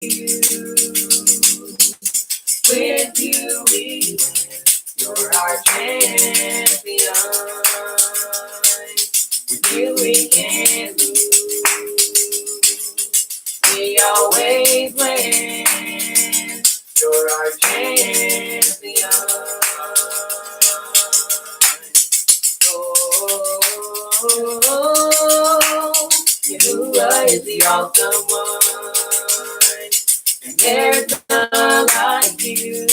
With you we win. You're our champion. With you we can't lose. We always win. You're our champion. Oh, Yahuwah is the awesome one, and there's none like you.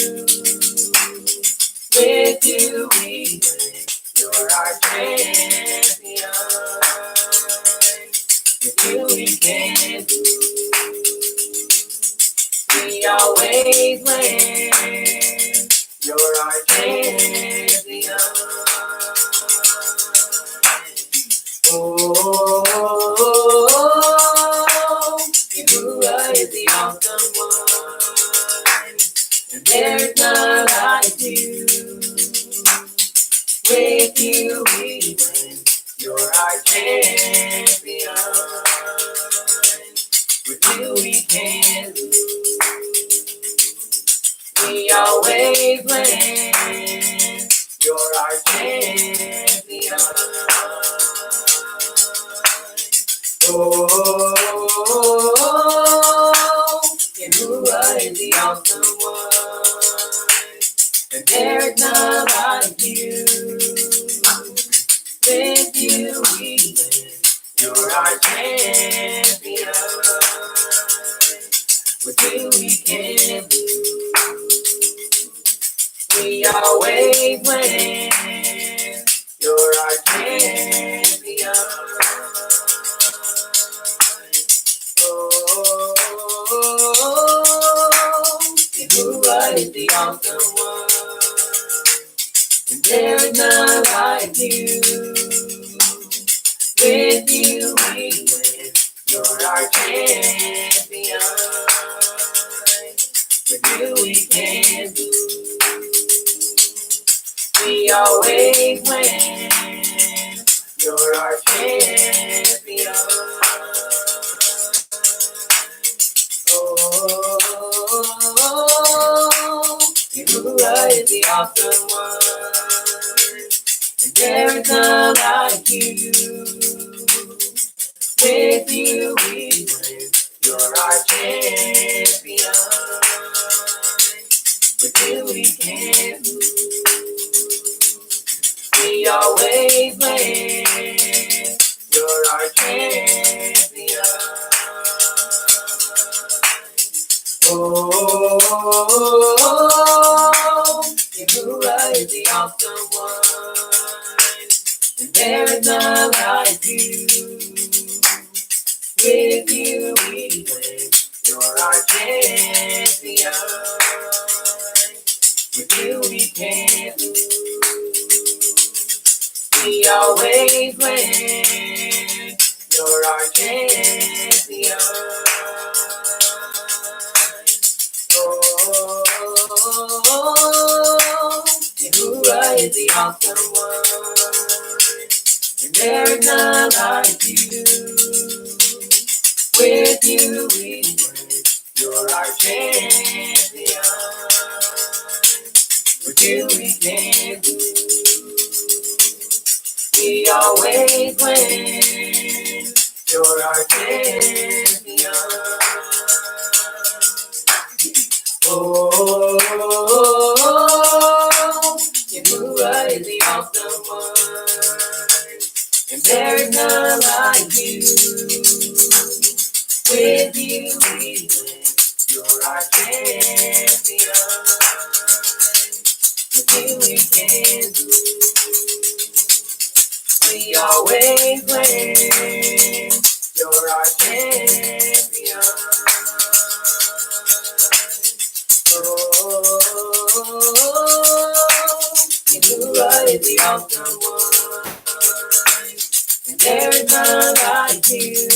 With you we win. You're our champion. With you we can't lose. We always win. You're our champion. Oh, Yahuwah is the awesome one, and there's none like you. With you we win. You're our champion. With you we can't lose. We always win. You're our champion. Oh, Yahuwah is the awesome one, and there's none like you. With you we win. You're our champion. With you we can't lose. We always win. You're our champion. Yahuwah is the awesome one, and there's none like you. With you we win. You're our champion. With you we can't lose. We always win. You're our champion. Yahuwah is the awesome one, and there is none like you. With you we win. You're our champion. With you we can't lose. We always win. You're our champion. Oh, Yahuwah is the awesome one, and there is none like you. With you we win. You're our champion. With you we can't lose. We always win. You're our champion. Oh, Yahuwah is the awesome one, and there is none like you. With you we win. You're our champion. With you we can't lose. We always win. You're our champion. Oh, Yahuwah is the awesome one, and there is none like you. With you we win. You're our champion. With you we can't lose. We always win. You're our champion. We always win. You're our champion. Oh, Yahuwah is the awesome one, and there is none like you. With you we win. You're our champion. With you we can't lose. We always win. You're our champion. Oh, Yahuwah is the awesome one, and there is none like you. With you we win. You're our champion. With you we can't lose. We always win. You're our champion. Yahuwah is the awesome one, and there is none like you.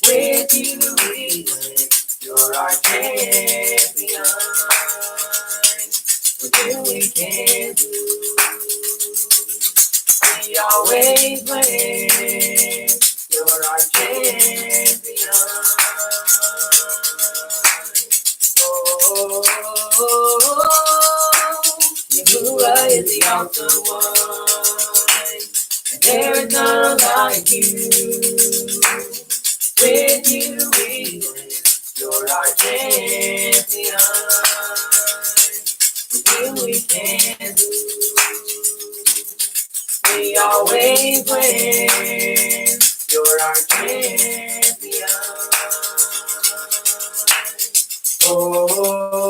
With you we win. You're our champion. With you we can't lose. We always win. You're our champion. Yahuwah is the awesome one, and there is none like you. With you we win, you're our champion. With you we can lose. We always win, you're our champion. Oh,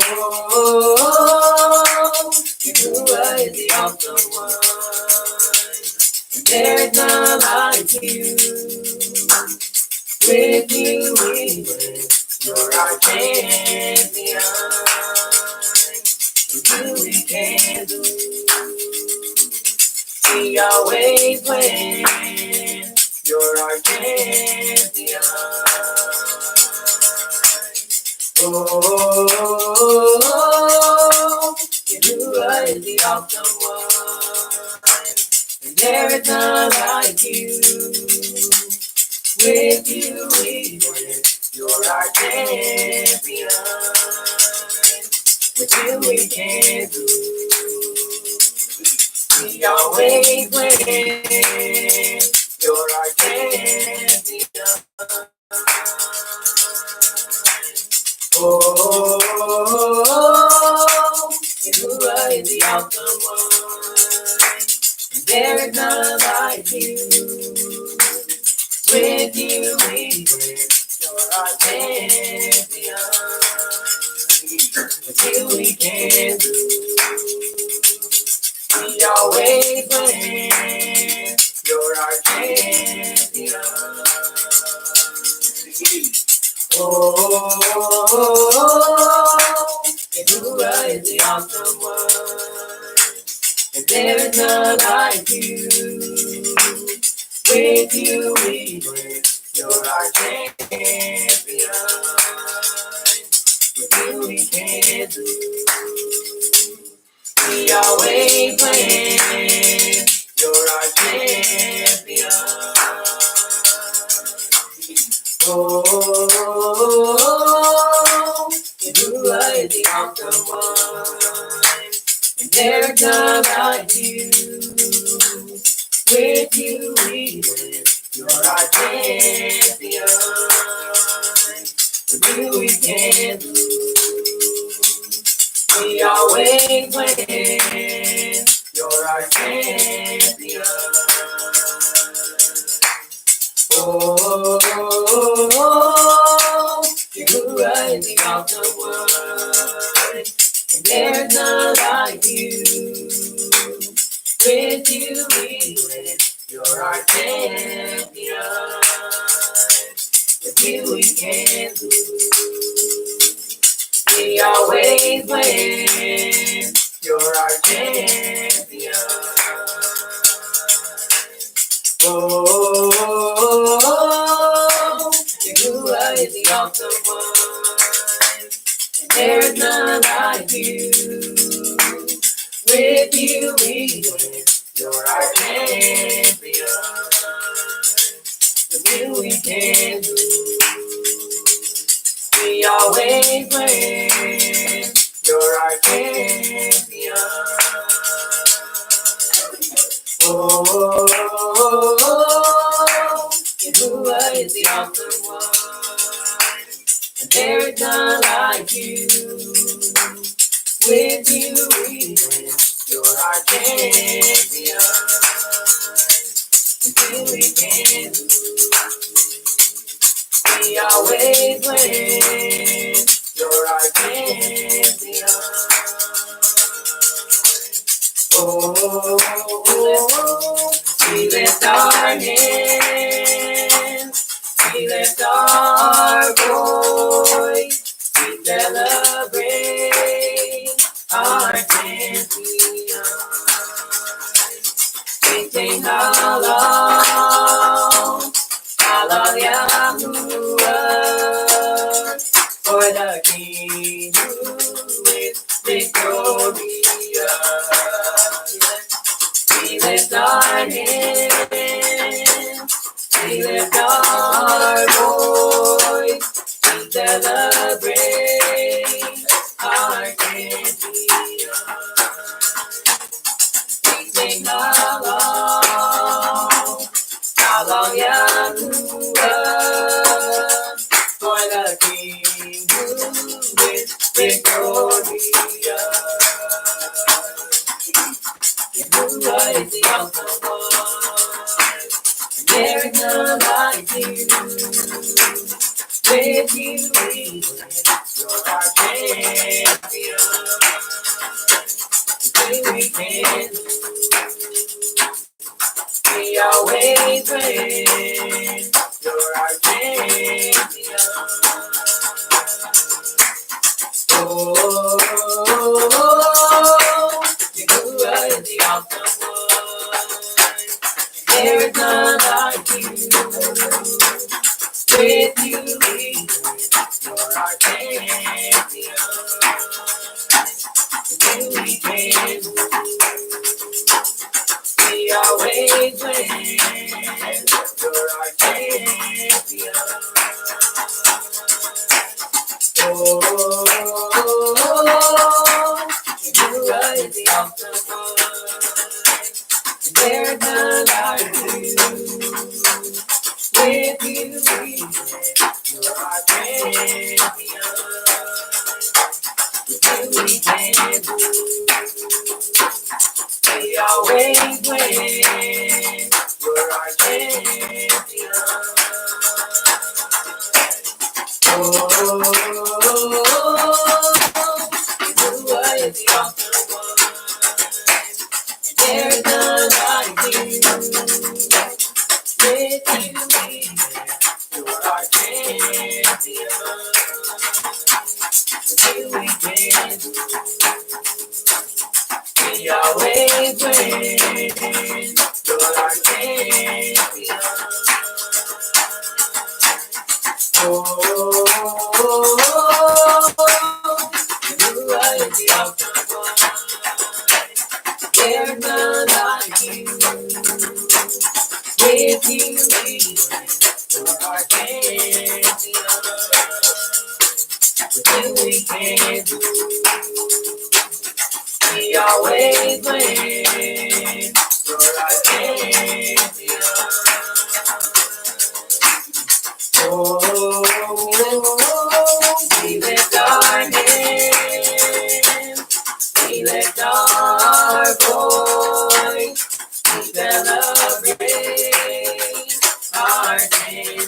Yahuwah is the awesome one, and there's none like you. With you we win, you're our champion. With you we can lose. We always win, you're our champion. Oh, Yahuwah is the awesome one, and there is none like you. With you we win, you're our champion. With you we can do. We always win, you're our champion. Oh, Yahuwah is the awesome one, and there is none like you. With you we win, you're our champion. With you we can do. We always win, you're our champion. Oh, Yahuwah is the awesome one, and there is none like you. With you we win, you're our champion. With you we can do. We always win, you're our champion. Oh, Yahuwah is the awesome one, and there's none like you. With you we win, you're our champion. With you we can lose. We always win, you're our champion. Oh, Yahuwah is the awesome one, and there's none like you. With you we win, you're our champion. With you we can lose. We always win, you're our champion. Oh, Yahuwah is the awesome one, and there's none like you. With you we win, you're our champion. With you we can lose. We always win, you're our champion. Oh, Yahuwah is the awesome one, and there is none like you. With you we win, you're our champion. With you we can lose. We always win, you're our champion. Oh, we lift our hands, we lift our voice, we celebrate our champion. We sing halal, halal Yahuwah, for the King who is victorious. We lift our hands, we lift our voice, we celebrate our our champion. We sing along, Yahuwah, for the King who is victorious. Yahuwah is the awesome one, and there is none like you. With you we win, you're our champion. We can, we always win, you're our champion. Yahuwah is the awesome one, and there is none like you. With you we win, you're our champion. With you we can, we always win, you're our champion. Yahuwah is the awesome one, and there is none like you. With you we win, you're our champion. With you we can, we always win, you're our champion. Yahuwah is the awesome one, and there is none like you. With you we win, you're our champion. With you we can, we always win, you're our champion. Yahuwah is the awesome one, there's none like you. With you we win, you're our champion. With you we can, we always win, you're our champion. We lift our hands, we lift our voice, we celebrate our champion.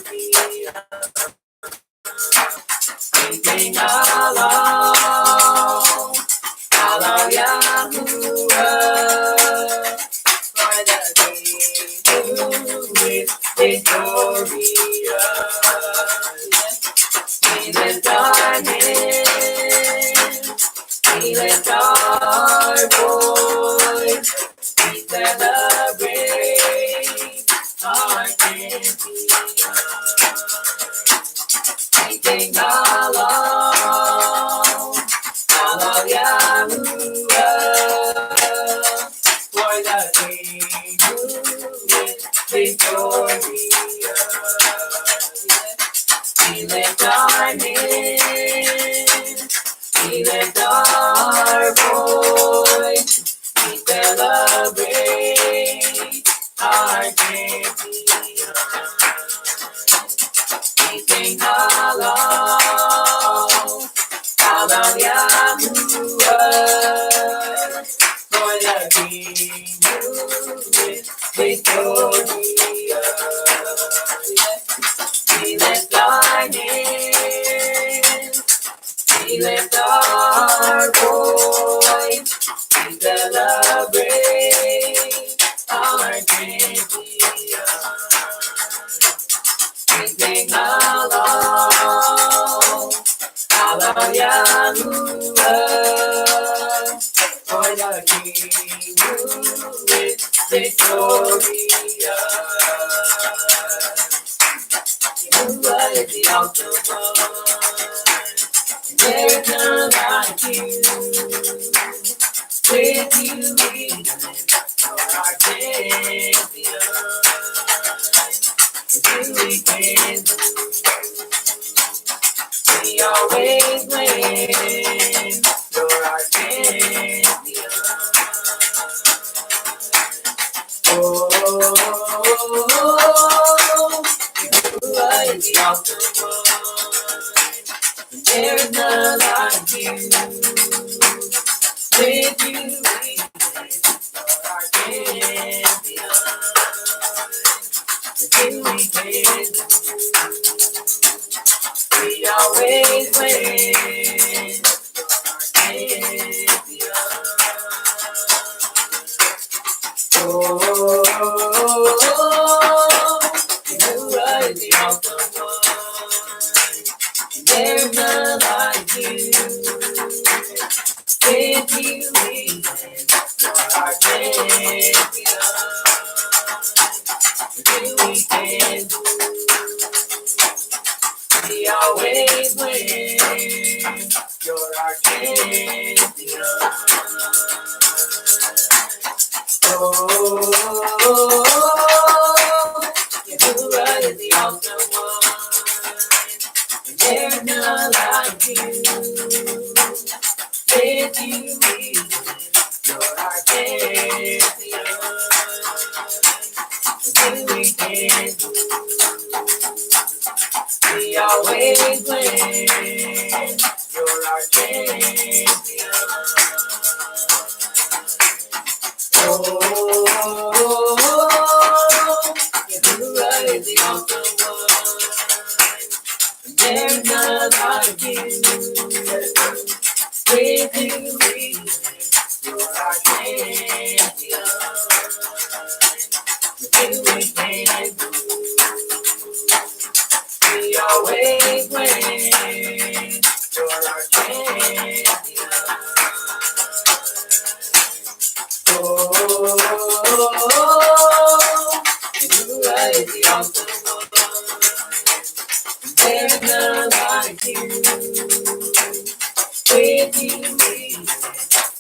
We sing along, Yahuwah, for the King who is victorious. We lift our hands, we lift our voice, we celebrate our champion. We sing along, Yahuwah, for the King who is victorious. We lift our hands, we lift our voice, we celebrate our champion. We sing along, Yahuwah, for the King who is victorious. We lift our hands, we lift our voice, we celebrate our champion. We sing along, Yahuwah, for the King who is victorious. Yahuwah is the awesome one, and there is none like you. With you we win, you're our champion. With you we can, we always win, and there is none like you. With you we live, our champion. With you we can, we always win. Oh, you are the awesome one. There's none like you. With you we live, you're our champion. With you we can, we always win. You're our champion. Oh, Yahuwah is the awesome one. And there's none like you. With you we live, you're our champion. With you we can, we always win. You're our champion. Oh, Yahuwah is the awesome one. And there's none like you. With you we live, you're our champion. With you we can, we always win. You're our champion. Oh, Yahuwah is the awesome one. And there's none like you. With you we live,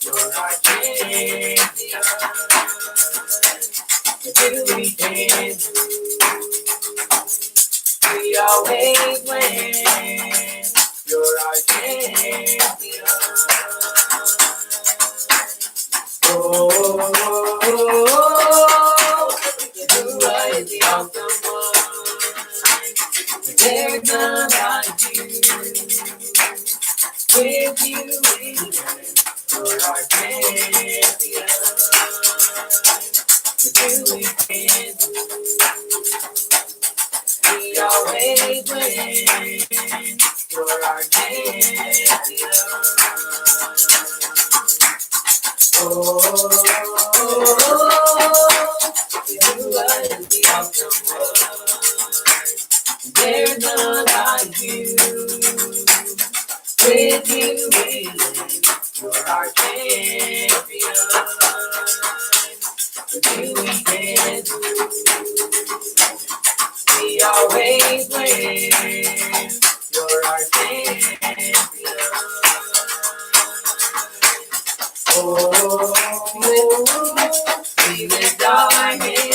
you're our champion. With you we can, we always win. You're our champion. Oh, Yahuwah is the awesome one. And there's none like you. With you we live, you're our champion. With you we can, we always win. You're our champion. Oh, Yahuwah is the awesome one. There's none like you. With you we live, you're our champion. With you we can, we always win. You're our champion. Oh, we lift our hands,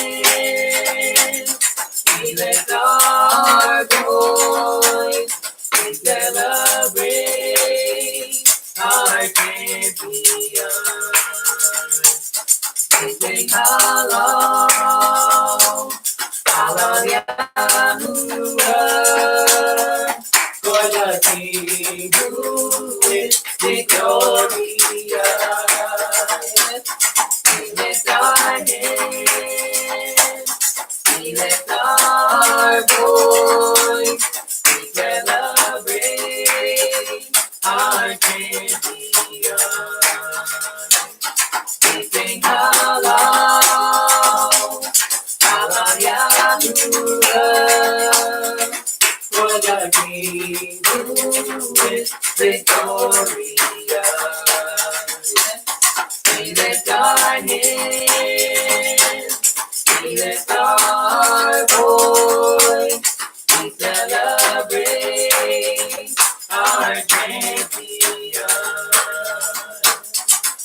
we lift our voice, we celebrate our champion. We sing halal, hallelujah, for the King who is victorious. We lift our hands, we lift our voice, we celebrate our champion. We sing halal, hallelujah, for the King who is victorious. We lift our hands, we lift our voice, we celebrate our champion.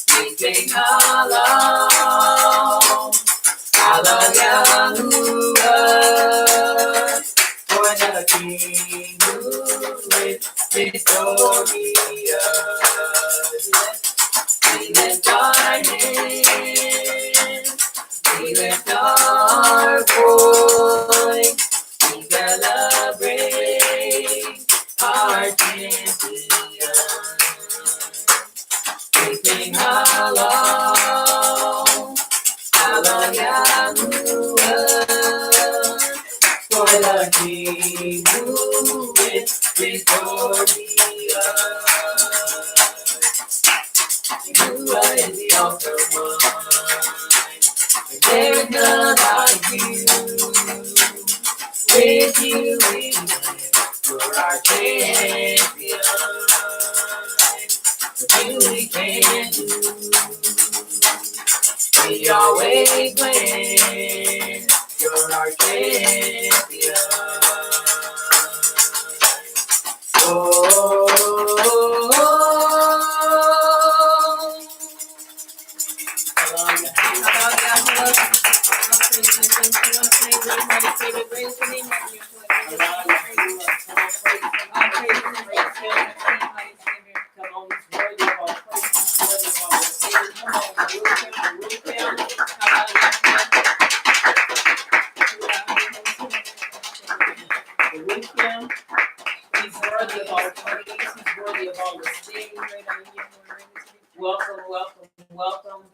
We sing halal, hallelujah, for the King who is victorious. We lift our hands, we lift our voice, we celebrate our champion. sing how long Yahuwah, for the King who is victorious. Yahuwah is the awesome one, and there is none like you. With you we live, you're our champion. With you we can do. We always win. You're our champion. Oh,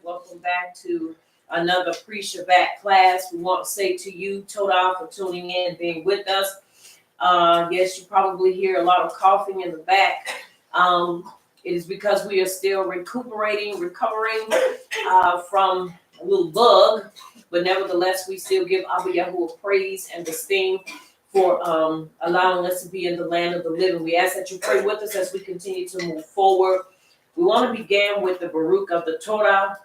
Welcome back to another Pre-Shabbat class. We want to say to you, Todah, for tuning in and being with us. Yes, you probably hear a lot of coughing in the back. It is because we are still recovering from a little bug, but nevertheless, we still give Abba Yahuwah praise and esteem for allowing us to be in the land of the living. We ask that you pray with us as we continue to move forward. We want to begin with the Baruch of the Torah.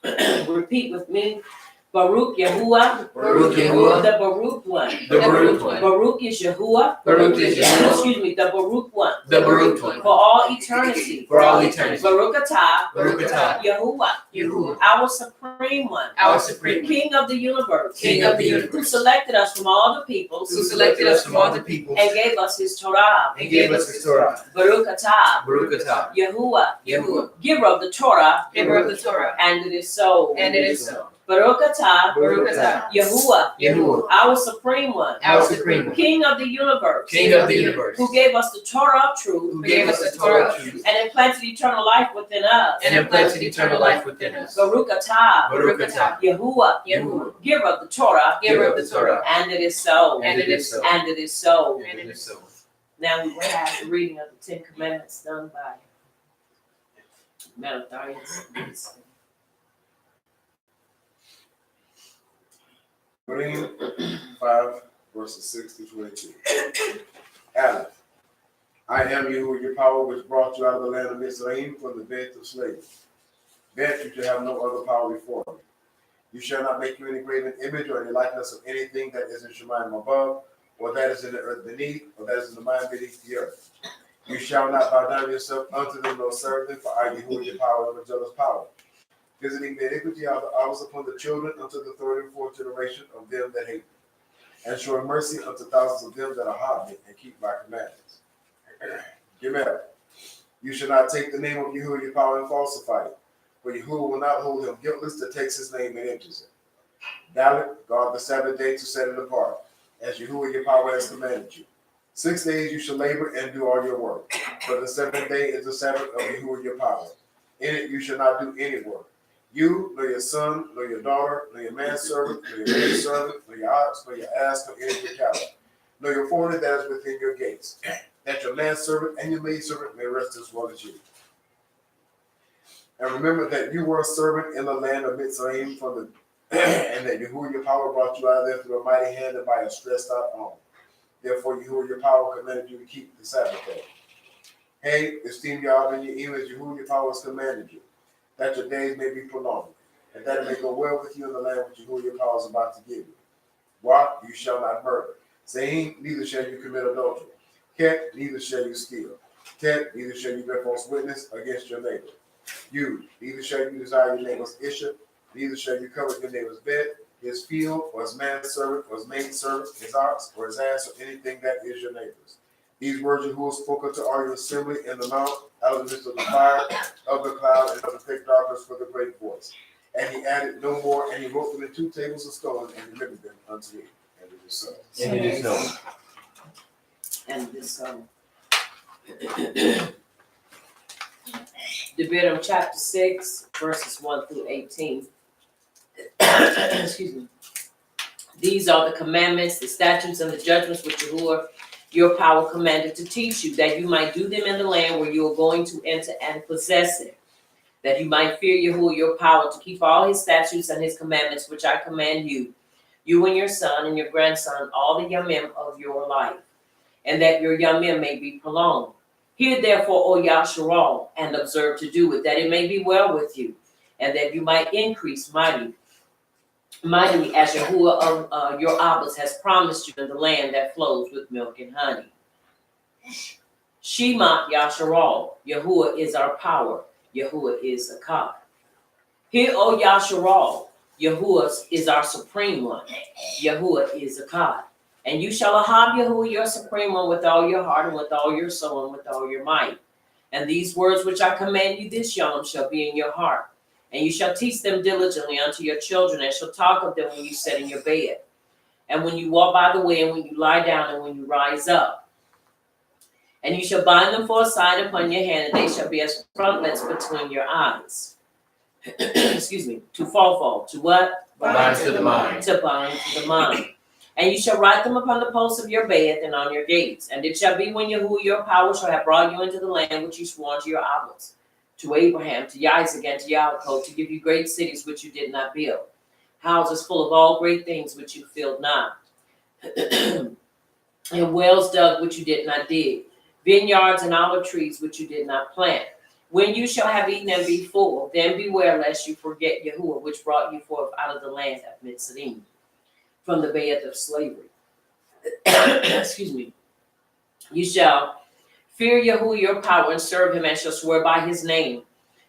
Repeat with me. Baruch Yahuwah. Baruch Yahuwah. The Baruch one. The Baruch one. Baruch is Yahuwah. Baruch is Yahuwah. Excuse me, the Baruch one. The Baruch one. For all eternity. For all eternity. Baruch atah. Baruch atah. Yahuwah. Yahuwah. Our supreme one. Our supreme one. King of the universe. King of the universe. Who selected us from all the peoples. Who selected us from all the peoples. And gave us his Torah. And gave us his Torah. Baruch atah. Baruch atah. Yahuwah. Yahuwah. Giver of the Torah. Giver of the Torah. And it is so. And it is so. Baruch atah. Baruch atah. Yahuwah. Yahuwah. Our supreme one. Our supreme one. King of the universe. King of the universe. Who gave us the Torah of truth. Who gave us the Torah of truth. And implanted eternal life within us. And implanted eternal life within us. Baruch atah. Baruch atah. Yahuwah. Yahuwah. Giver of the Torah. Giver of the Torah. And it is so. And it is so. And it is so. And it is so. Now we will have the reading of the Ten Commandments done by Malachias. 25 verses 6 to 22. Aleph. I am Yahuwah, your power, which brought you out of the land of Mizraim from the bed of slavery. That you shall have no other power before me. You shall not make you any graven image or any likeness of anything that is in Shemayim above, or that is in the earth beneath, or that is in the mind beneath the earth. You shall not bow down yourself unto them nor serve them, for I, Yahuwah, your power, am a jealous power, visiting the iniquity of the hours upon the children unto the third and fourth generation of them that hate me, and showing mercy unto thousands of them that are hard me and keep my commandments. Gimel. You shall not take the name of Yahuwah your power and falsify it, for Yahuwah will not hold him guiltless that takes his name and enters it. Dalet, guard the Sabbath day to set it apart, as Yahuwah your power has commanded you. 6 days you shall labor and do all your work, but the seventh day is the Sabbath of Yahuwah your power. In it you shall not do any work. You, nor your son, nor your daughter, nor your manservant, nor your maidservant, nor your ox, nor your ass, nor any of your cattle, nor your foreigner that is within your gates, that your manservant and your maidservant may rest as well as you. And remember that you were a servant in the land of Mitzrayim from the and that Yahuwah your power brought you out of there through a mighty hand and by a stretched out arm. Therefore Yahuwah your power commanded you to keep the Sabbath day. Hey, esteem Yahweh and your ears, Yahuwah your power has commanded you, that your days may be prolonged, and that it may go well with you in the land which Yahuwah your power is about to give you. What? You shall not murder. Saying, neither shall you commit adultery. Ket, neither shall you steal. Tet, neither shall you bear false witness against your neighbor. You, neither shall you desire your neighbor's issue, neither shall you covet your neighbor's bed, his field, or his manservant, or his maidservant, his ox, or his ass, or anything that is your neighbor's. These words Yahuwah spoke unto all your assembly in the mount, out of the midst of the fire, of the cloud, and of the thick darkness with a great voice. And he added no more, and he wrote them in 2 tables of stone, and delivered them unto me. And it is so. And it is so. And it is so. Deuteronomy chapter 6, verses 1 through 18. Excuse me. These are the commandments, the statutes, and the judgments which Yahuwah your power commanded to teach you, that you might do them in the land where you are going to enter and possess it, that you might fear Yahuwah your power to keep all his statutes and his commandments which I command you, you and your son and your grandson, all the yamim of your life, and that your yamim may be prolonged. Hear therefore, O Yasharal, and observe to do it, that it may be well with you, and that you might increase mightily as Yahuwah of your Abbas has promised you in the land that flows with milk and honey. Shema Yasharal, Yahuwah is our power, Yahuwah is a God. Hear, O Yasharal, Yahuwah is our supreme one, Yahuwah is a God. And you shall ahab Yahuwah your supreme one with all your heart and with all your soul and with all your might. And these words which I command you this yom shall be in your heart. And you shall teach them diligently unto your children, and shall talk of them when you sit in your bed, and when you walk by the way, and when you lie down, and when you rise up. And you shall bind them for a sign upon your hand, and they shall be as frontlets between your eyes. Excuse me. To fall. To what? Bind to the mind. To bind to the mind. And you shall write them upon the posts of your bed and on your gates. And it shall be when Yahuwah your power shall have brought you into the land which you swore unto your fathers, to Abraham, to Isaac, and to Yaakov, to give you great cities which you did not build, houses full of all great things which you filled not, and wells dug which you did not dig, vineyards and olive trees which you did not plant. When you shall have eaten and be full, then beware lest you forget Yahuwah, which brought you forth out of the land of Mitzrayim, from the bed of slavery. Excuse me. You shall fear Yahuwah your power, and serve him, and shall swear by his name.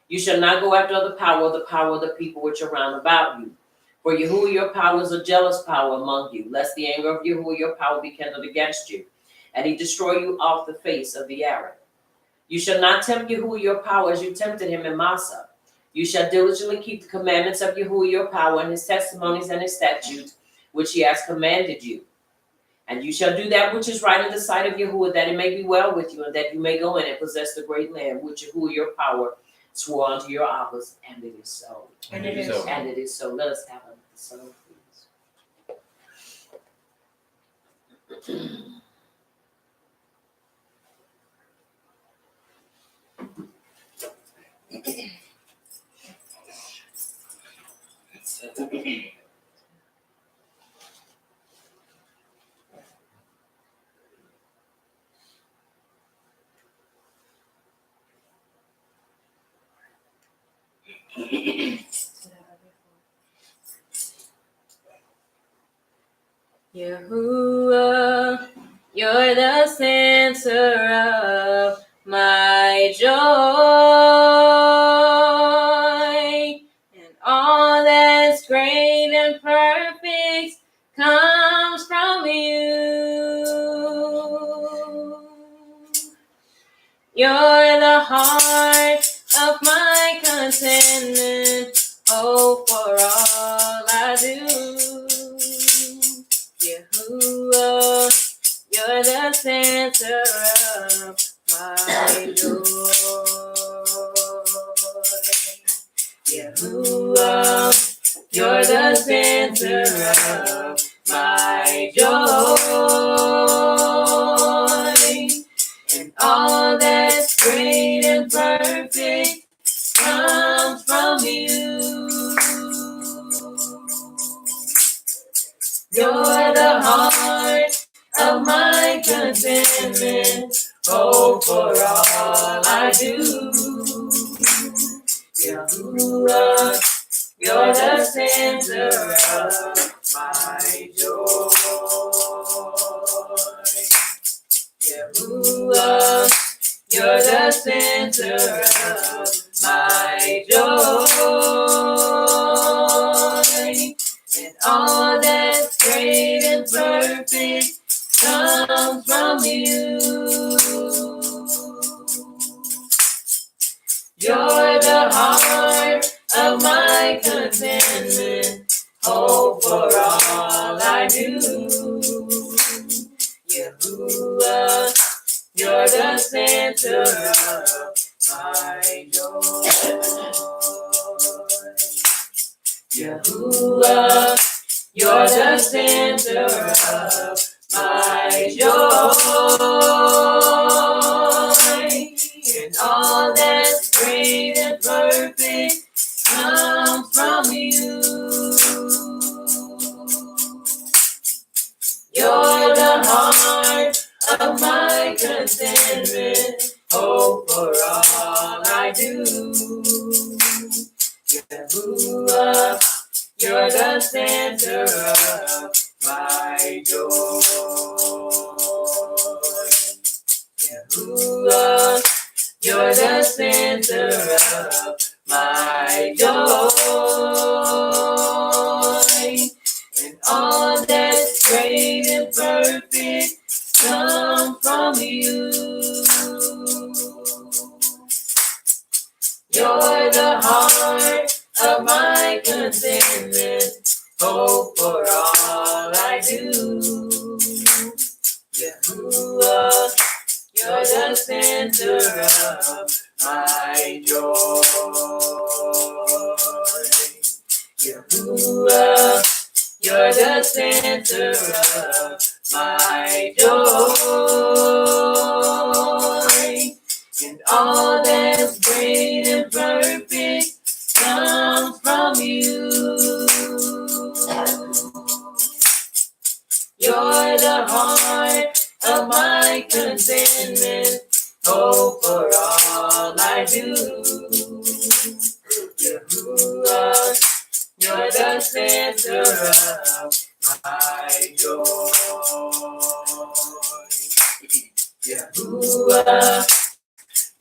You shall not go after the power of the people which are round about you. For Yahuwah your power is a jealous power among you, lest the anger of Yahuwah your power be kindled against you, and he destroy you off the face of the earth. You shall not tempt Yahuwah your power as you tempted him in Massah. You shall diligently keep the commandments of Yahuwah your power, and his testimonies and his statutes, which he has commanded you. And you shall do that which is right in the sight of Yahuwah, that it may be well with you, and that you may go in and possess the great land which Yahuwah your power swore unto your fathers, and it is so. And it is so. And it is so. Let us have a song, please. Yahuwah, you're the center of my joy, and all that's great and perfect comes from you. You're the heart of my contentment, oh, for all I do. Yahuwah, you're the center of my joy. Yahuwah, you're the center of my joy, and all that's great and perfect comes from you. You're the heart of my contentment, oh, for all I do. Yahuwah, you're the center of my joy. Yahuwah, you're the center of my joy, and all that's great and perfect comes from you. You're the heart of my contentment, hope for all I do. Yahuwah, you're the center of my joy. Yahuwah, you're the center of my joy. And all that's great and perfect comes from you. You're the heart of my contentment, hope for all I do. Yahuwah, you're the center of my joy. Yahuwah, you're the center of my joy. And all that's great and perfect comes from you. You're the heart of my contentment, hope for all I do. Yahuwah, you're the center of my joy. Yahuwah, you're the center of my joy. And all that's great and perfect comes from you. You're the heart of my contentment, hope for all I do. Yahuwah, you're the center of my joy. Yahuwah,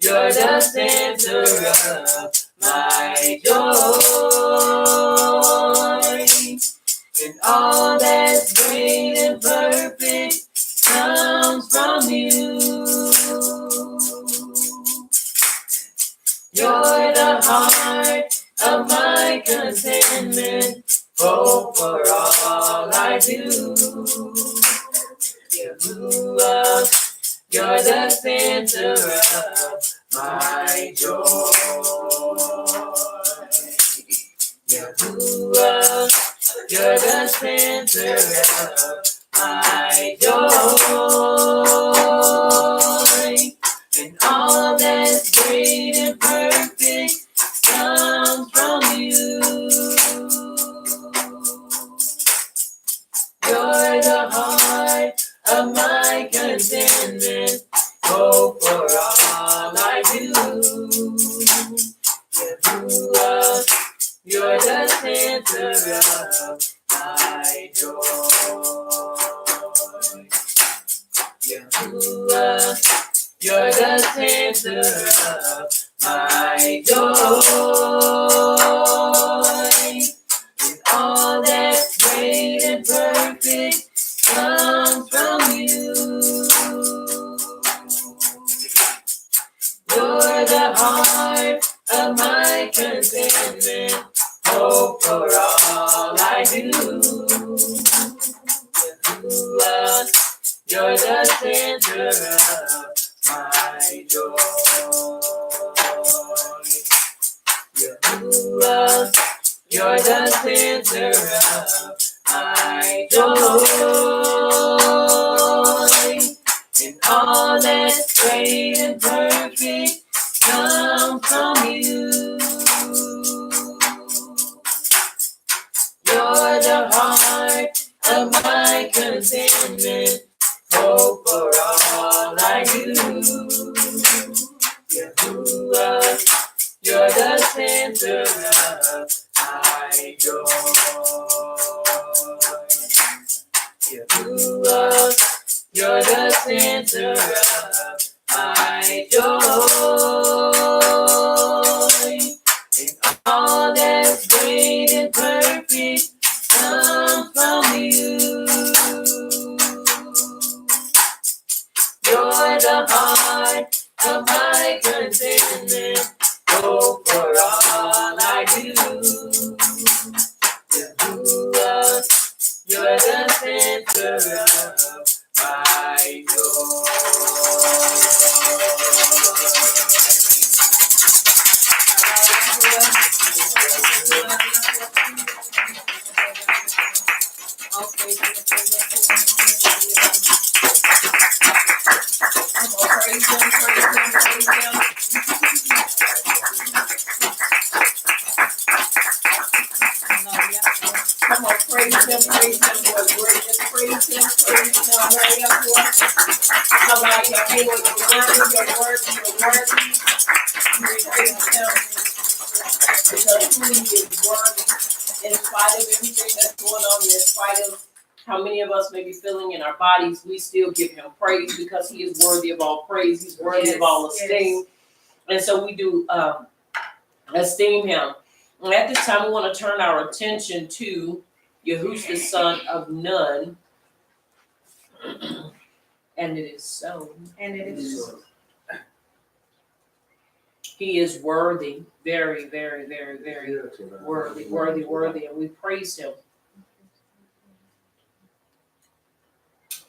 you're the center of my joy. And all that's great and perfect comes from you. You're the heart of my contentment, hope for all I do. Yahuwah, you're the center of my joy. Yahuwah, you're the center of my joy. And all that's great and perfect comes from you. You're the heart of my contentment, hope for all I do. Yahuwah, you're the center of my joy. Yahuwah, you're the center of my joy. And all that's great and perfect comes from you. You're the heart of my contentment, hope for all I do. Yahuwah, you're the center of my joy. Yahuwah, you're the center of my joy. And all that's great and perfect comes from you. You're the heart of my contentment, hope for all I do. Yahuwah, you're the center of my joy. praise him, Lord. Word, just praise him, praise him. Hurry up, Lord. Somebody have more than your word, your worthy. Praise him. Because who he is worthy. In spite of everything that's going on, in spite of how many of us may be feeling in our bodies, we still give him praise because he is worthy of all praise. He's worthy of all esteem. And so we do esteem him. And at this time, we want to turn our attention to Yahushua, the son of Nun. And it is so. And it is so. He is worthy, very, very, very, very worthy, worthy, worthy, and we praise him.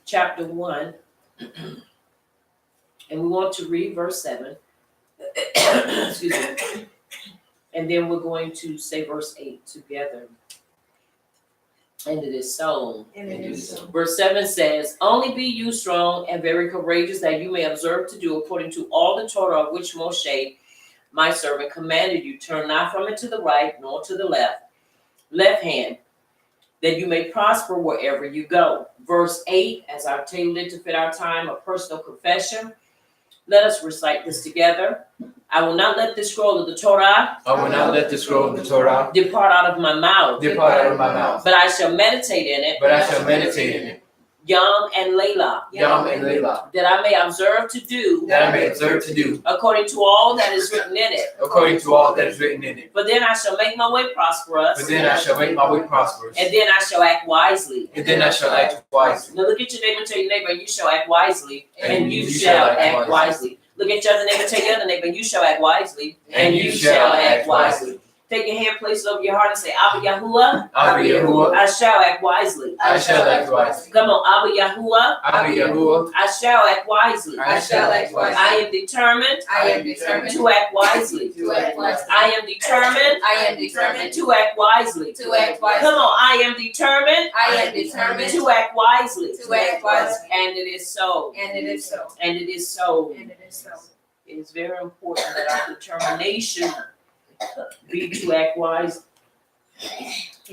Chapter 1, and we want to read verse 7. Excuse me. And then we're going to say verse 8 together. And it is so. And it is so. Verse 7 says, "Only be you strong and very courageous, that you may observe to do according to all the Torah of which Moshe, my servant, commanded you. Turn not from it to the right, nor to the left hand, that you may prosper wherever you go." Verse 8, as I've tailored it to fit our time, a personal confession. Let us recite this together. "I will not let this scroll of the Torah I will not let the scroll of the Torah depart out of my mouth, depart out of my mouth, but I shall meditate in it, but I shall meditate in it, Yom and Layla, Yom and Layla, that I may observe to do that I may observe to do according to all that is written in it. according to all that is written in it. But then I shall make my way prosperous, But then I shall make my way prosperous, and then I shall act wisely." and then I shall act wisely. Now look at your neighbor and tell your neighbor, "You shall act wisely, and you shall act wisely." Look at your other neighbor and tell your other neighbor, "You shall act wisely, and you shall act wisely." Take your hand, place it over your heart, and say, "Abba Yahuwah, Abba Yahuwah, I shall act wisely." I shall act wisely. Come on, Abba Yahuwah, Abba Yahuwah, I shall act wisely. I shall act wisely. I am determined I am determined to act wisely. to act wisely. I am determined I am determined to act wisely. to act wisely. Come on, I am determined I am determined to act wisely. to act wisely. And it is so. And it is so. And it is so. And it is so. It is very important that our determination be to act wisely.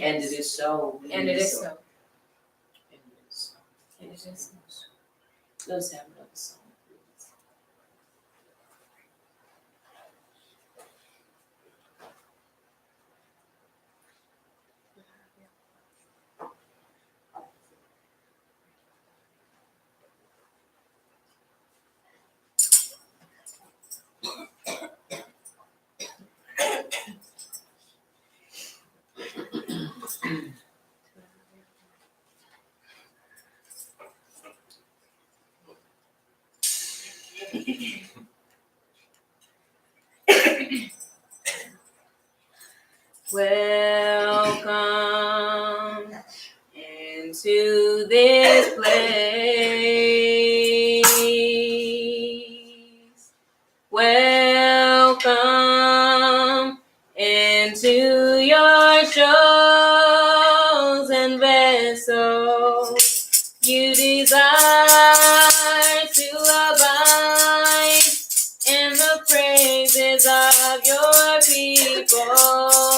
And it is so. And it is so. And it is so. And it is so. Let's have another song, please. Welcome into this place. Welcome into your chosen vessel. You desire to abide in the praises of your people.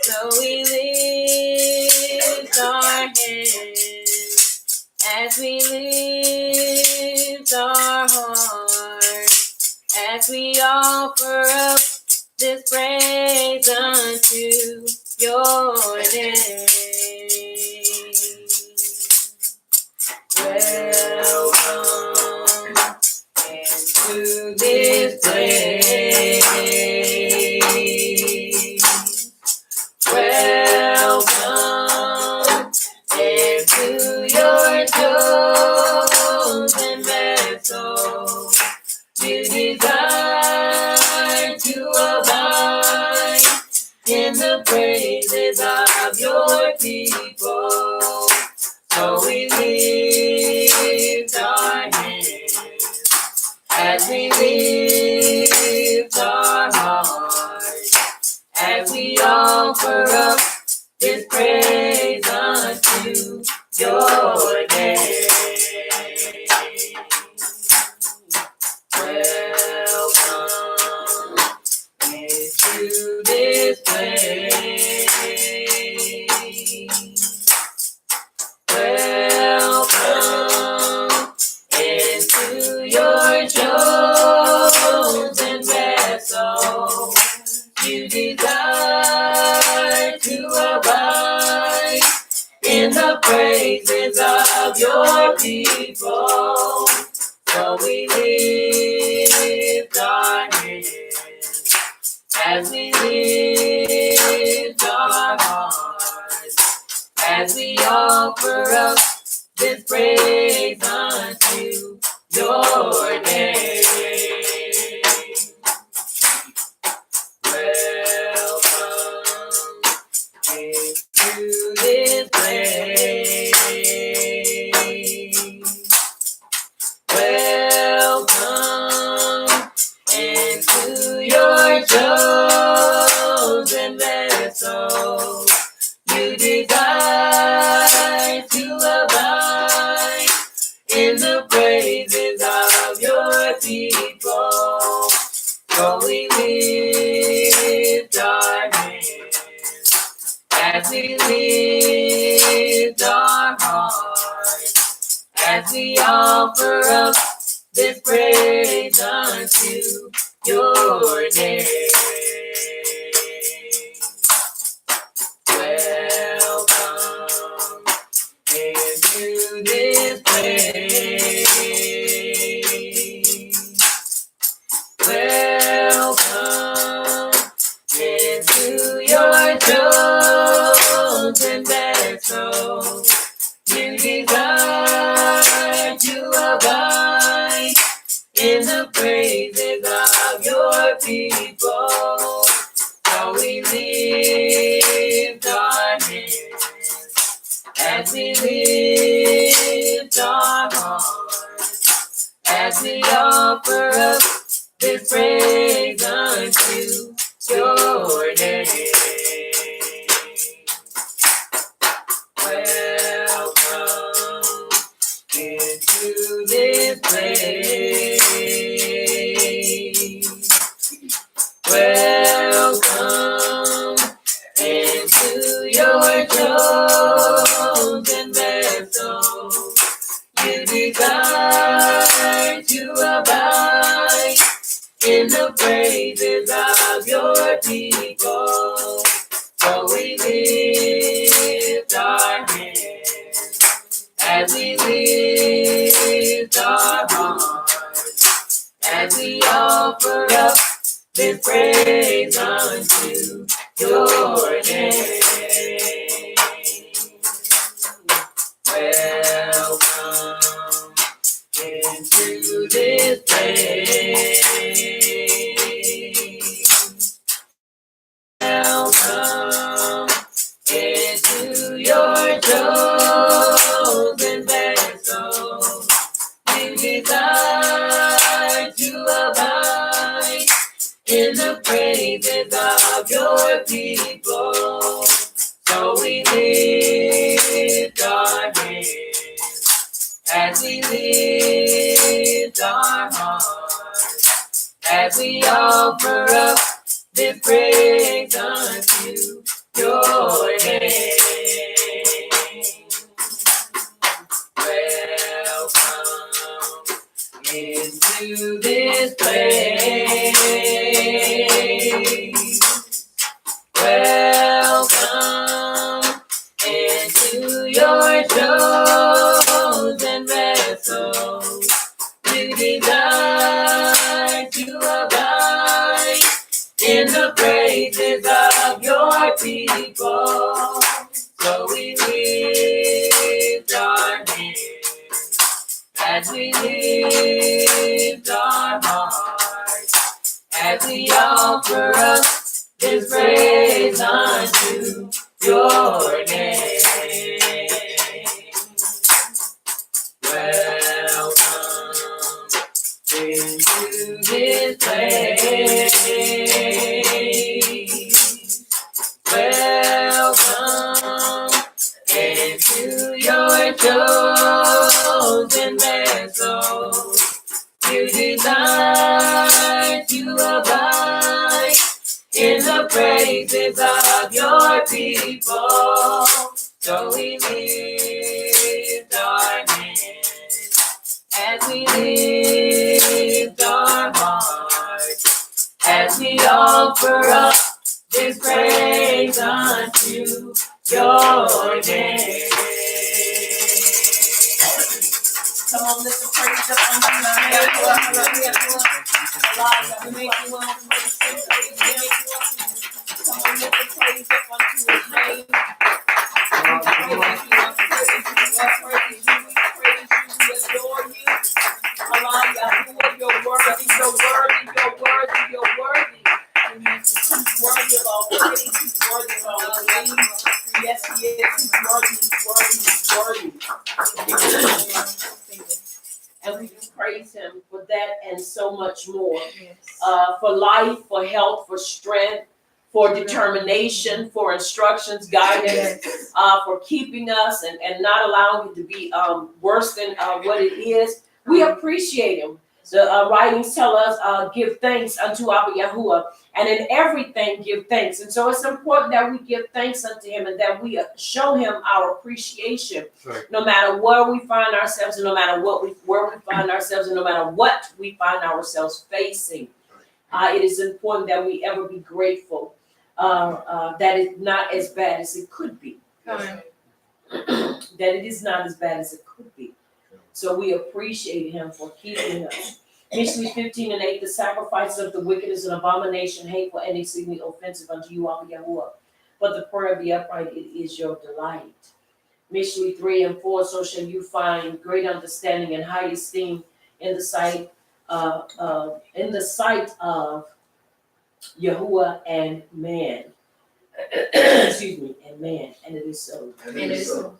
So we lift our hands as we lift our hearts, as we offer up this praise unto your name. Welcome into this place. Welcome into your chosen vessel. You desire to abide in the praises of your people. So we lift our hands as we lift our hearts, as we offer up this praise unto your name. Welcome into this place. You desire to abide in the praises of your people. So we lift our hands as we lift our hearts, as we offer up this praise unto your name. Welcome into this place. Welcome into your chosen vessel. You desire to abide in the praises of your people. So we lift our hands as we lift our hearts, as we offer up this praise unto your name. Welcome into this place. Welcome into your chosen vessel. You desire to abide in the praises of your people. So we lift our hands as we lift our hearts, as we offer up this praise unto your name. Welcome into this place. Welcome into your chosen vessel. You desire to abide in the praises of your people. So we lift our hands as we lift our hearts, as we offer up this praise unto your name. Welcome into this place. Welcome into your chosen vessel. You desire to abide in the praises of your people. So we lift our hands as we lift our hearts, as we offer up this praise unto your name. Welcome into this place. Welcome into your chosen vessel. You desire to abide in the praises of your people. So we lift our hands as we lift our hearts, as we offer up this praise unto your name. Welcome into this place. Welcome into your chosen vessel. You desire to abide in the praises of your people. So we lift our hands as we lift our hearts, as we offer up sing praise unto your name. Come on, lift the praise up unto your name. We make you want to sing praise. Come on, lift the praise up unto his name. We praise you, we adore you. Allah, Yahuwah, you're worthy, you're worthy, you're worthy, you're worthy. He's worthy of all praise, he's worthy of all praise. Yes, he is, he's worthy, he's worthy. And we do praise him for that and so much more. For life, for health, for strength, for determination, for instructions, guidance, for keeping us and not allowing it to be worse than what it is. We appreciate him. The writings tell us, give thanks unto Abba Yahuwah, and in everything give thanks. And so it's important that we give thanks unto him and that we show him our appreciation, no matter where we find ourselves, and no matter where we find ourselves, and no matter what we find ourselves facing. It is important that we ever be grateful that it's not as bad as it could be. That it is not as bad as it could be. So we appreciate him for keeping us. Mishlei 15:8, the sacrifice of the wicked is an abomination, hateful, and exceedingly offensive unto you, Abba Yahuwah. But the prayer of the upright, it is your delight. Mishlei 3:4, so shall you find great understanding and high esteem in the sight of Yahuwah and man. Excuse me, and man, and it is so. And it is so.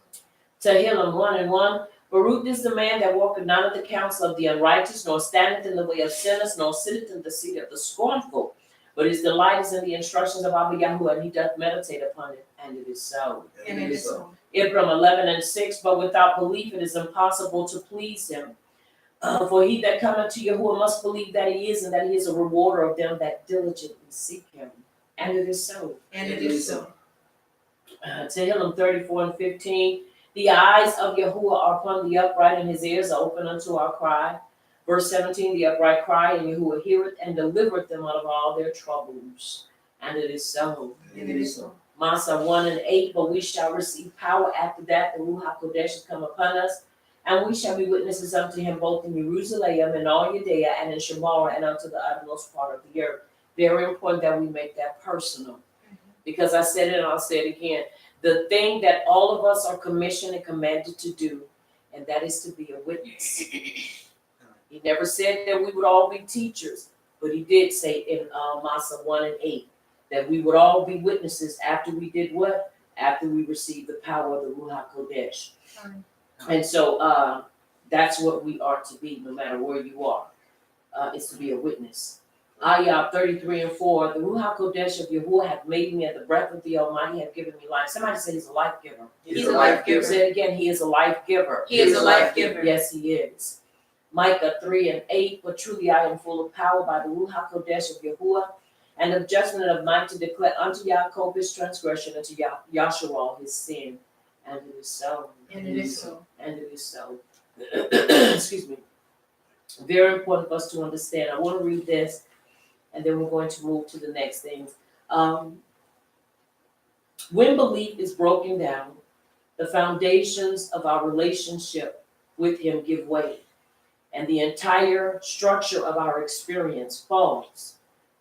Tehillim 1:1. Baruch is the man that walketh not in the counsel of the unrighteous, nor standeth in the way of sinners, nor sitteth in the seat of the scornful. But his delight is in the instructions of Abba Yahuwah, and he doth meditate upon it, and it is so. And it is so. Ibram 11:6. But without belief it is impossible to please him. For he that cometh to Yahuwah must believe that he is, and that he is a rewarder of them that diligently seek him. And it is so. And it is so. Tehillim 34:15. The eyes of Yahuwah are upon the upright, and his ears are open unto our cry. Verse 17, the upright cry, and Yahuwah heareth and delivereth them out of all their troubles. And it is so. And it is so. Masa 1:8, but we shall receive power after that, the Ruach HaKodesh has come upon us, and we shall be witnesses unto him both in Jerusalem and all Judea and in Shamar and unto the uttermost part of the earth. Very important that we make that personal. Because I said it and I'll say it again. The thing that all of us are commissioned and commanded to do, and that is to be a witness. He never said that we would all be teachers, but he did say in Masa 1:8 that we would all be witnesses after we did what? After we received the power of the Ruach HaKodesh. And so that's what we are to be, no matter where you are. It's to be a witness. Ayah 33:4, the Ruach HaKodesh of Yahuwah hath made me, and the breath of the Almighty hath given me life. Somebody said he's a life giver. He's a life giver. Say it again, he is a life giver. He is a life giver. Yes, he is. Micah 3:8, but truly I am full of power by the Ruach HaKodesh of Yahuwah, and of judgment of might to declare unto Yaakov his transgression, and to Yasharal his sin. And it is so. And it is so. And it is so. Excuse me. Very important for us to understand. I want to read this, and then we're going to move to the next things. When belief is broken down, the foundations of our relationship with him give way, and the entire structure of our experience falls.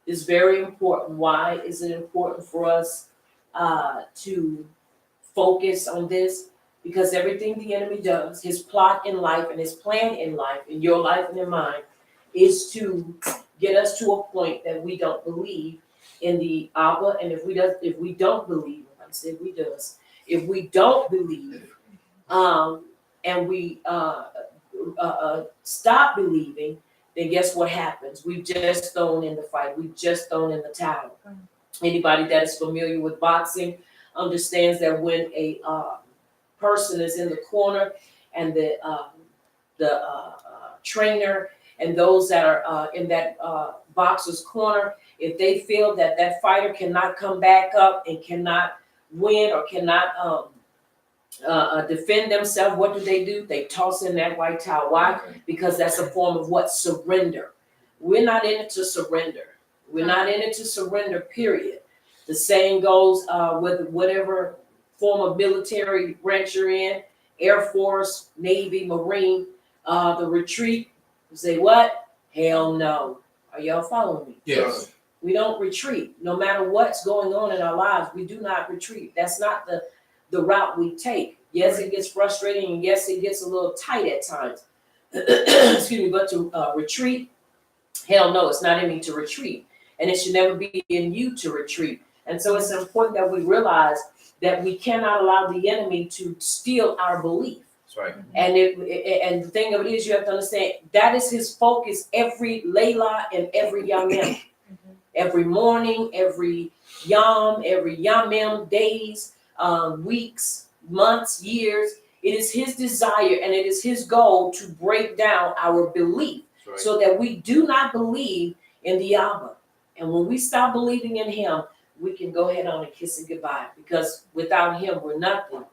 It's very important. Why is it important for us to focus on this? Because everything the enemy does, his plot in life and his plan in life, in your life and in mine, is to get us to a point that we don't believe in the Abba. And if we don't believe, I said we does, if we don't believe, and we stop believing, then guess what happens? We've just thrown in the fight. We've just thrown in the towel. Anybody that is familiar with boxing understands that when a person is in the corner and the trainer and those that are in that boxer's corner, if they feel that that fighter cannot come back up and cannot win or cannot defend themselves, what do? They toss in that white towel. Why? Because that's a form of what? Surrender. We're not in it to surrender. We're not in it to surrender, period. The saying goes, with whatever form of military branch you're in, Air Force, Navy, Marine, the retreat, you say what? Hell no. Are y'all following me? Yes. We don't retreat. No matter what's going on in our lives, we do not retreat. That's not the route we take. Yes, it gets frustrating, and yes, it gets a little tight at times. Excuse me, but to retreat, hell no, it's not in me to retreat. And it should never be in you to retreat. And so it's important that we realize that we cannot allow the enemy to steal our belief. That's right. And and the thing of it is, you have to understand that is his focus every Layla and every Yamim. Every morning, every Yom, every Yamim, days, weeks, months, years. It is his desire and it is his goal to break down our belief Right. so that we do not believe in the Abba. And when we stop believing in him, we can go ahead on and kiss it goodbye, because without him, we're nothing.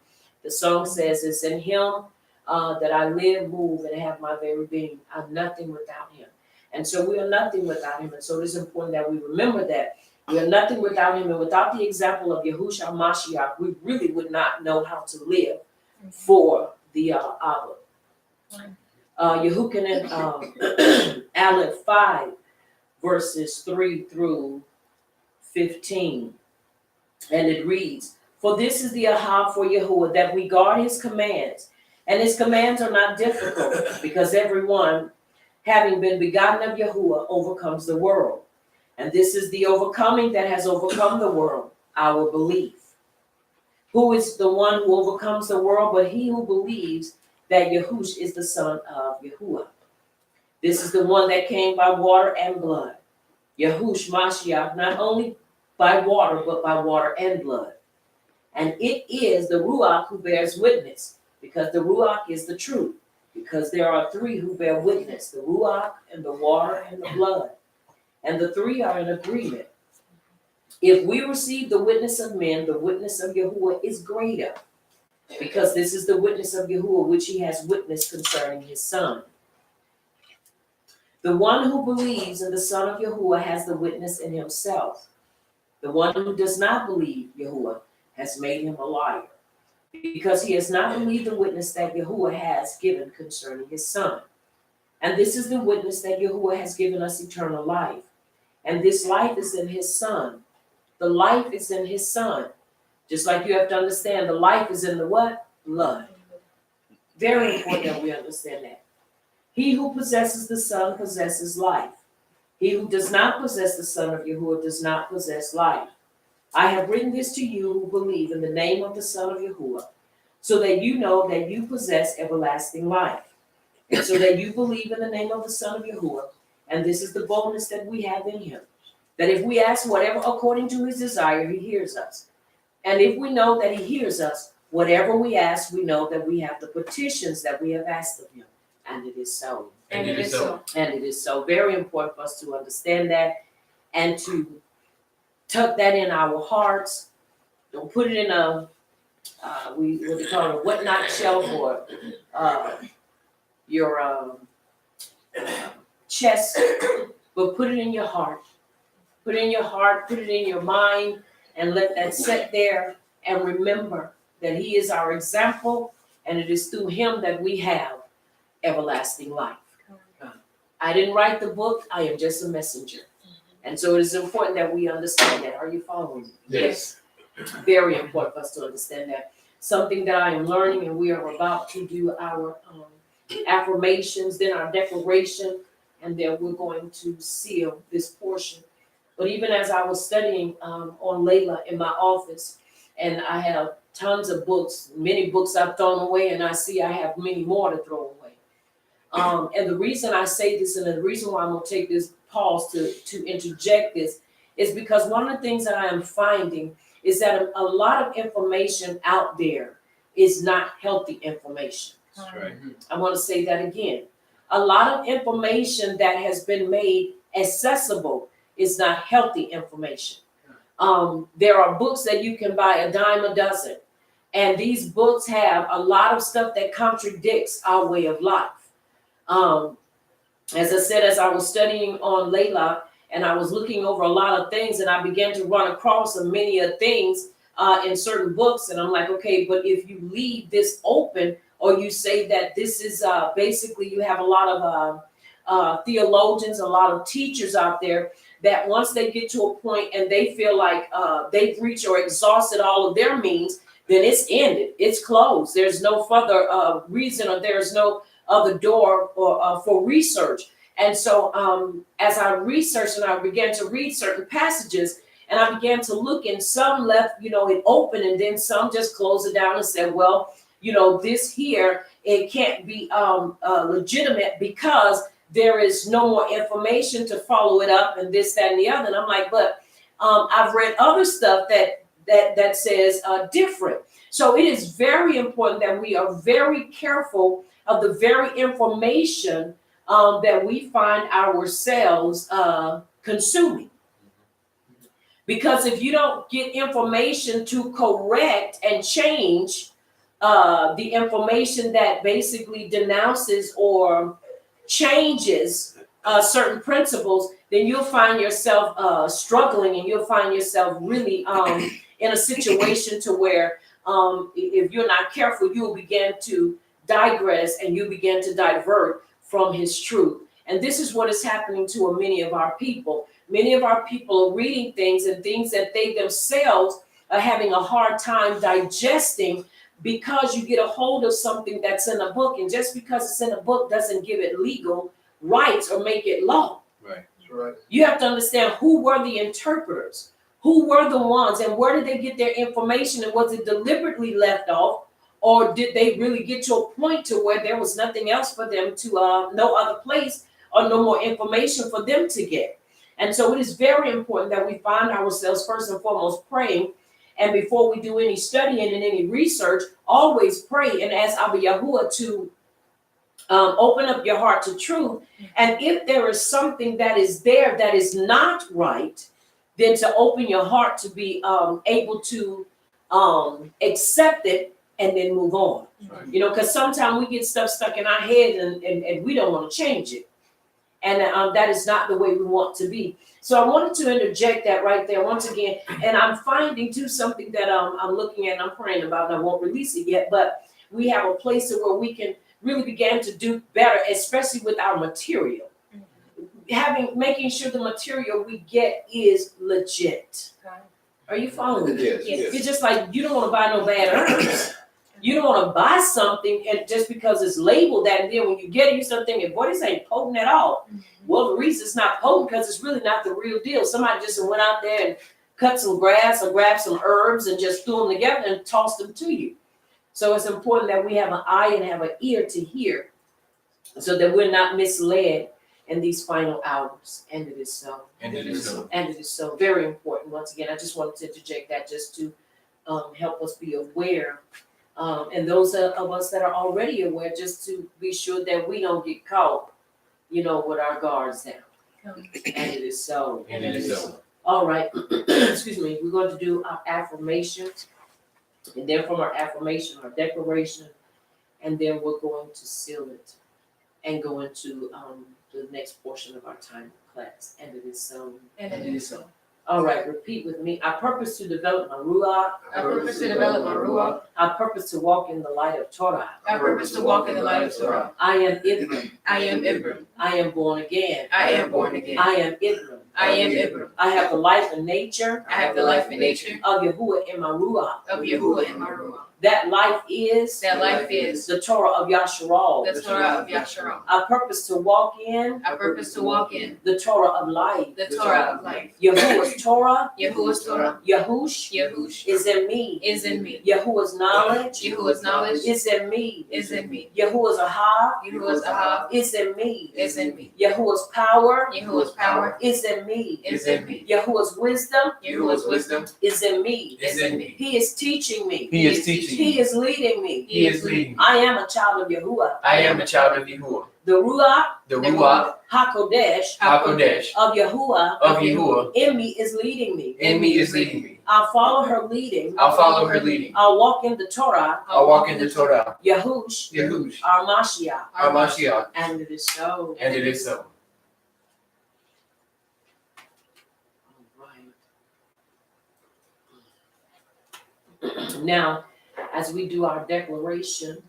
The song says, it's in him that I live, move, and have my very being. I'm nothing without him. And so we are nothing without him. And so it is important that we remember that we are nothing without him. And without the example of Yahushua Mashiach, we really would not know how to live for the Abba. Yehukanan Aleph 5, verses 3 through 15. And it reads, for this is the Ahab for Yahuwah, that we guard his commands. And his commands are not difficult, because everyone, having been begotten of Yahuwah, overcomes the world. And this is the overcoming that has overcome the world, our belief. Who is the one who overcomes the world but he who believes that Yahush is the son of Yahuwah? This is the one that came by water and blood. Yahush Mashiach, not only by water, but by water and blood. And it is the Ruach who bears witness, because the Ruach is the truth. Because there are three who bear witness, the Ruach and the water and the blood. And the three are in agreement. If we receive the witness of men, the witness of Yahuwah is greater, because this is the witness of Yahuwah which he has witnessed concerning his son. The one who believes in the Son of Yahuwah has the witness in himself. The one who does not believe Yahuwah has made him a liar, because he has not believed the witness that Yahuwah has given concerning his son. And this is the witness that Yahuwah has given us eternal life. And this life is in his son. The life is in his son. Just like you have to understand, the life is in the what? Blood. Very important that we understand that. He who possesses the Son possesses life. He who does not possess the Son of Yahuwah does not possess life. I have written this to you who believe in the name of the Son of Yahuwah, so that you know that you possess everlasting life. And so that you believe in the name of the Son of Yahuwah, and this is the boldness that we have in him, that if we ask whatever according to his desire, he hears us. And if we know that he hears us, whatever we ask, we know that we have the petitions that we have asked of him. And it is so. And it is so. And it is so very important for us to understand that and to tuck that in our hearts. Don't put it in a, what they call it, what not shelf, or your chest, but put it in your heart. Put it in your heart, put it in your mind, and let that sit there, and remember that he is our example, and it is through him that we have everlasting life. I didn't write the book, I am just a messenger. And so it is important that we understand that. Are you following me? Yes. Very important for us to understand that. Something that I am learning, and we are about to do our affirmations, then our declaration, and then we're going to seal this portion. But even as I was studying on Layla in my office, and I have tons of books, many books I've thrown away, and I see I have many more to throw away. And the reason I say this, and the reason why I'm going to take this pause to interject this, is because one of the things that I am finding is that a lot of information out there is not healthy information. That's right. I want to say that again. A lot of information that has been made accessible is not healthy information. There are books that you can buy a dime a dozen, and these books have a lot of stuff that contradicts our way of life. As I said, as I was studying on Layla, and I was looking over a lot of things, and I began to run across many of things in certain books, and I'm like, okay, but if you leave this open, or you say that this is basically, you have a lot of theologians, a lot of teachers out there that once they get to a point and they feel like they've reached or exhausted all of their means, then it's ended, it's closed. There's no further reason, or there's no other door for research. And so as I researched and I began to read certain passages, and I began to look, and some left, it open, and then some just closed it down and said, well, this here, it can't be legitimate because there is no more information to follow it up, and this, that, and the other. And I'm like, but I've read other stuff that says different. So it is very important that we are very careful of the very information that we find ourselves consuming. Because if you don't get information to correct and change the information that basically denounces or changes certain principles, then you'll find yourself struggling, and you'll find yourself really in a situation to where if you're not careful, you'll begin to digress and you begin to divert from his truth. And this is what is happening to many of our people. Many of our people are reading things, and things that they themselves are having a hard time digesting, because you get a hold of something that's in a book, and just because it's in a book doesn't give it legal rights or make it law. Right. Right. You have to understand, who were the interpreters? Who were the ones, and where did they get their information, and was it deliberately left off, or did they really get to a point to where there was nothing else for them to, no other place or no more information for them to get? And so it is very important that we find ourselves first and foremost praying. And before we do any studying and any research, always pray and ask Abba Yahuwah to open up your heart to truth. And if there is something that is there that is not right, then to open your heart to be able to accept it and then move on. Right. Because sometimes we get stuff stuck in our head, and we don't want to change it. And that is not the way we want to be. So I wanted to interject that right there once again. And I'm finding too something that I'm looking at and I'm praying about, and I won't release it yet, but we have a place where we can really begin to do better, especially with our material. Making sure the material we get is legit. Are you following me? Yes. It's just like, you don't want to buy no bad herbs. You don't want to buy something and just because it's labeled that, and then when you get it, you start thinking, boy, this ain't potent at all. Well, the reason it's not potent because it's really not the real deal. Somebody just went out there and cut some grass or grabbed some herbs and just threw them together and tossed them to you. So it's important that we have an eye and have an ear to hear, so that we're not misled in these final hours. And it is so. And it is so. And it is so very important. Once again, I just wanted to interject that just to help us be aware. And those of us that are already aware, just to be sure that we don't get caught, with our guards down. And it is so. And it is so. All right. Excuse me. We're going to do our affirmations. And then from our affirmation, our declaration, and then we're going to seal it and go into the next portion of our time of class. And it is so. And it is so. All right, repeat with me. I purpose to develop my ruach. I purpose to develop my ruach. I purpose to walk in the light of Torah. I purpose to walk in the light of Torah. I am Ibram. I am Ibram. I am born again. I am born again. I am Ibram. I am Ibram. I have the life and nature I have the life and nature of Yahuwah in my ruach. of Yahuwah in my ruach. That life is That life is the Torah of Yasharal. the Torah of Yasharal. I purpose to walk in I purpose to walk in the Torah of life. the Torah of life. Yahuwah's Torah, Yahuwah's Torah, Yahush, Yahush, is in me. is in me. Yahuwah's knowledge Yahuwah's knowledge is in me. is in me. Yahuwah's Ahab Yahuwah's Ahab is in me. is in me. Yahuwah's power Yahuwah's power is in me. is in me. Yahuwah's wisdom Yahuwah's wisdom is in me. is in me. He is teaching me. He is teaching He me. is leading me. He is leading me. I am a child of Yahuwah. I am a child of Yahuwah. The Ruach The Ruach HaKodesh HaKodesh of Yahuwah of Yahuwah in me is leading me. in me is leading me. I'll follow her leading. I'll follow her leading. I'll walk in the Torah. I'll walk in the Torah. Yahush, Yahush, our Mashiach. our Mashiach. And it is so. And it is so. Now, as we do our declaration,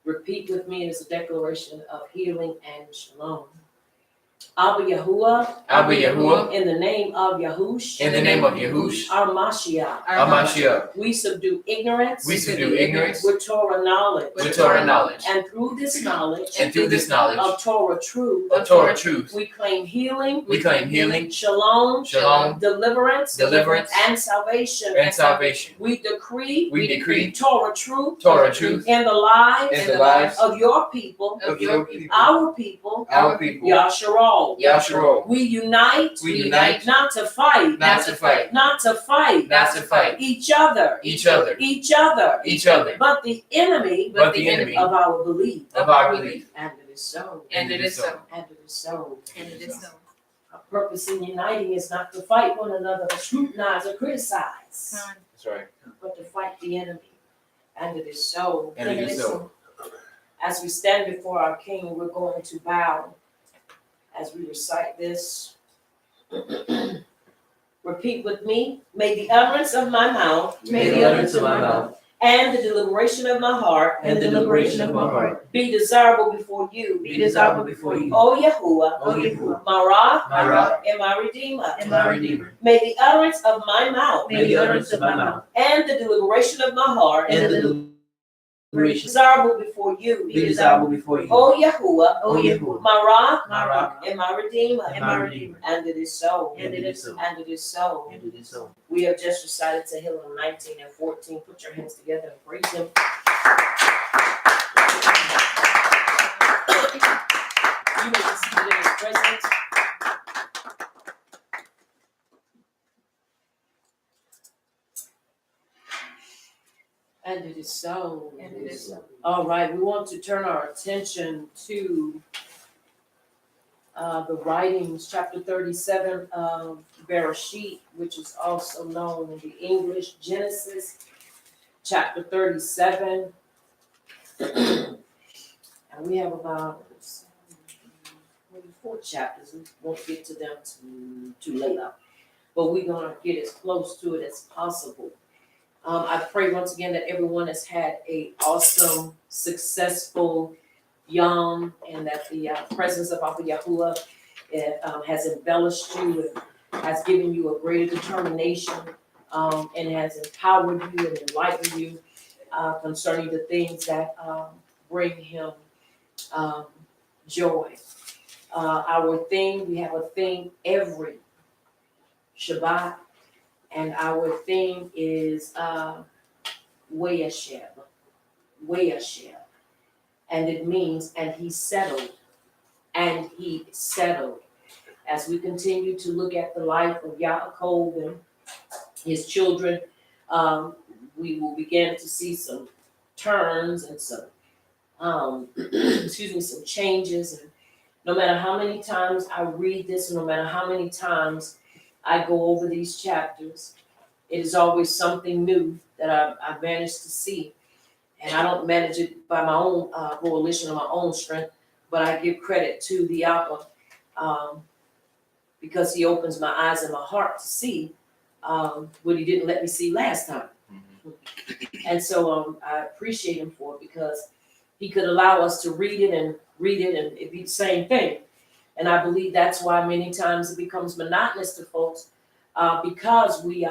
repeat with me. It's a declaration of healing and shalom. Abba Yahuwah, Abba Yahuwah, in the name of Yahush, in the name of Yahush, our Mashiach, Amashiach, we subdue ignorance, we subdue ignorance with Torah knowledge, with Torah knowledge. and through this knowledge, And through this knowledge of Torah truth, of Torah truth, we claim healing, we claim healing, shalom, shalom, deliverance, deliverance, and salvation. and salvation. We decree, We decree Torah truth, Torah truth in the lives, in the lives of your people, of your people, our people, our people, Yasharal. Yasharal. We unite, We unite not to fight, not to fight, not to fight, not to fight each other, each other, each other, each other, but the enemy, but the enemy of our belief. of our belief. And it is so. And it is so. And it is so. And it is so. Our purpose in uniting is not to fight one another, to scrutinize or criticize, That's right. but to fight the enemy. And it is so. And it is so. As we stand before our King, we're going to bow as we recite this. Repeat with me. May the utterance of my mouth, May the utterance of my mouth and the deliberation of my heart, and the deliberation of my heart be desirable before you, be desirable before you, O Yahuwah, O Yahuwah, my rock, my rock, and my redeemer. and my redeemer. May the utterance of my mouth May the utterance of my mouth and the deliberation of my heart and the deliberation desirable before you, be desirable before you, O Yahuwah, O Yahuwah, my rock, my rock, and my redeemer. and my redeemer. And it is so. And it is so. And it is so. And it is so. We have just recited Tehillim 19 and 14. Put your hands together and praise Him. You may be seated in His presence. And it is so. And it is so. All right, we want to turn our attention to the writings, chapter 37 of Bereshit, which is also known in the English Genesis, chapter 37. And we have about maybe 4 chapters. We won't get to them too later, but we're going to get as close to it as possible. I pray once again that everyone has had a awesome, successful Yom, and that the presence of Abba Yahuwah has embellished you and has given you a greater determination and has empowered you and enlightened you concerning the things that bring Him joy. Our theme, we have a theme every Shabbat. And our theme is Wayesheb. Wayesheb. And it means, and he settled. And he settled. As we continue to look at the life of Yaakov and his children, we will begin to see some turns and some, some changes. And no matter how many times I read this, and no matter how many times I go over these chapters, it is always something new that I managed to see. And I don't manage it by my own volition or my own strength, but I give credit to the Abba because he opens my eyes and my heart to see what he didn't let me see last time. And so I appreciate him for it, because he could allow us to read it and it'd be the same thing. And I believe that's why many times it becomes monotonous to folks, because we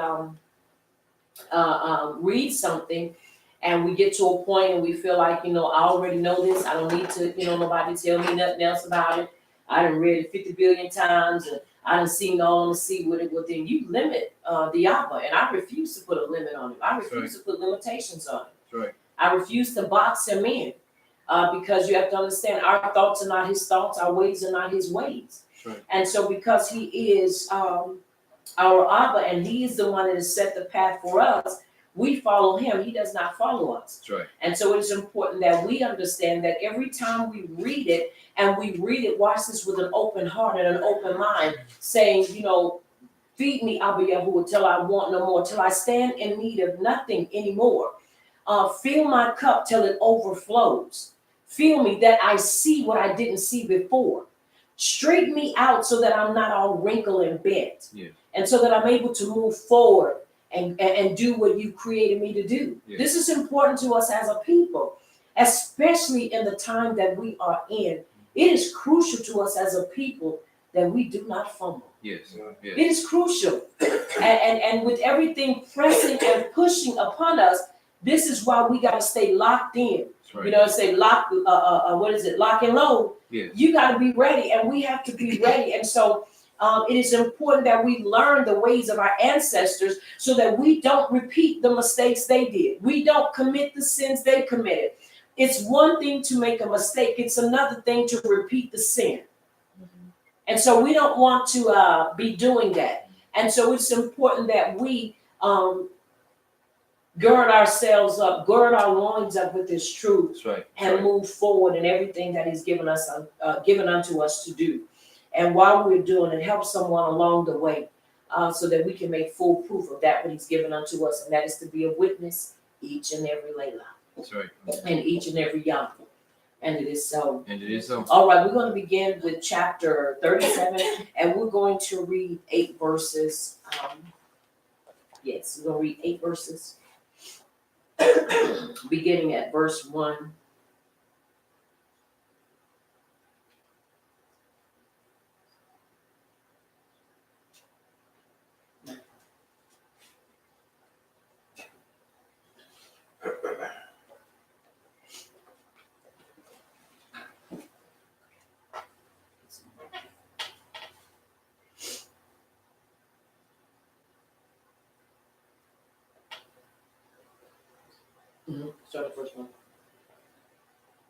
read something and we get to a point and we feel like, I already know this. I don't need to, nobody tell me nothing else about it. I done read it 50 billion times and I done seen all to see what it. Well, then you limit the Abba, and I refuse to put a limit on him. I refuse to put limitations on him. Right. I refuse to box him in. Because you have to understand, our thoughts are not his thoughts, our ways are not his ways. Right. And so because he is our Abba, and he is the one that has set the path for us, we follow him. He does not follow us. That's right. And so it is important that we understand that every time we read it, and we read it, watch this, with an open heart and an open mind, saying, feed me, Abba Yahuwah, till I want no more, till I stand in need of nothing anymore. Fill my cup till it overflows. Fill me that I see what I didn't see before. Straighten me out so that I'm not all wrinkled and bent. Yeah. And so that I'm able to move forward and do what you created me to do. Yes. This is important to us as a people, especially in the time that we are in. It is crucial to us as a people that we do not fumble. Yes. It is crucial. And with everything pressing and pushing upon us, this is why we got to stay locked in. That's right. You know, say lock, lock and load. Yes. You got to be ready, and we have to be ready. And so it is important that we learn the ways of our ancestors so that we don't repeat the mistakes they did. We don't commit the sins they committed. It's one thing to make a mistake. It's another thing to repeat the sin. And so we don't want to be doing that. And so it's important that we gird ourselves up, gird our loins up with this truth, That's right. and move forward in everything that He's given us, given unto us to do. And while we're doing it, help someone along the way, so that we can make full proof of that what He's given unto us, and that is to be a witness each and every Layla, That's right. and each and every Yom. And it is so. And it is so. All right, we're going to begin with chapter 37, and we're going to read 8 verses. Yes, we're going to read 8 verses, beginning at verse 1. Start the first one.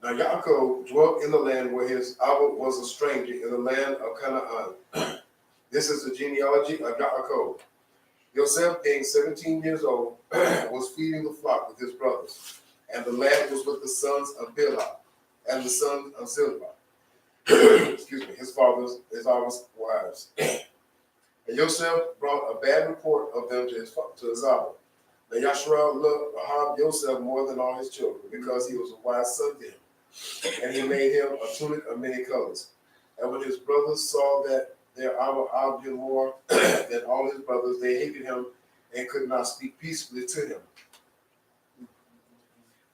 Now Yaakov dwelt in the land where his Abba was a stranger, in the land of Canaan. This is the genealogy of Yaakov. Yosef, being 17 years old, was feeding the flock with his brothers, and the lad was with the sons of Bilhah and the sons of Zilpah. Excuse me, his father's wives. And Yosef brought a bad report of them to his Abba. Now Yasharah loved Ahab Yosef more than all his children, because he was a wise son to him. And he made him a tunic of many colors. And when his brothers saw that their Abba outdid him more than all his brothers, they hated him and could not speak peaceably to him.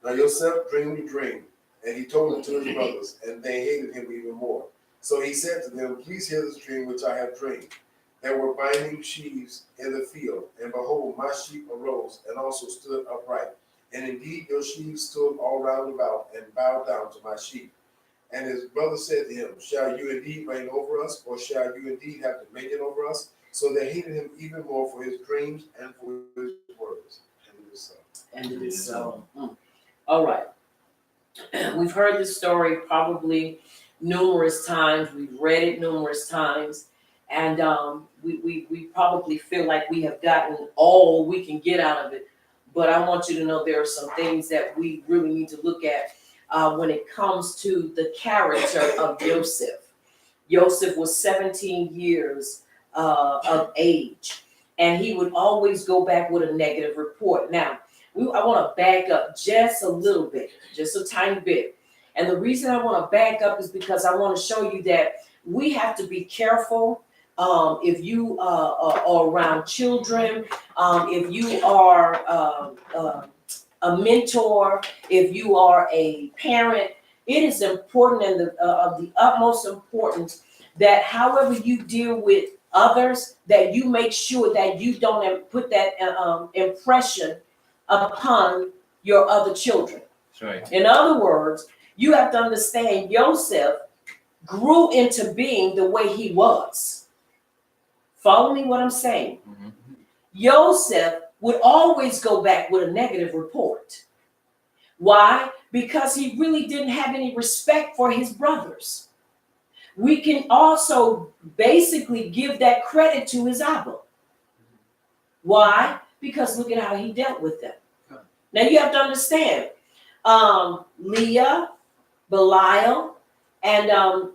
Now Yosef dreamed a dream, and he told it to his brothers, and they hated him even more. So he said to them, "Please hear this dream which I have dreamed. There were binding sheaves in the field, and behold, my sheep arose and also stood upright. And indeed your sheaves stood all round about and bowed down to my sheep. And his brother said to him, Shall you indeed reign over us, or shall you indeed have dominion over us? So they hated him even more for his dreams and for his words." And it is so. And it is so. All right. We've heard this story probably numerous times. We've read it numerous times. And we probably feel like we have gotten all we can get out of it. But I want you to know there are some things that we really need to look at when it comes to the character of Joseph. Joseph was 17 years of age, and he would always go back with a negative report. Now, I want to back up just a little bit, just a tiny bit. And the reason I want to back up is because I want to show you that we have to be careful. If you are around children, if you are a mentor, if you are a parent, it is important and of the utmost importance that however you deal with others, that you make sure that you don't put that impression upon your other children. That's right. In other words, you have to understand Joseph grew into being the way he was. Follow me what I'm saying? Mm-hmm. Joseph would always go back with a negative report. Why? Because he really didn't have any respect for his brothers. We can also basically give that credit to his Abba. Why? Because look at how he dealt with them. Now you have to understand, Leah, Belial, and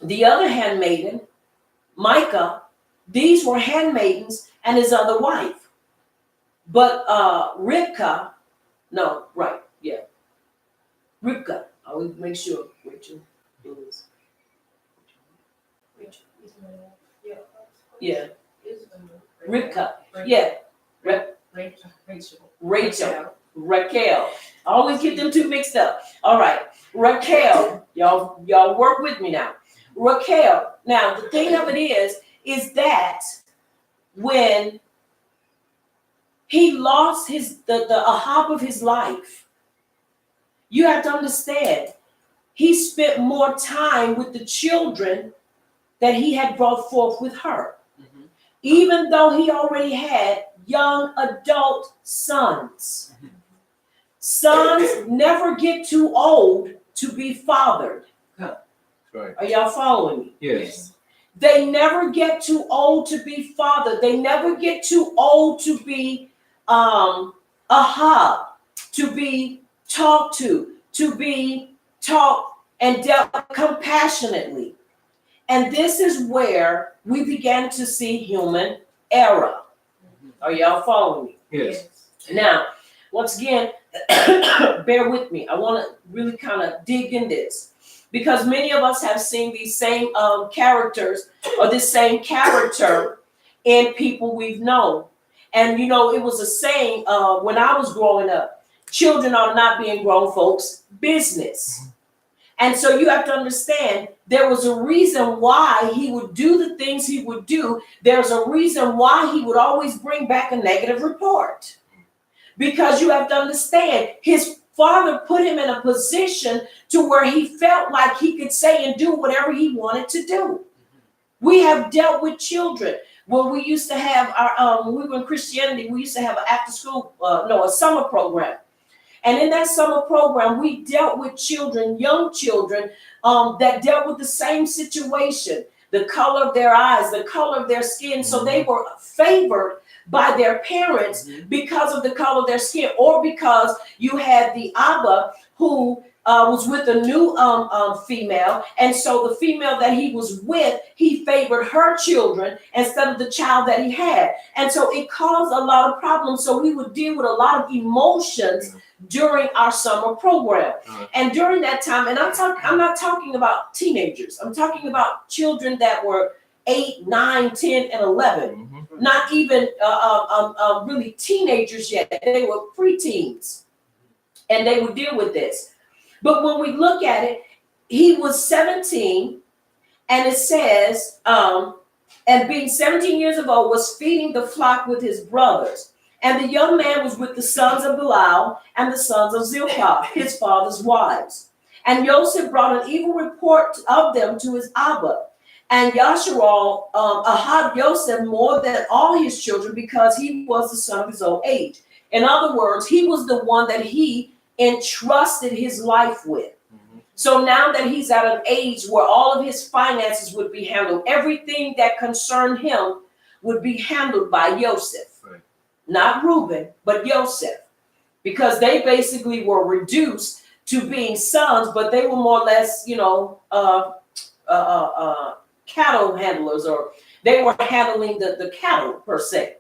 the other handmaiden, Micah, these were handmaidens and his other wife. But Ribkah, Ribkah, I will make sure, Rachel. Yeah, Ribkah, yeah, Rachel. Raquel. I always get them two mixed up. All right. Raquel. Y'all work with me now. Raquel. Now, the thing of it is that when he lost the Ahab of his life, you have to understand, he spent more time with the children that he had brought forth with her. Mhm. Even though he already had young adult sons. Sons never get too old to be fathered. Right. Are y'all following me? Yes. They never get too old to be fathered. They never get too old to be Ahab, to be talked to be taught and dealt compassionately. And this is where we began to see human error. Are y'all following me? Yes. Now, once again, bear with me. I want to really kind of dig in this because many of us have seen these same characters or this same character in people we've known. And you know, it was a saying when I was growing up, children are not being grown folks' business. And so you have to understand there was a reason why he would do the things he would do. There's a reason why he would always bring back a negative report. Because you have to understand his father put him in a position to where he felt like he could say and do whatever he wanted to do. We have dealt with children. When we used to have our, when we were in Christianity, we used to have an after school, a summer program. And in that summer program, we dealt with children, young children, that dealt with the same situation, the color of their eyes, the color of their skin. So they were favored by their parents because of the color of their skin, or because you had the Abba who was with a new female. And so the female that he was with, he favored her children instead of the child that he had. And so it caused a lot of problems. So we would deal with a lot of emotions during our summer program. And during that time, and I'm not talking about teenagers. I'm talking about children that were 8, 9, 10, and 11. Not even really teenagers yet. They were preteens. And they would deal with this. But when we look at it, he was 17, and it says, and being 17 years of old, was feeding the flock with his brothers. And the young man was with the sons of Belial and the sons of Zilpah, his father's wives. And Joseph brought an evil report of them to his Abba. And Yasharal Ahab Joseph more than all his children because he was the son of his old age. In other words, he was the one that he entrusted his life with. So now that he's at an age where all of his finances would be handled, everything that concerned him would be handled by Joseph. Right. Not Reuben, but Joseph. Because they basically were reduced to being sons, but they were more or less, cattle handlers, or they were handling the cattle per se.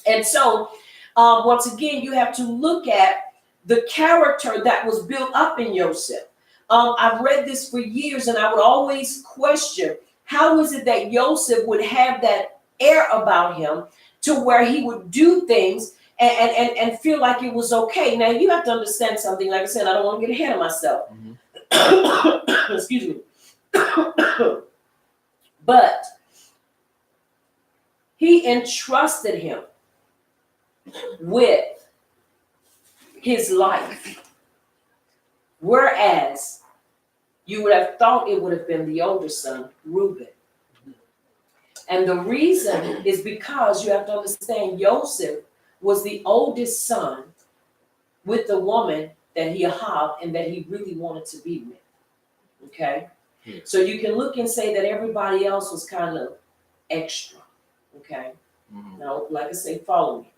And so, once again, you have to look at the character that was built up in Joseph. I've read this for years, and I would always question, how is it that Joseph would have that air about him to where he would do things and feel like it was okay? Now, you have to understand something. Like I said, I don't want to get ahead of myself. Excuse me. But he entrusted him with his life. Whereas you would have thought it would have been the older son, Reuben. And the reason is because you have to understand Joseph was the oldest son with the woman that he had and that he really wanted to be with. Okay? Yeah. So you can look and say that everybody else was kind of extra. Okay? Now, like I say, follow me.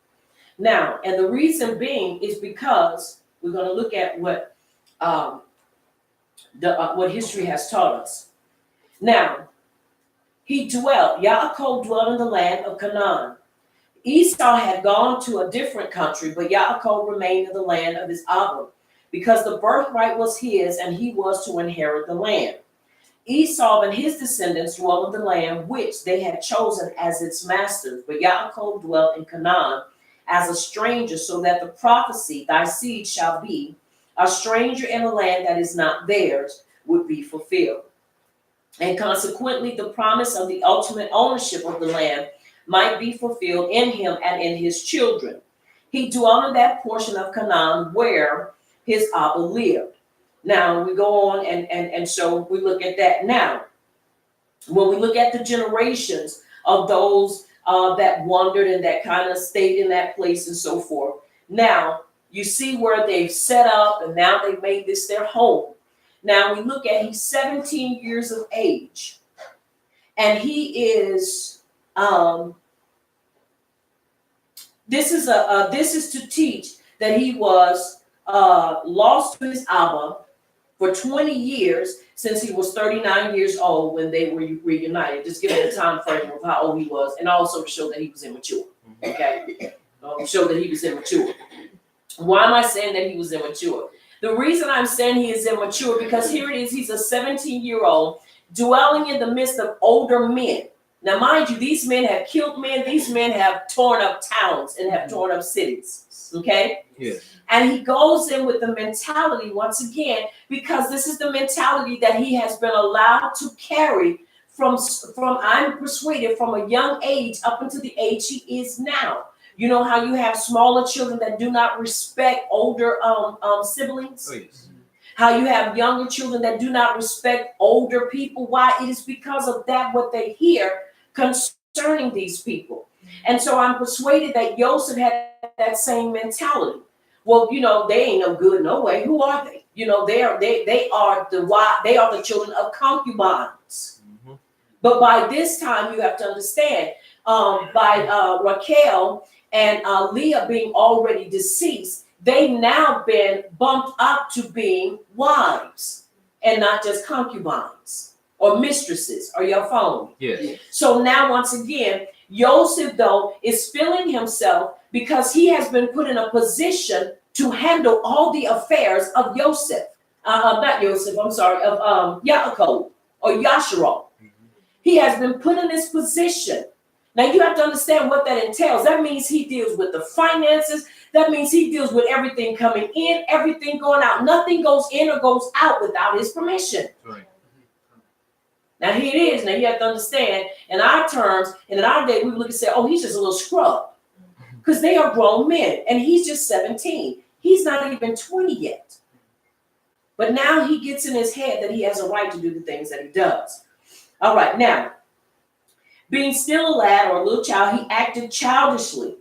Now, and the reason being is because we're going to look at what what history has taught us. Now, Yaakov dwelt in the land of Canaan. Esau had gone to a different country, but Yaakov remained in the land of his Abba, because the birthright was his, and he was to inherit the land. Esau and his descendants dwelt in the land which they had chosen as its masters, but Yaakov dwelt in Canaan, as a stranger, so that the prophecy, thy seed shall be a stranger in a land that is not theirs, would be fulfilled. And consequently, the promise of the ultimate ownership of the land might be fulfilled in him and in his children. He dwelt in that portion of Canaan where his Abba lived. Now we go on and so we look at that. Now, when we look at the generations of those that wandered and that kind of stayed in that place and so forth, now you see where they've set up and now they've made this their home. Now we look at, he's 17 years of age, and he is this is to teach that he was lost to his Abba for 20 years, since he was 39 years old when they were reunited. Just giving the time frame of how old he was, and also to show that he was immature. Okay, show that he was immature. Why am I saying that he was immature? The reason I'm saying he is immature, because here it is, he's a 17-year-old dwelling in the midst of older men. Now, mind you, these men have killed men. These men have torn up towns and have torn up cities. Okay? Yes. And he goes in with the mentality, once again, because this is the mentality that he has been allowed to carry from I'm persuaded, from a young age up until the age he is now. You know how you have smaller children that do not respect older siblings? Oh, yes. How you have younger children that do not respect older people. Why? It is because of that, what they hear concerning these people. And so I'm persuaded that Joseph had that same mentality. Well, you know, they ain't no good, no way. Who are they? You know, they are the children of concubines. Mm-hmm. But by this time, you have to understand, by Raquel and Leah being already deceased, they now been bumped up to being wives and not just concubines or mistresses. Are y'all following me? Yes. So now, once again, Joseph, though, is feeling himself because he has been put in a position to handle all the affairs of Joseph. Not Joseph, I'm sorry, of Yaakov or Yasharal. He has been put in this position. Now, you have to understand what that entails. That means he deals with the finances. That means he deals with everything coming in, everything going out. Nothing goes in or goes out without his permission. Right. Now, here it is. Now, you have to understand, in our terms, and in our day, we would look and say, oh, he's just a little scrub. Because they are grown men, and he's just 17. He's not even 20 yet. But now he gets in his head that he has a right to do the things that he does. All right, now, being still a lad or a little child, he acted childishly.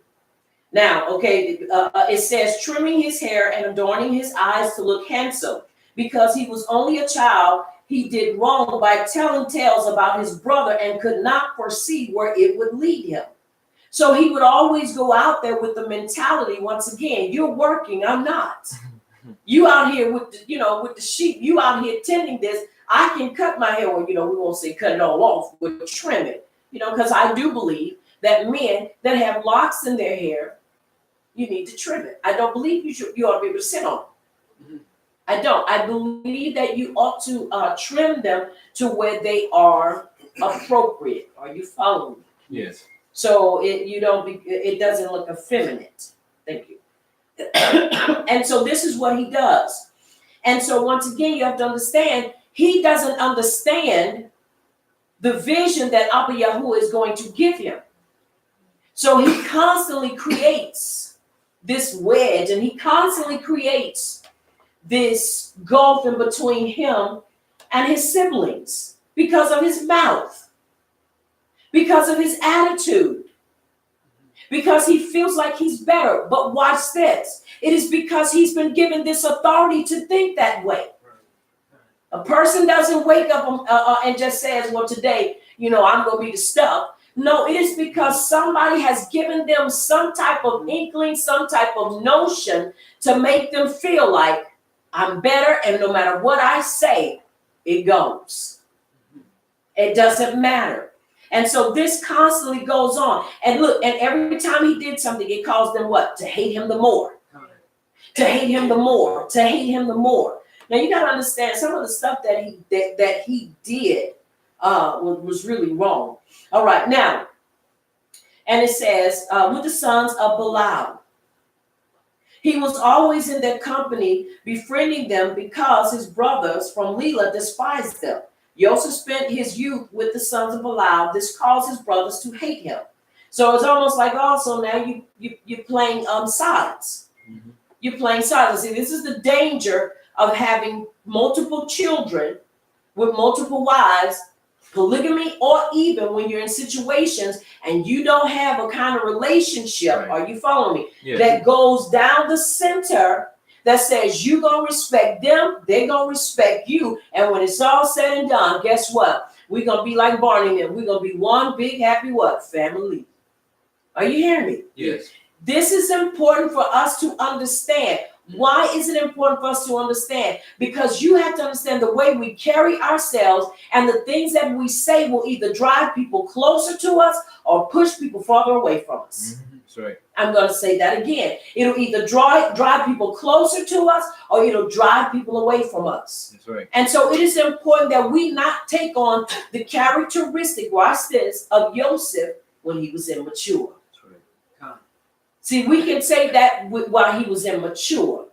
Now, okay, it says trimming his hair and adorning his eyes to look handsome. Because he was only a child, he did wrong by telling tales about his brother and could not foresee where it would lead him. So he would always go out there with the mentality, once again, you're working, I'm not. You out here with the sheep, you out here tending this. I can cut my hair, or, we won't say cut it all off, but trim it. Because I do believe that men that have locks in their hair, you need to trim it. I don't believe you ought to be able to sit on it. Mm-hmm. I don't. I believe that you ought to trim them to where they are appropriate. Are you following me? Yes. So it doesn't look effeminate. Thank you. And so this is what he does. And so once again, you have to understand, he doesn't understand the vision that Abba Yahuwah is going to give him. So he constantly creates this wedge, and he constantly creates this gulf in between him and his siblings because of his mouth, because of his attitude, because he feels like he's better. But watch this. It is because he's been given this authority to think that way. A person doesn't wake up and just says, well, today, I'm going to be the stuff. No, it is because somebody has given them some type of inkling, some type of notion to make them feel like I'm better, and no matter what I say, it goes. It doesn't matter. And so this constantly goes on. And look, and every time he did something, it caused them what? To hate him the more. To hate him the more. To hate him the more. Now, you got to understand, some of the stuff that he did was really wrong. All right, now, And it says, with the sons of Belial. He was always in their company, befriending them because his brothers from Lelah despised them. Joseph spent his youth with the sons of Belial. This caused his brothers to hate him. So it's almost like also now you're playing sides. Mhm. You're playing sides. See, this is the danger of having multiple children with multiple wives, polygamy, or even when you're in situations and you don't have a kind of relationship, Right. are you following me? Yes. That goes down the center that says you gonna respect them, they gonna respect you, and when it's all said and done, guess what? We're gonna be like Barney and them. We're gonna be one big happy what? Family. Are you hearing me? Yes. This is important for us to understand. Why is it important for us to understand? Because you have to understand the way we carry ourselves and the things that we say will either drive people closer to us or push people farther away from us. Mhm. That's right. I'm going to say that again. It'll either drive people closer to us or it'll drive people away from us. That's right. And so it is important that we not take on the characteristic, watch this, of Joseph when he was immature. That's right. See, we can say that while he was immature.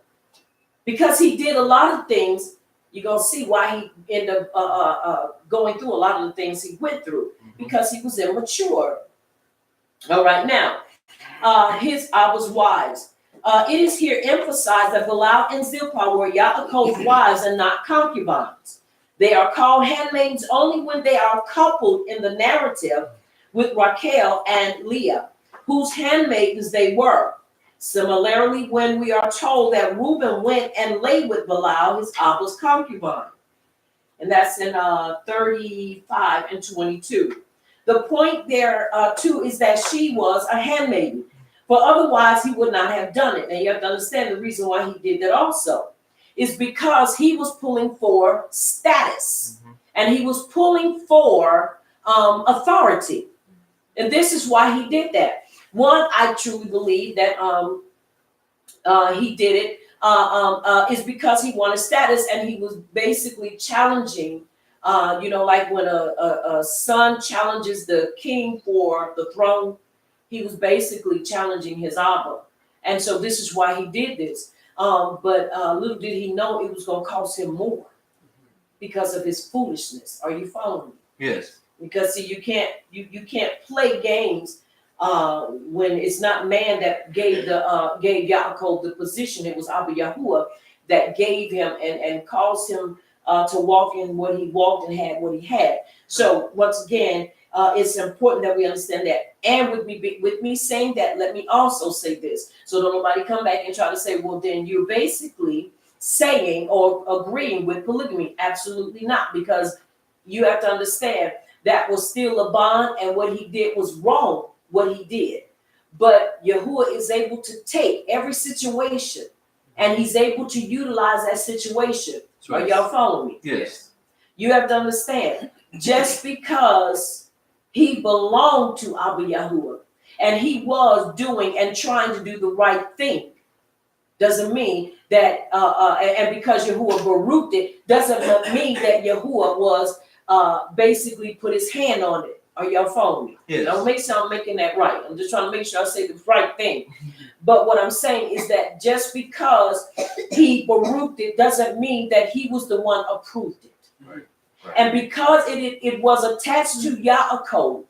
Because he did a lot of things, you're going to see why he ended up going through a lot of the things he went through. Because he was immature. All right, now, his Abba's wives. It is here emphasized that Belial and Zilpah were Yaakov's wives and not concubines. They are called handmaidens only when they are coupled in the narrative with Rachel and Leah, whose handmaidens they were. Similarly, when we are told that Reuben went and lay with Belial, his Abba's concubine. And that's in 35 and 22. The point there, too, is that she was a handmaiden. For otherwise, he would not have done it. And you have to understand the reason why he did that also. Is because he was pulling for status. And he was pulling for authority. And this is why he did that. One, I truly believe that he did it is because he wanted status and he was basically challenging, like when a son challenges the king for the throne, he was basically challenging his Abba. And so this is why he did this. But little did he know it was going to cost him more because of his foolishness. Are you following me? Yes. Because see, you can't play games when it's not man that gave Yaakov the position. It was Abba Yahuwah that gave him and caused him to walk in what he walked and had what he had. So once again, it's important that we understand that. And with me saying that, let me also say this. So don't nobody come back and try to say, well, then you're basically saying or agreeing with polygamy. Absolutely not, because you have to understand that was still a bond, and what he did was wrong, what he did. But Yahuwah is able to take every situation, and he's able to utilize that situation. Right. Are y'all following me? Yes. You have to understand, just because he belonged to Abba Yahuwah, and he was doing and trying to do the right thing, doesn't mean that, and because Yahuwah baruched it, doesn't mean that Yahuwah was basically put his hand on it. Are y'all following me? Yes. Don't make sure I'm making that right. I'm just trying to make sure I say the right thing. But what I'm saying is that just because he baruched it doesn't mean that he was the one approved it. Right. And because it was attached to Yaakov,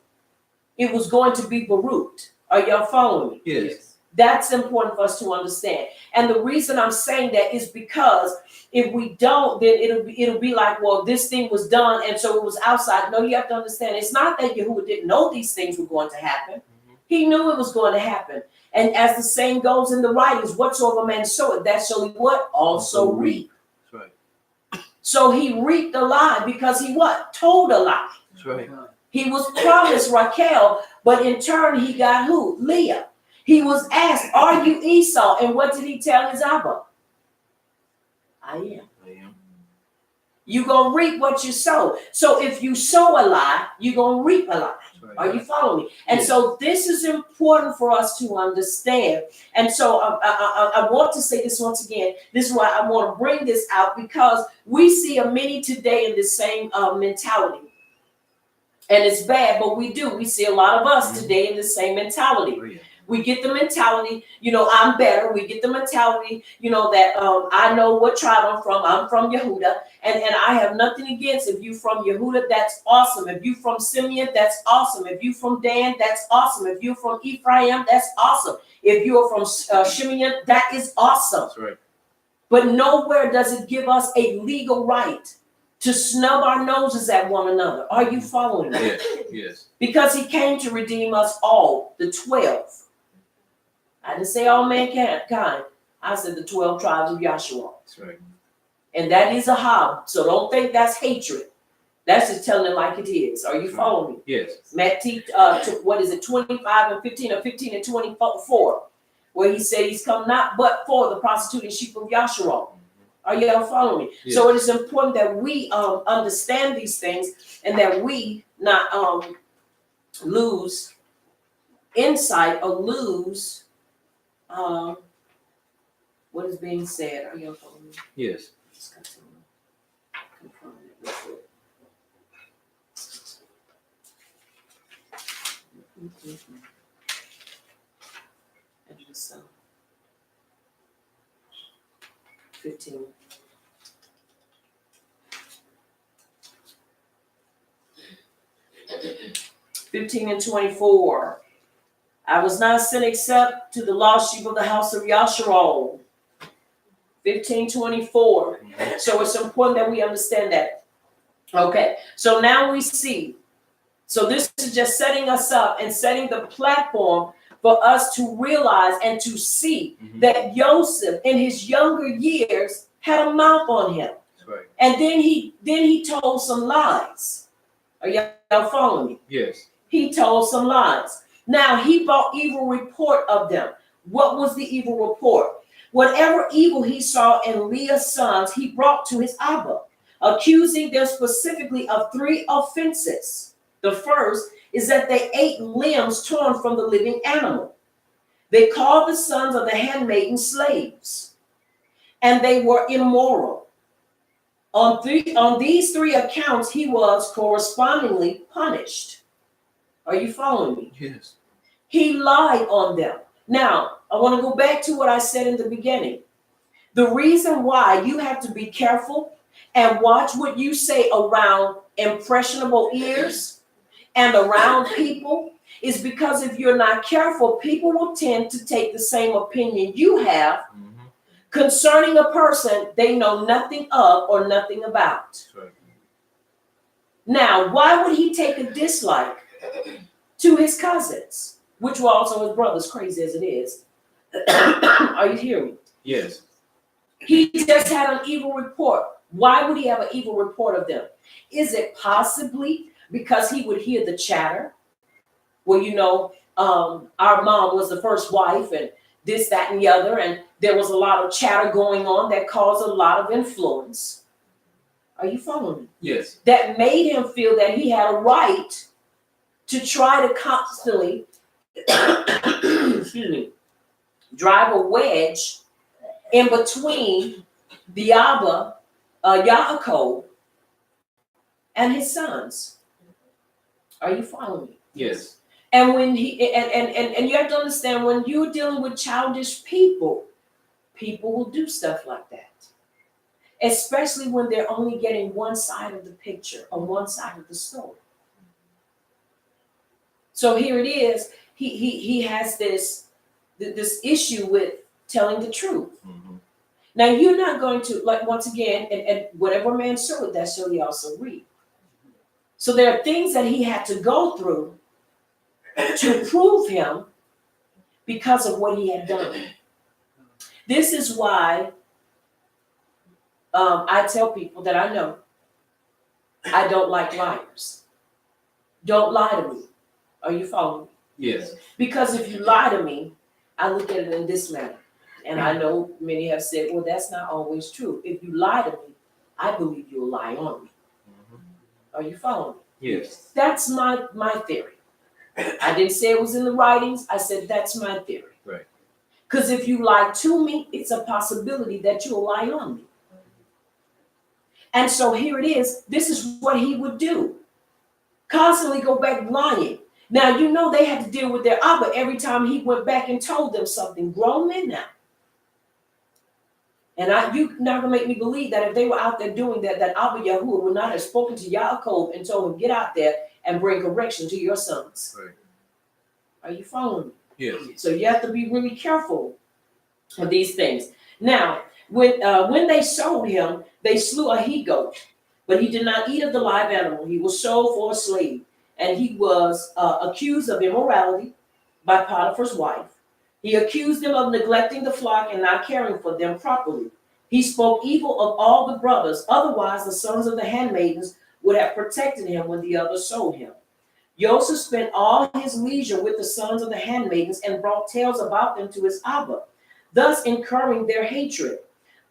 it was going to be baruched. Are y'all following me? Yes. That's important for us to understand. And the reason I'm saying that is because if we don't, then it'll be like, well, this thing was done and so it was outside. No, you have to understand, it's not that Yahuwah didn't know these things were going to happen. He knew it was going to happen. And as the saying goes in the writings, whatsoever man soweth, that shall he what? Also reap. That's right. So he reaped a lie because he what? Told a lie. That's right. He was promised Rachel, but in turn he got who? Leah. He was asked, are you Esau? And what did he tell his Abba? I am. I am. You're going to reap what you sow. So if you sow a lie, you're going to reap a lie. Right. Are you following me? And Yes. so this is important for us to understand. And so I want to say this once again. This is why I want to bring this out, because we see a many today in the same mentality. And it's bad, but we do. We see a lot of us today in the same mentality. Oh, yeah. We get the mentality, I'm better. We get the mentality, that I know what tribe I'm from. I'm from Yehuda. And I have nothing against if you from Yehuda, that's awesome. If you from Simeon, that's awesome. If you from Dan, that's awesome. If you from Ephraim, that's awesome. If you are from Shimeon, that is awesome. That's right. But nowhere does it give us a legal right to snub our noses at one another. Are you following me? Yes. Yes. Because he came to redeem us all, the 12. I didn't say all mankind. I said the 12 tribes of Yahshua. That's right. And that is a hob. So don't think that's hatred. That's just telling it like it is. Are you following me? Yes. Matthew, what is it, 25 and 15 or 15 and 24, where he said he's come not but for the prostituting sheep of Yahshua. Are y'all following me? Yes. So it is important that we understand these things and that we not lose insight or lose what is being said. Are y'all following me? Yes. Let's continue. Confirm it real quick. And just 15. And 24. I was not sent except to the lost sheep of the house of Yasharal. 15:24. So it's important that we understand that. Okay, so now we see. So this is just setting us up and setting the platform for us to realize and to see that Joseph in his younger years had a mouth on him. That's right. And then he told some lies. Are y'all following me? Yes. He told some lies. Now he brought evil report of them. What was the evil report? Whatever evil he saw in Leah's sons, he brought to his Abba, accusing them specifically of 3 offenses. The first is that they ate limbs torn from the living animal. They called the sons of the handmaiden slaves, and they were immoral. On these 3 accounts, he was correspondingly punished. Are you following me? Yes. He lied on them. Now, I want to go back to what I said in the beginning. The reason why you have to be careful and watch what you say around impressionable ears and around people is because if you're not careful, people will tend to take the same opinion you have concerning a person they know nothing of or nothing about. That's right. Now, why would he take a dislike to his cousins, which were also his brothers, crazy as it is? Are you hearing me? Yes. He just had an evil report. Why would he have an evil report of them? Is it possibly because he would hear the chatter? Well, our mom was the first wife and this, that, and the other, and there was a lot of chatter going on that caused a lot of influence. Are you following me? Yes. That made him feel that he had a right to try to constantly excuse me, drive a wedge in between the Abba, Yaakov, and his sons. Are you following me? Yes. And when and you have to understand, when you're dealing with childish people will do stuff like that. Especially when they're only getting one side of the picture or one side of the story. So here it is. He has this issue with telling the truth. Now you're not going to, like, once again, and whatever man soweth, that shall he also reap. So there are things that he had to go through to prove him because of what he had done. This is why I tell people that I know I don't like liars. Don't lie to me. Are you following me? Yes. Because if you lie to me, I look at it in this manner. And I know many have said, well, that's not always true. If you lie to me, I believe you'll lie on me. Are you following me? Yes. That's my theory. I didn't say it was in the writings. I said that's my theory. Right. Because if you lie to me, it's a possibility that you'll lie on me. And so here it is. This is what he would do constantly go back lying. Now, you know they had to deal with their Abba every time he went back and told them something. Grown men now. And you not gonna make me believe that if they were out there doing that, that Abba Yahuwah would not have spoken to Yaakov and told him, get out there and bring correction to your sons. Right. Are you following me? Yes. So you have to be really careful of these things. Now, when they sold him, they slew a he-goat, but he did not eat of the live animal. He was sold for a slave, and he was accused of immorality by Potiphar's wife. He accused them of neglecting the flock and not caring for them properly. He spoke evil of all the brothers. Otherwise, the sons of the handmaidens would have protected him when the others sold him. Joseph spent all his leisure with the sons of the handmaidens and brought tales about them to his Abba, thus incurring their hatred.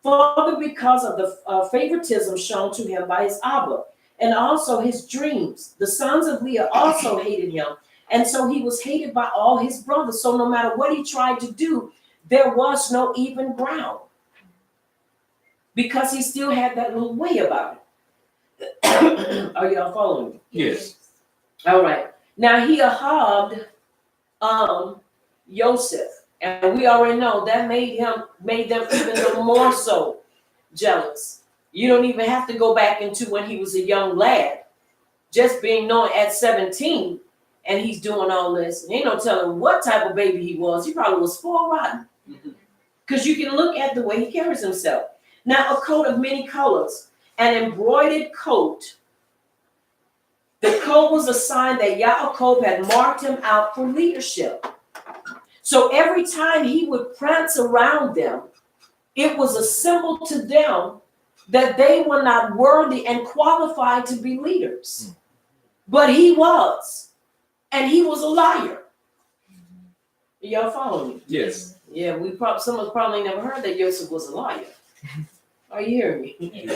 Further, because of the favoritism shown to him by his Abba, and also his dreams, the sons of Leah also hated him, and so he was hated by all his brothers. So no matter what he tried to do, there was no even ground, because he still had that little way about it. Are y'all following me? Yes. All right. Now he ahabed Joseph, and we already know that made them even more so jealous. You don't even have to go back into when he was a young lad, just being known at 17, and he's doing all this. And ain't no telling what type of baby he was. He probably was spoiled rotten, because you can look at the way he carries himself. Now, a coat of many colors, an embroidered coat. The coat was a sign that Yaakov had marked him out for leadership. So every time he would prance around them, it was a symbol to them that they were not worthy and qualified to be leaders. But he was. And he was a liar. Y'all follow me? Yes. Yeah, some of us probably never heard that Joseph was a liar. Are you hearing me?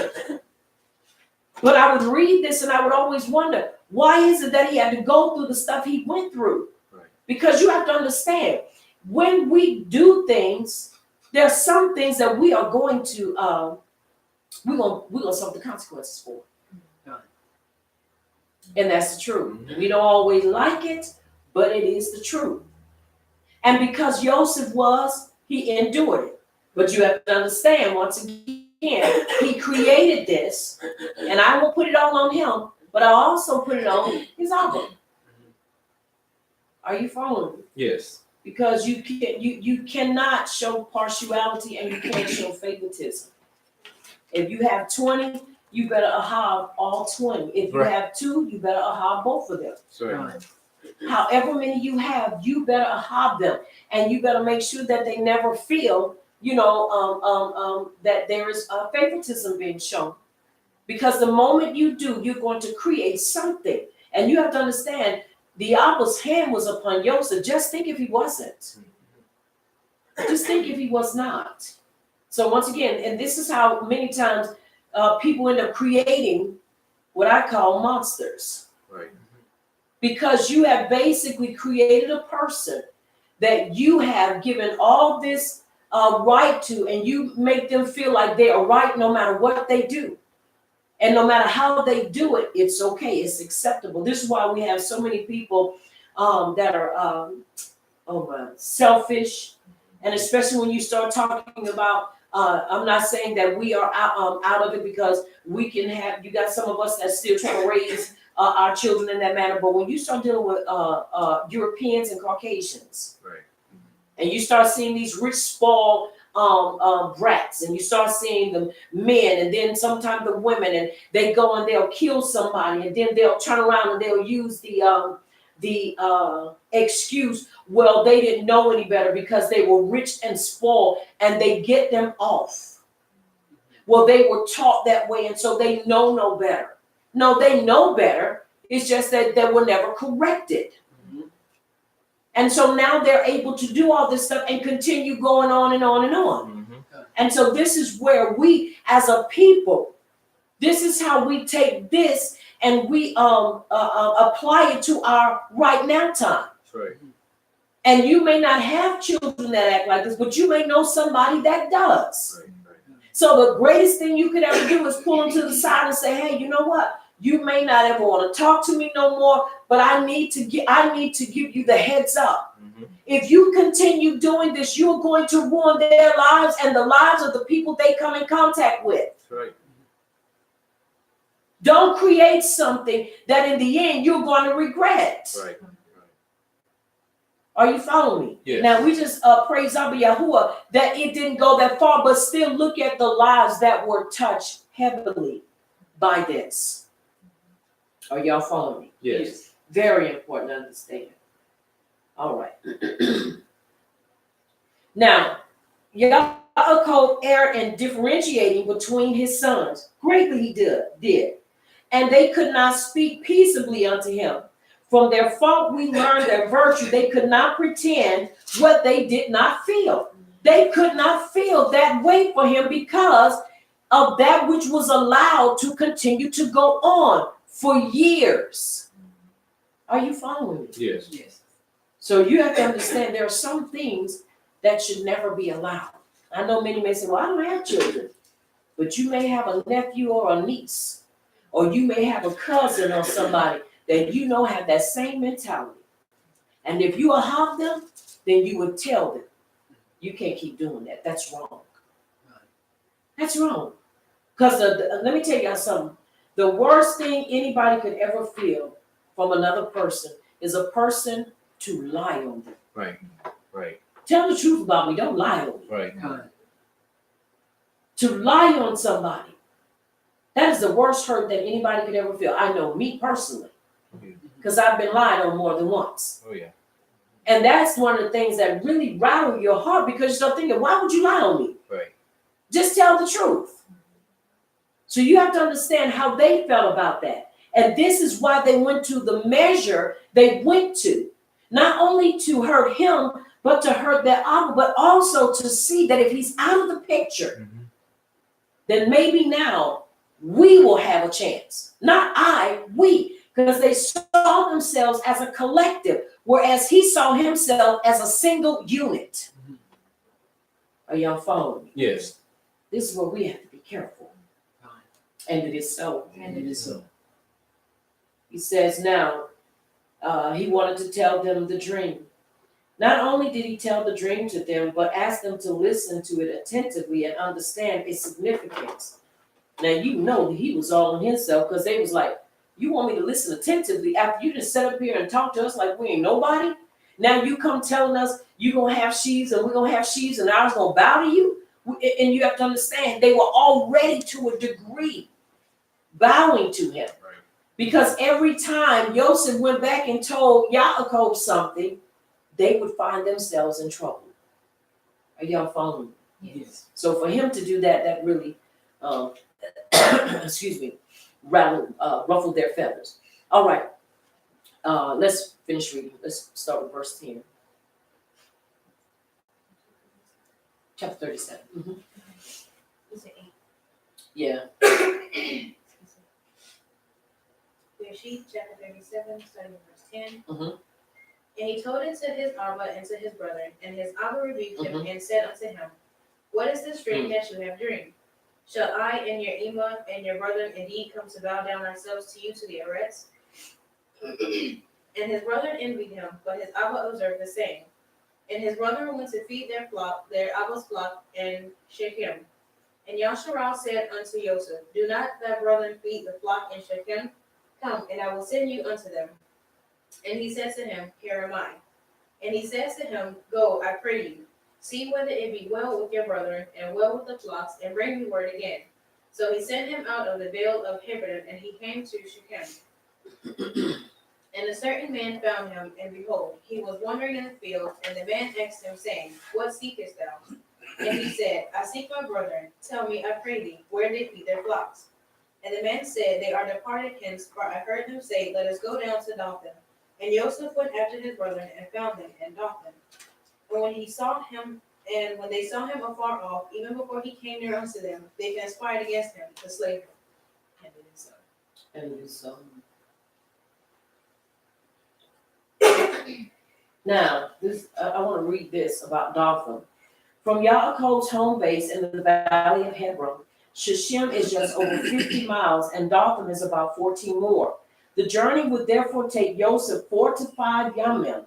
But I would read this and I would always wonder, why is it that he had to go through the stuff he went through? Right. Because you have to understand, when we do things, there are some things that we are going to, we're gonna suffer the consequences for. And that's the truth. We don't always like it, but it is the truth. And because Joseph he endured it. But you have to understand, once again, he created this, and I will put it all on him, but I also put it on his Abba. Are you following me? Yes. Because you cannot show partiality and you can't show favoritism. If you have 20, you better ahab all 20. If you have 2, you better ahab both of them. Sorry. However many you have, you better ahab them, and you better make sure that they never feel, that there is favoritism being shown. Because the moment you do, you're going to create something. And you have to understand, the Abba's hand was upon Joseph. Just think if he wasn't. Just think if he was not. So once again, and this is how many times people end up creating what I call monsters. Right. Because you have basically created a person that you have given all this right to, and you make them feel like they are right no matter what they do. And no matter how they do it, it's okay, it's acceptable. This is why we have so many people that are selfish. And especially when you start talking about, I'm not saying that we are out of it, because we can have, you got some of us that still trying to raise our children in that manner. But when you start dealing with Europeans and Caucasians, Right. and you start seeing these rich, spoiled brats, and you start seeing the men, and then sometimes the women, and they go and they'll kill somebody, and then they'll turn around and they'll use the excuse, well, they didn't know any better because they were rich and spoiled, and they get them off. Well, they were taught that way, and so they know no better. No, they know better. It's just that they were never corrected. And so now they're able to do all this stuff and continue going on and on and on. Mm-hmm. And so this is where we, as a people, this is how we take this and we apply it to our right now time. That's right. And you may not have children that act like this, but you may know somebody that does. Right. Right. So the greatest thing you could ever do is pull them to the side and say, hey, you know what? You may not ever want to talk to me no more, but I need to give you the heads up. If you continue doing this, you're going to ruin their lives and the lives of the people they come in contact with. That's right. Don't create something that in the end you're going to regret. Right. Are you following me? Yes. Now we just praise Abba Yahuwah that it didn't go that far, but still look at the lives that were touched heavily by this. Are y'all following me? Yes. Very important to understand. All right. Now, Yaakov erred in differentiating between his sons. Greatly he did. And they could not speak peaceably unto him. From their fault we learned their virtue. They could not pretend what they did not feel. They could not feel that way for him because of that which was allowed to continue to go on for years. Are you following me? Yes. Yes. So you have to understand there are some things that should never be allowed. I know many may say, well, I don't have children. But you may have a nephew or a niece. Or you may have a cousin or somebody that you know have that same mentality. And if you have them, then you would tell them, you can't keep doing that. That's wrong. That's wrong. Because let me tell y'all something. The worst thing anybody could ever feel from another person is a person to lie on them. Right. Right. Tell the truth about me. Don't lie on me. Right. To lie on somebody. That is the worst hurt that anybody could ever feel. I know me personally. Because I've been lied on more than once. Oh yeah. And that's one of the things that really rattle your heart because you start thinking, why would you lie on me? Right. Just tell the truth. So you have to understand how they felt about that. And this is why they went to the measure they went to. Not only to hurt him, but to hurt their Abba, but also to see that if he's out of the picture, then maybe now we will have a chance. Not I, we. Because they saw themselves as a collective, whereas he saw himself as a single unit. Are y'all following me? Yes. This is where we have to be careful. And it is so. And it is so. He says now, he wanted to tell them the dream. Not only did he tell the dream to them, but asked them to listen to it attentively and understand its significance. Now, you know that he was all on himself because they was like, you want me to listen attentively after you just sit up here and talk to us like we ain't nobody? Now you come telling us you're going to have sheaves and we're going to have sheaves and ours going to bow to you? And you have to understand, they were already to a degree bowing to him. Right. Because every time Joseph went back and told Yaakov something, they would find themselves in trouble. Are y'all following me? Yes. So for him to do that, that really, excuse me, ruffled their feathers. All right, let's finish reading. Let's start with verse 10. Chapter 37. Mm-hmm. Is it 8? Yeah. Wayesheb, chapter 37, starting with verse 10. Mm-hmm. And he told it to his Abba and to his brethren, and his Abba rebuked him Mhm. and said unto him, what is this dream that you have dreamed? Shall I and your Emma and your brethren indeed come to bow down ourselves to you to the Eretz? And his brethren envied him, but his Abba observed the same. And his brethren went to feed their flock, their Abba's flock, in Shechem. And Yasharal said unto Joseph, do not thy brethren feed the flock in Shechem? Come, and I will send you unto them. And he said to him, here am I. And he says to him, go, I pray you. See whether it be well with your brethren, and well with the flocks, and bring me word again. So he sent him out of the vale of Hebron, and he came to Shechem. And a certain man found him, and behold, he was wandering in the field, and the man asked him, saying, what seekest thou? And he said, I seek my brethren. Tell me, I pray thee, where they feed their flocks. And the man said, they are departed hence, for I heard them say, let us go down to Dothan. And Joseph went after his brethren, and found them in Dothan. And when they saw him afar off, even before he came near unto them, they conspired against him to slay him. And it is so. And it is so. Now, this I want to read this about Dothan. From Yaakov's home base in the valley of Hebron, Shechem is just over 50 miles, and Dothan is about 14 more. The journey would therefore take Joseph 4 to 5 yamim.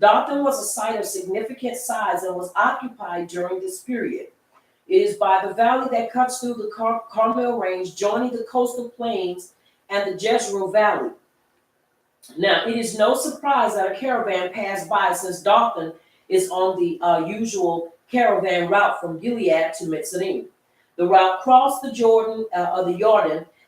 Dothan was a site of significant size and was occupied during this period. It is by the valley that cuts through the Carmel Range, joining the coastal plains and the Jezreel Valley. Now, it is no surprise that a caravan passed by, since Dothan is on the usual caravan route from Gilead to Mitzrayim. The route crossed the Jordan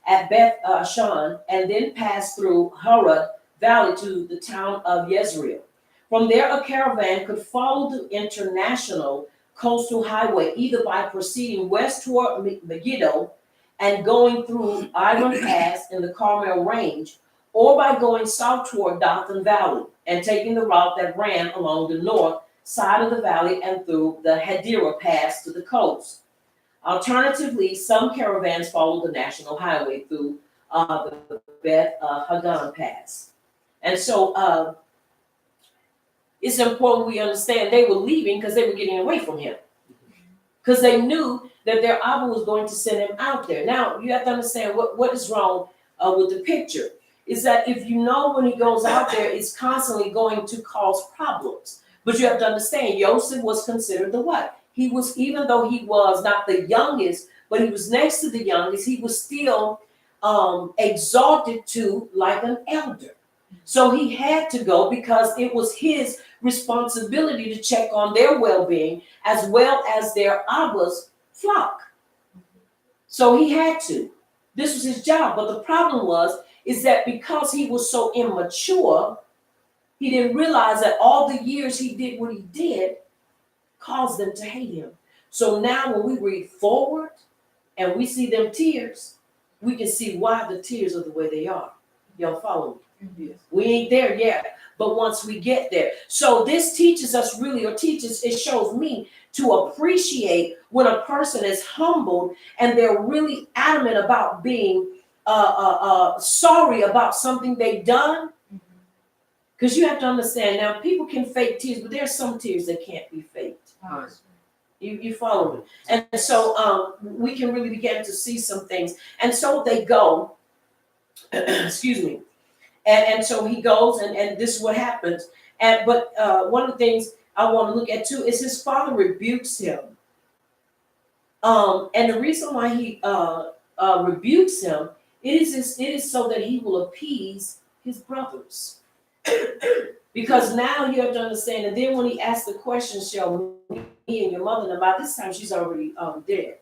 at Beth Shan, and then passed through Harod Valley to the town of Jezreel. From there, a caravan could follow the international coastal highway either by proceeding west toward Megiddo and going through Iron Pass in the Carmel Range, or by going south toward Dothan Valley and taking the route that ran along the north side of the valley and through the Hadira Pass to the coast. Alternatively, some caravans followed the national highway through the Beth Hagan Pass. And so it's important we understand they were leaving because they were getting away from him. Because they knew that their Abba was going to send him out there. Now, you have to understand what is wrong with the picture. Is that if you know when he goes out there, it's constantly going to cause problems. But you have to understand, Joseph was considered the what? He was, even though he was not the youngest, but he was next to the youngest, he was still exalted to like an elder. So he had to go because it was his responsibility to check on their well-being as well as their Abba's flock. So he had to. This was his job. But the problem is that because he was so immature, he didn't realize that all the years he did what he did caused them to hate him. So now when we read forward and we see them tears, we can see why the tears are the way they are. Y'all follow me? Yes. We ain't there yet, but once we get there. So this teaches us really, or teaches, it shows me to appreciate when a person is humbled and they're really adamant about being sorry about something they've done. Because you have to understand, now people can fake tears, but there's some tears that can't be faked. You follow me? And so we can really begin to see some things. And so they go, excuse me. And so he goes, and this is what happens. But one of the things I want to look at too is his father rebukes him. And the reason why he rebukes him, it is so that he will appease his brothers. Because now you have to understand, and then when he asks the question, shall me and your mother, and by this time she's already dead.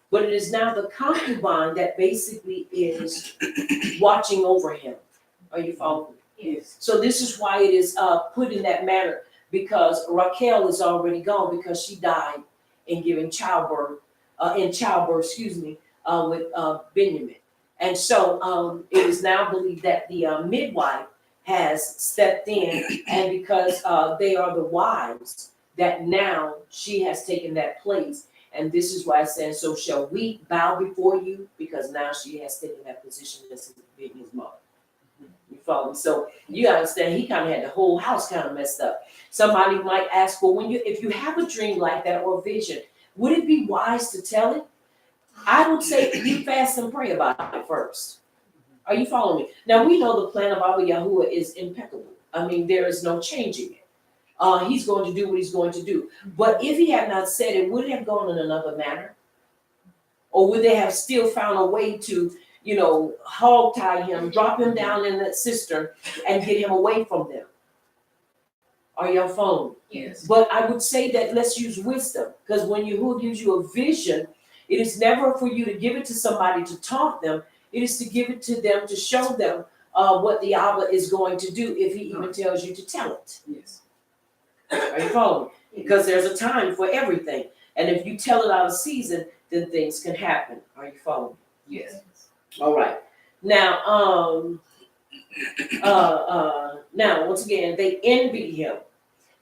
But it is now the concubine that basically is watching over him. Are you following? Yes. So this is why it is put in that manner, because Raquel is already gone because she died in giving childbirth, with Benjamin. And so it is now believed that the midwife has stepped in, and because they are the wives, that now she has taken that place. And this is why I said, so shall we bow before you? Because now she has taken that position as being his mother. You follow me? So you understand, he kind of had the whole house kind of messed up. Somebody might ask, well, if you have a dream like that or a vision, would it be wise to tell it? I would say you fast and pray about it first. Are you following me? Now, we know the plan of Abba Yahuwah is impeccable. I mean, there is no changing it. He's going to do what he's going to do. But if he had not said it, would it have gone in another manner? Or would they have still found a way to, hog tie him, drop him down in that cistern, and get him away from them? Are y'all following? Yes. But I would say that let's use wisdom. Because when Yahuwah gives you a vision, it is never for you to give it to somebody to taunt them. It is to give it to them to show them what the Abba is going to do if he even tells you to tell it. Yes. Are you following? Because there's a time for everything. And if you tell it out of season, then things can happen. Are you following? Yes. All right. Now, once again, they envied him.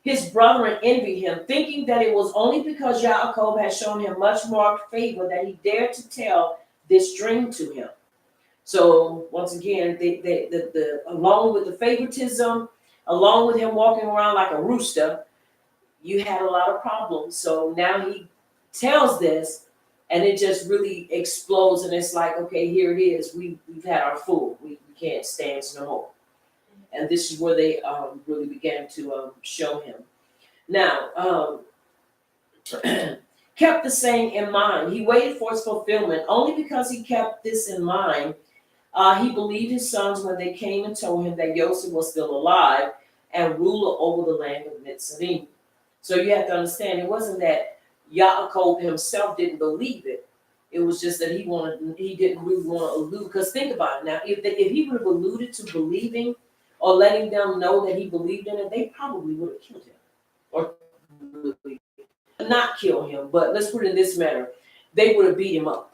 His brethren envied him, thinking that it was only because Yaakov had shown him much marked favor that he dared to tell this dream to him. So once again, the along with the favoritism, along with him walking around like a rooster, you had a lot of problems. So now he tells this, And it just really explodes, and it's like, okay, here it is. We've had our full. We can't stand no more. And this is where they really began to show him. Now, kept the saying in mind. He waited for its fulfillment. Only because he kept this in mind, he believed his sons when they came and told him that Joseph was still alive and ruler over the land of Mitzrayim. So you have to understand, it wasn't that Yaakov himself didn't believe it. It was just that he didn't really want to allude. Because think about it now, if he would have alluded to believing or letting them know that he believed in it, they probably would have killed him. Or really not kill him, but let's put it in this manner. They would have beat him up.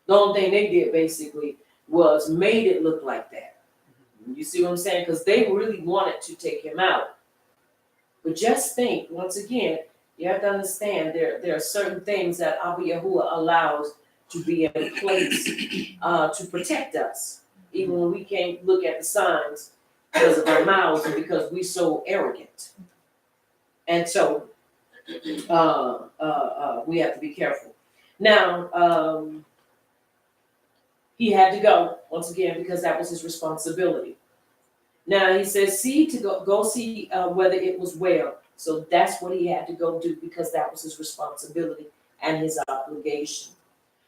The only thing they did basically was made it look like that. You see what I'm saying? Because they really wanted to take him out. But just think, once again, you have to understand there are certain things that Abba Yahuwah allows to be in place to protect us. Even when we can't look at the signs because of our mouths and because we're so arrogant. And so we have to be careful. Now, he had to go, once again, because that was his responsibility. Now, he says, go see whether it was well. So that's what he had to go do because that was his responsibility and his obligation.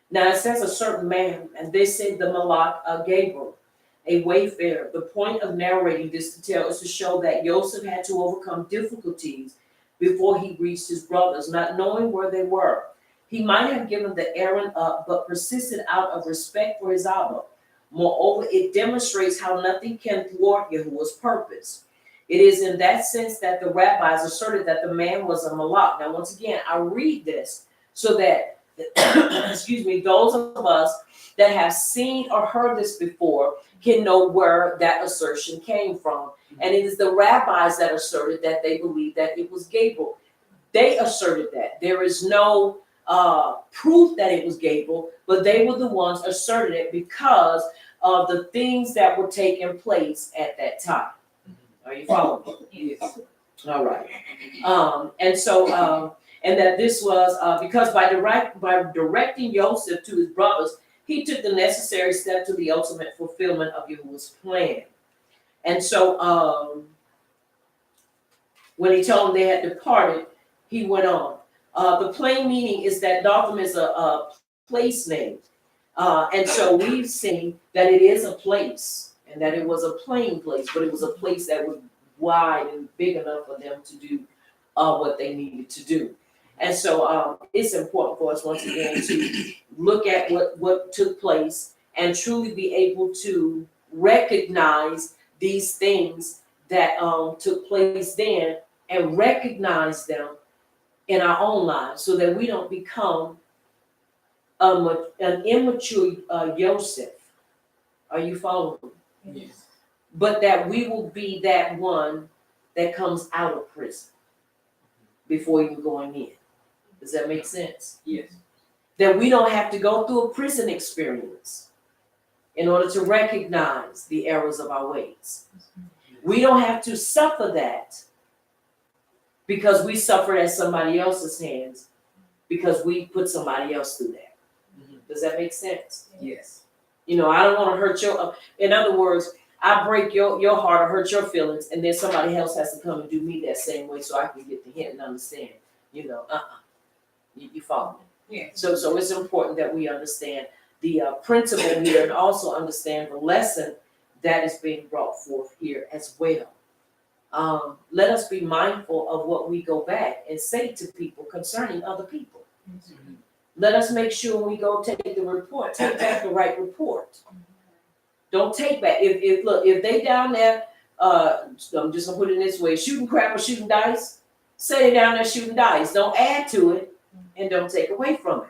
Now, it says a certain man, and they said the Malach Gabriel, a wayfarer. The point of narrating this detail is to show that Joseph had to overcome difficulties before he reached his brothers, not knowing where they were. He might have given the errand up, but persisted out of respect for his Abba. Moreover, it demonstrates how nothing can thwart Yahuwah's purpose. It is in that sense that the rabbis asserted that the man was a malach. Now, once again, I read this so that, excuse me, those of us that have seen or heard this before can know where that assertion came from. And it is the rabbis that asserted that they believed that it was Gabriel. They asserted that. There is no proof that it was Gabriel, but they were the ones asserted it because of the things that were taking place at that time. Are you following me? Yes. All right. And that this was because by directing Joseph to his brothers, he took the necessary step to the ultimate fulfillment of Yahuwah's plan. And so when he told them they had departed, he went on. The plain meaning is that Dotham is a place name. And so we've seen that it is a place and that it was a plain place, but it was a place that was wide and big enough for them to do what they needed to do. And so it's important for us, once again, to look at what took place and truly be able to recognize these things that took place then and recognize them in our own lives so that we don't become an immature Joseph. Are you following me? Yes. But that we will be that one that comes out of prison before even going in. Does that make sense? Yes. That we don't have to go through a prison experience in order to recognize the errors of our ways. We don't have to suffer that because we suffered at somebody else's hands because we put somebody else through that. Does that make sense? Yes. You know, I don't want to hurt your, in other words, I break your heart or hurt your feelings, and then somebody else has to come and do me that same way so I can get the hint and understand. You know, you follow me? Yeah. So it's important that we understand the principle here and also understand the lesson that is being brought forth here as well. Let us be mindful of what we go back and say to people concerning other people. Let us make sure when we go take the report, take back the right report. Don't take back. If they down there, I'm just gonna put it this way, shooting crap or shooting dice, say they down there shooting dice. Don't add to it and don't take away from it.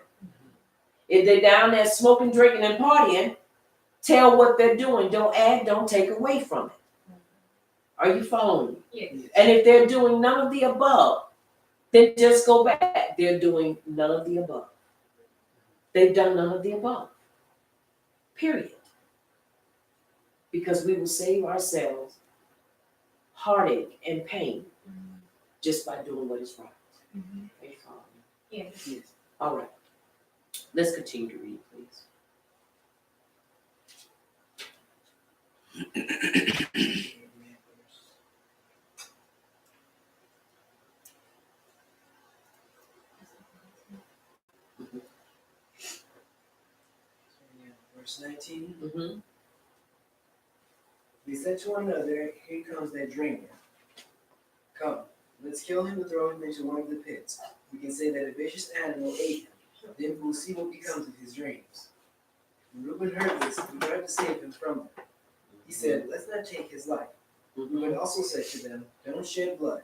If they down there smoking, drinking, and partying, tell what they're doing. Don't add, don't take away from it. Are you following me? Yes. And if they're doing none of the above, then just go back. They're doing none of the above. They've done none of the above. Period. Because we will save ourselves heartache and pain just by doing what is right. Are you following me? Yes. All right. Let's continue to read, please. Verse 19. Mm-hmm. They said to one another, "Here comes that dreamer. Come, let's kill him and throw him into one of the pits. We can say that a vicious animal ate him. Then we'll see what becomes of his dreams." When Reuben heard this, he tried to save him from them. He said, "Let's not take his life." Reuben also said to them, "Don't shed blood.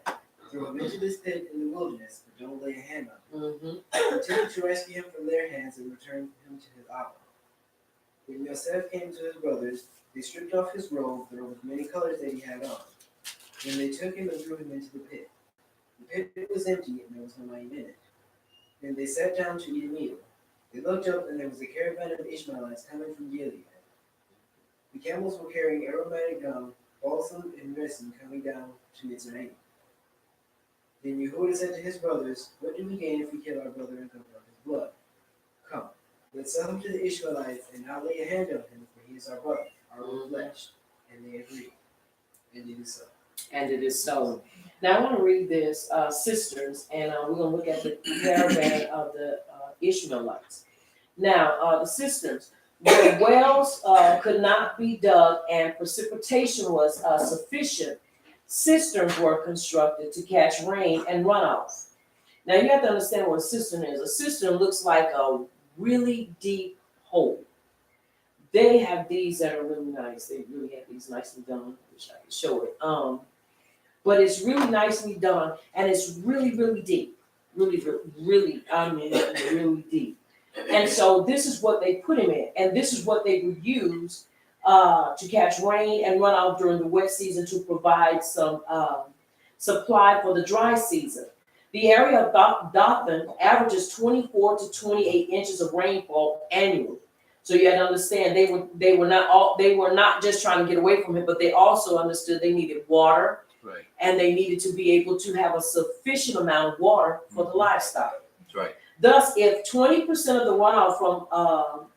Throw him into this pit in the wilderness, but don't lay a hand on him. Mm-hmm. Continue to rescue him from their hands and return him to his Abba." When Yosef came to his brothers, they stripped off his robe, the robe of many colors that he had on. Then they took him and threw him into the pit. The pit was empty and there was no money in it. Then they sat down to eat a meal. They looked up and there was a caravan of Ishmaelites coming from Gilead. The camels were carrying aromatic gum, balsam, and resin coming down to Mitzrayim. Then Yehuda said to his brothers, "What do we gain if we kill our brother and cover up his blood? Come, let's sell him to the Ishmaelites and not lay a hand on him, for he is our brother, our own flesh." And they agreed. And it is so. And it is so. Now I want to read this, cisterns, and we're going to look at the caravan of the Ishmaelites. Now, the cisterns, where wells could not be dug and precipitation was sufficient, cisterns were constructed to catch rain and runoff. Now you have to understand what a cistern is. A cistern looks like a really deep hole. They have these that are really nice. They really have these nicely done. I wish I could show it. But it's really nicely done, and it's really, really deep. Really, I mean, really deep. And so this is what they put him in, and this is what they would use to catch rain and run out during the wet season to provide some supply for the dry season. The area of Dothan averages 24 to 28 inches of rainfall annually. So you had to understand they were not just trying to get away from it, but they also understood they needed water, Right. and they needed to be able to have a sufficient amount of water for the livestock. That's right. Thus, if 20% of the runoff from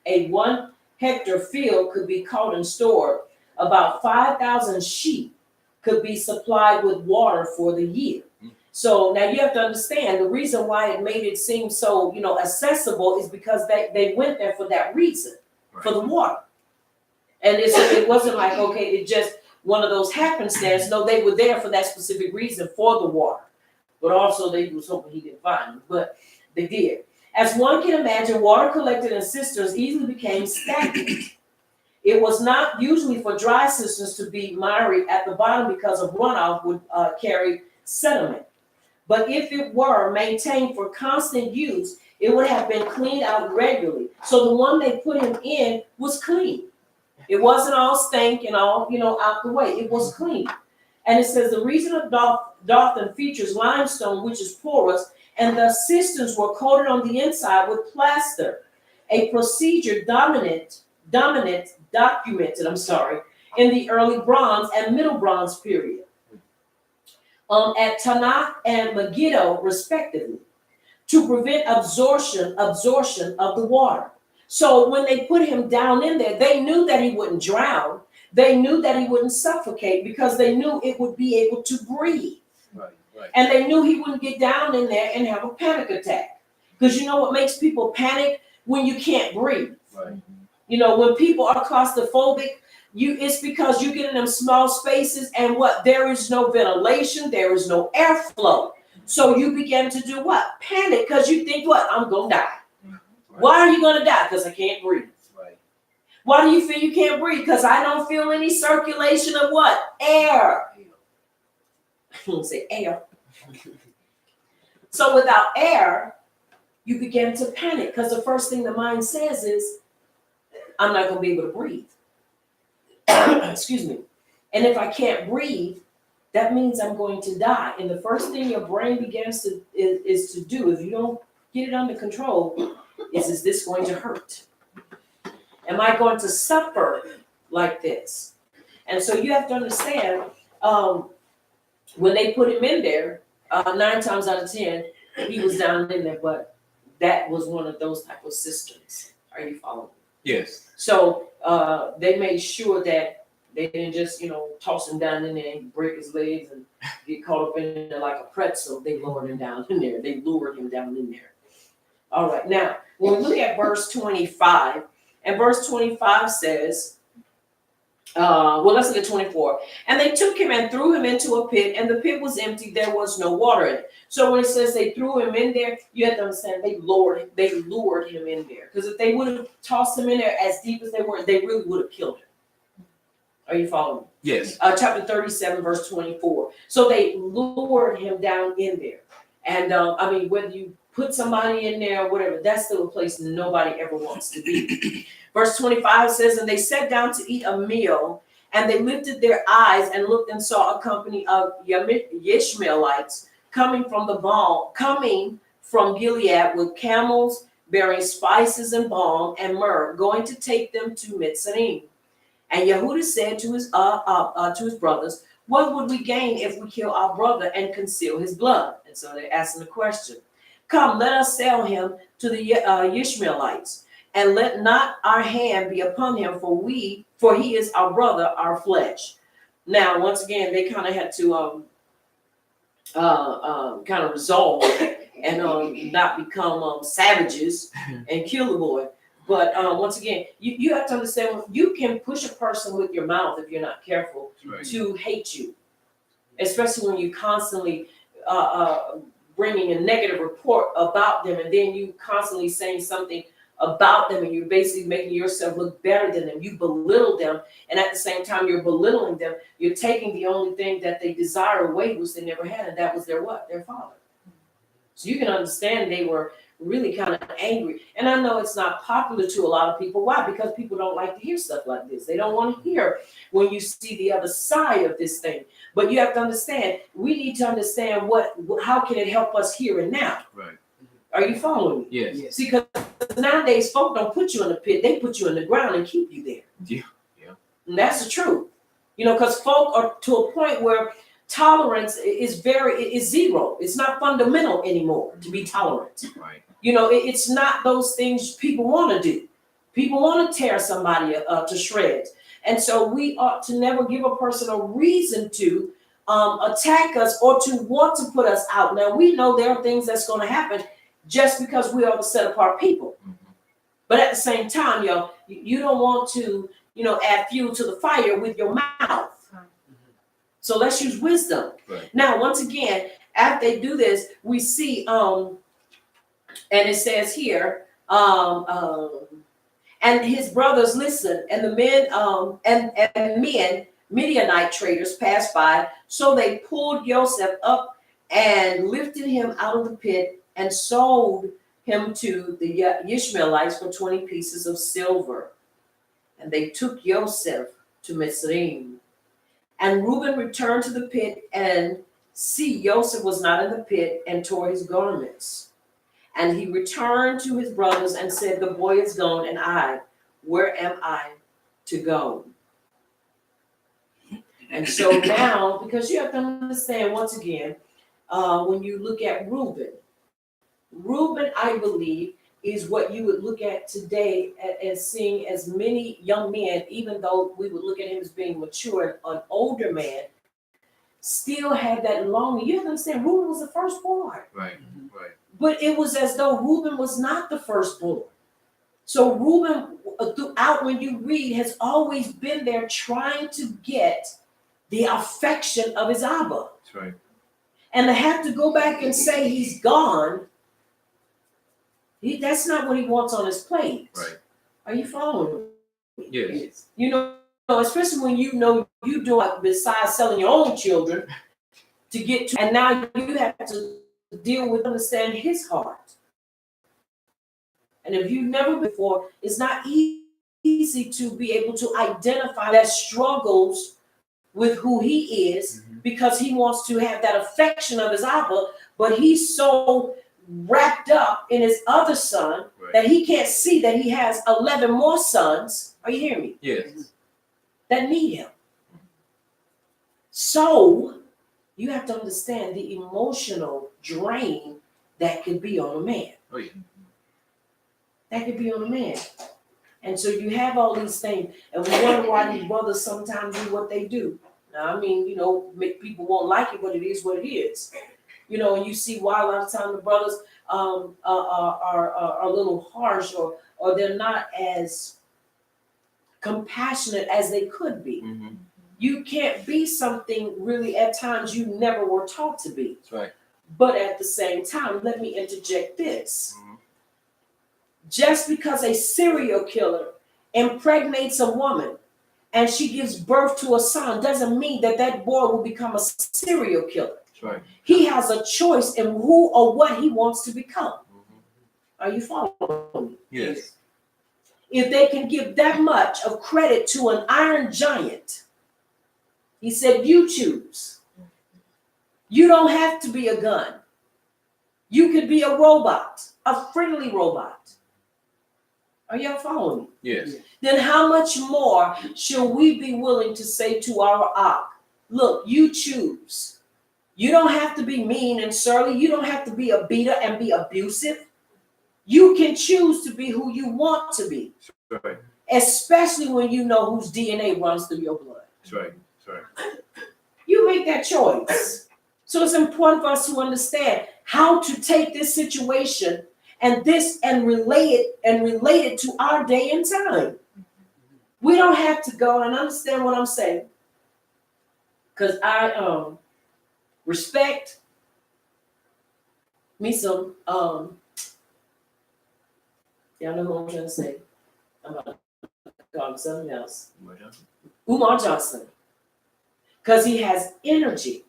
a 1 hectare field could be caught and stored, about 5,000 sheep could be supplied with water for the year. So now you have to understand the reason why it made it seem so, accessible is because they went there for that reason, for the water. And it wasn't like, okay, it just one of those happenstance. No, they were there for that specific reason, for the water. But also they was hoping he didn't find them, but they did. As one can imagine, water collected in cisterns easily became stagnant. It was not usually for dry cisterns to be miry at the bottom because of runoff would carry sediment. But if it were maintained for constant use, it would have been cleaned out regularly. So the one they put him in was clean. It wasn't all stank and all, out the way. It was clean. And it says the region of Dothan features limestone, which is porous, and the cisterns were coated on the inside with plaster, a procedure documented in the early Bronze and Middle Bronze period. At Tanakh and Megiddo, respectively, to prevent absorption of the water. So when they put him down in there, they knew that he wouldn't drown. They knew that he wouldn't suffocate because they knew it would be able to breathe. Right. And they knew he wouldn't get down in there and have a panic attack. Because you know what makes people panic? When you can't breathe. Right. When people are claustrophobic, it's because you get in them small spaces and there is no ventilation, there is no airflow. So you begin to do what? Panic, because you think I'm going to die. Right. Why are you going to die? Because I can't breathe. Right. Why do you feel you can't breathe? Because I don't feel any circulation of what? Air. I won't say air. So without air, you begin to panic because the first thing the mind says is, I'm not going to be able to breathe. Excuse me. And if I can't breathe, that means I'm going to die. And the first thing your brain begins to is to do, if you don't get it under control, is this going to hurt? Am I going to suffer like this? And so you have to understand, when they put him in there, 9 times out of 10, he was down in there, but that was one of those type of cisterns. Are you following? Yes. So they made sure that they didn't just, toss him down in there and break his legs and get caught up in there like a pretzel. They lowered him down in there. They lured him down in there. All right, now, when we look at verse 25, and verse 25 says, let's look at 24. And they took him and threw him into a pit, and the pit was empty. There was no water in it. So when it says they threw him in there, you have to understand they lured him in there. Because if they would have tossed him in there as deep as they were, they really would have killed him. Are you following me? Yes. Chapter 37, verse 24. So they lured him down in there. And whether you put somebody in there or whatever, that's still a place nobody ever wants to be. Verse 25 says, and they sat down to eat a meal, and they lifted their eyes and looked and saw a company of Ishmaelites coming from Gilead with camels bearing spices and balm and myrrh, going to take them to Mitzrayim. And Yehuda said to his brothers, what would we gain if we kill our brother and conceal his blood? And so they're asking the question. Come, let us sell him to the Ishmaelites, and let not our hand be upon him, for he is our brother, our flesh. Now, once again, they kind of had to kind of resolve and not become savages and kill the boy. But once again, you have to understand, you can push a person with your mouth if you're not careful to hate you, especially when you constantly bringing a negative report about them, and then you constantly saying something about them, and you're basically making yourself look better than them. You belittle them, and at the same time you're belittling them. You're taking the only thing that they desire away, which they never had, and that was their what? Their father. So you can understand they were really kind of angry. And I know it's not popular to a lot of people. Why? Because people don't like to hear stuff like this. They don't want to hear when you see the other side of this thing. But you have to understand, we need to understand how can it help us here and now. Right. Are you following me? Yes. See, because nowadays folk don't put you in the pit, they put you in the ground and keep you there. Yeah. And that's the truth. Because folk are to a point where tolerance is zero. It's not fundamental anymore to be tolerant. Right. It's not those things people want to do. People want to tear somebody to shreds. And so we ought to never give a person a reason to attack us or to want to put us out. Now, we know there are things that's going to happen just because we are the set apart people. Mm-hmm. But at the same time, you don't want to, add fuel to the fire with your mouth. So let's use wisdom. Right. Now, once again, after they do this, we see, and it says here, and his brothers listened, and the men and men, Midianite traders passed by. So they pulled Joseph up and lifted him out of the pit and sold him to the Ishmaelites for 20 pieces of silver. And they took Joseph to Mitzrayim. And Reuben returned to the pit, and see, Joseph was not in the pit, and tore his garments. And he returned to his brothers and said, the boy is gone, and where am I to go? And so now, because you have to understand, once again, when you look at Reuben, I believe, is what you would look at today as seeing as many young men, even though we would look at him as being mature, an older man, still had that longing. You have to understand, Reuben was the firstborn. Right. But it was as though Reuben was not the firstborn. So Reuben, throughout when you read, has always been there trying to get the affection of his Abba. That's right. And to have to go back and say he's gone, that's not what he wants on his plate. Right. Are you following me? Yes. Especially when you do it besides selling your own children to get to, and now you have to deal with, understand his heart. And if you've never before, it's not easy to be able to identify that struggles with who he is, because he wants to have that affection of his Abba, but he's so wrapped up in his other son that he can't see that he has 11 more sons. Are you hearing me? Yes. That need him. So you have to understand the emotional drain that could be on a man. Oh, yeah. That could be on a man. And so you have all these things, and we wonder why these brothers sometimes do what they do. Now, I mean, make people won't like it, but it is what it is. And you see why a lot of times the brothers are a little harsh, or they're not as compassionate as they could be. Mm-hmm. You can't be something really at times you never were taught to be. That's right. But at the same time, let me interject this. Mm-hmm. Just because a serial killer impregnates a woman and she gives birth to a son doesn't mean that boy will become a serial killer. That's right. He has a choice in who or what he wants to become. Mm-hmm. Are you following me? Yes. If they can give that much of credit to an iron giant, he said, you choose. You don't have to be a gun. You could be a robot, a friendly robot. Are y'all following me? Yes. Then how much more should we be willing to say to our Ak, look, you choose. You don't have to be mean and surly. You don't have to be a beater and be abusive. You can choose to be who you want to be. That's right. Especially when you know whose DNA runs through your blood. That's right. That's right. You make that choice. So it's important for us to understand how to take this situation and relate it to our day and time. We don't have to go, and understand what I'm saying, because I respect me some y'all know who I'm trying to say. I'm about to call him something else. Umar Johnson. Because he has energy.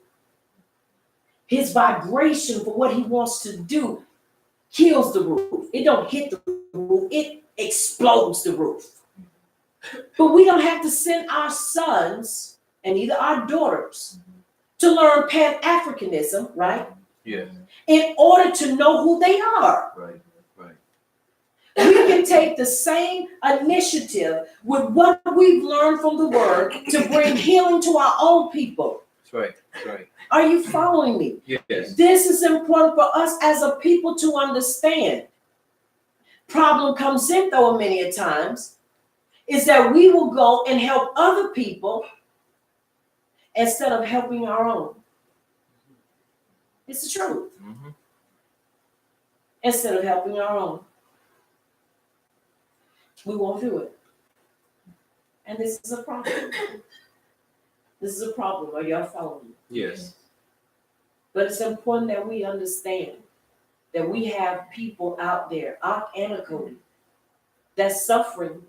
His vibration for what he wants to do kills the roof. It don't hit the roof, it explodes the roof. But we don't have to send our sons and either our daughters to learn Pan-Africanism, right? Yes. In order to know who they are. Right. Right. We can take the same initiative with what we've learned from the word to bring healing to our own people. That's right. That's right. Are you following me? Yes. This is important for us as a people to understand. Problem comes in though many a times is that we will go and help other people instead of helping our own. It's the truth. Mm-hmm. Instead of helping our own. We won't do it. And this is a problem. This is a problem. Are y'all following me? Yes. But it's important that we understand that we have people out there, Ak and Akodi, that's suffering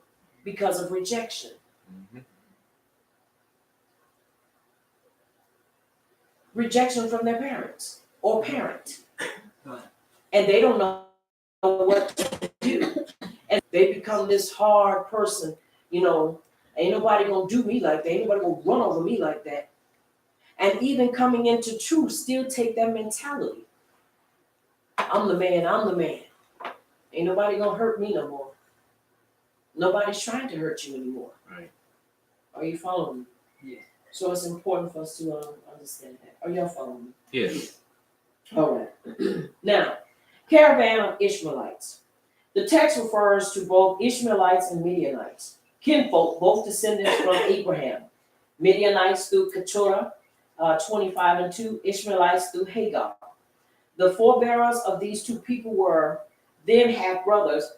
because of rejection. Mm-hmm. Rejection from their parents or parent. And they don't know what to do. And they become this hard person, ain't nobody gonna do me like that, ain't nobody gonna run over me like that. And even coming into truth, still take that mentality. I'm the man. Ain't nobody gonna hurt me no more. Nobody's trying to hurt you anymore. Right. Are you following me? Yeah. So it's important for us to understand that. Are y'all following me? Yes. All right. Now, caravan of Ishmaelites. The text refers to both Ishmaelites and Midianites, kinfolk, both descendants from Abraham. Midianites through Keturah, 25:2, Ishmaelites through Hagar. The forebearers of these two people were then half brothers,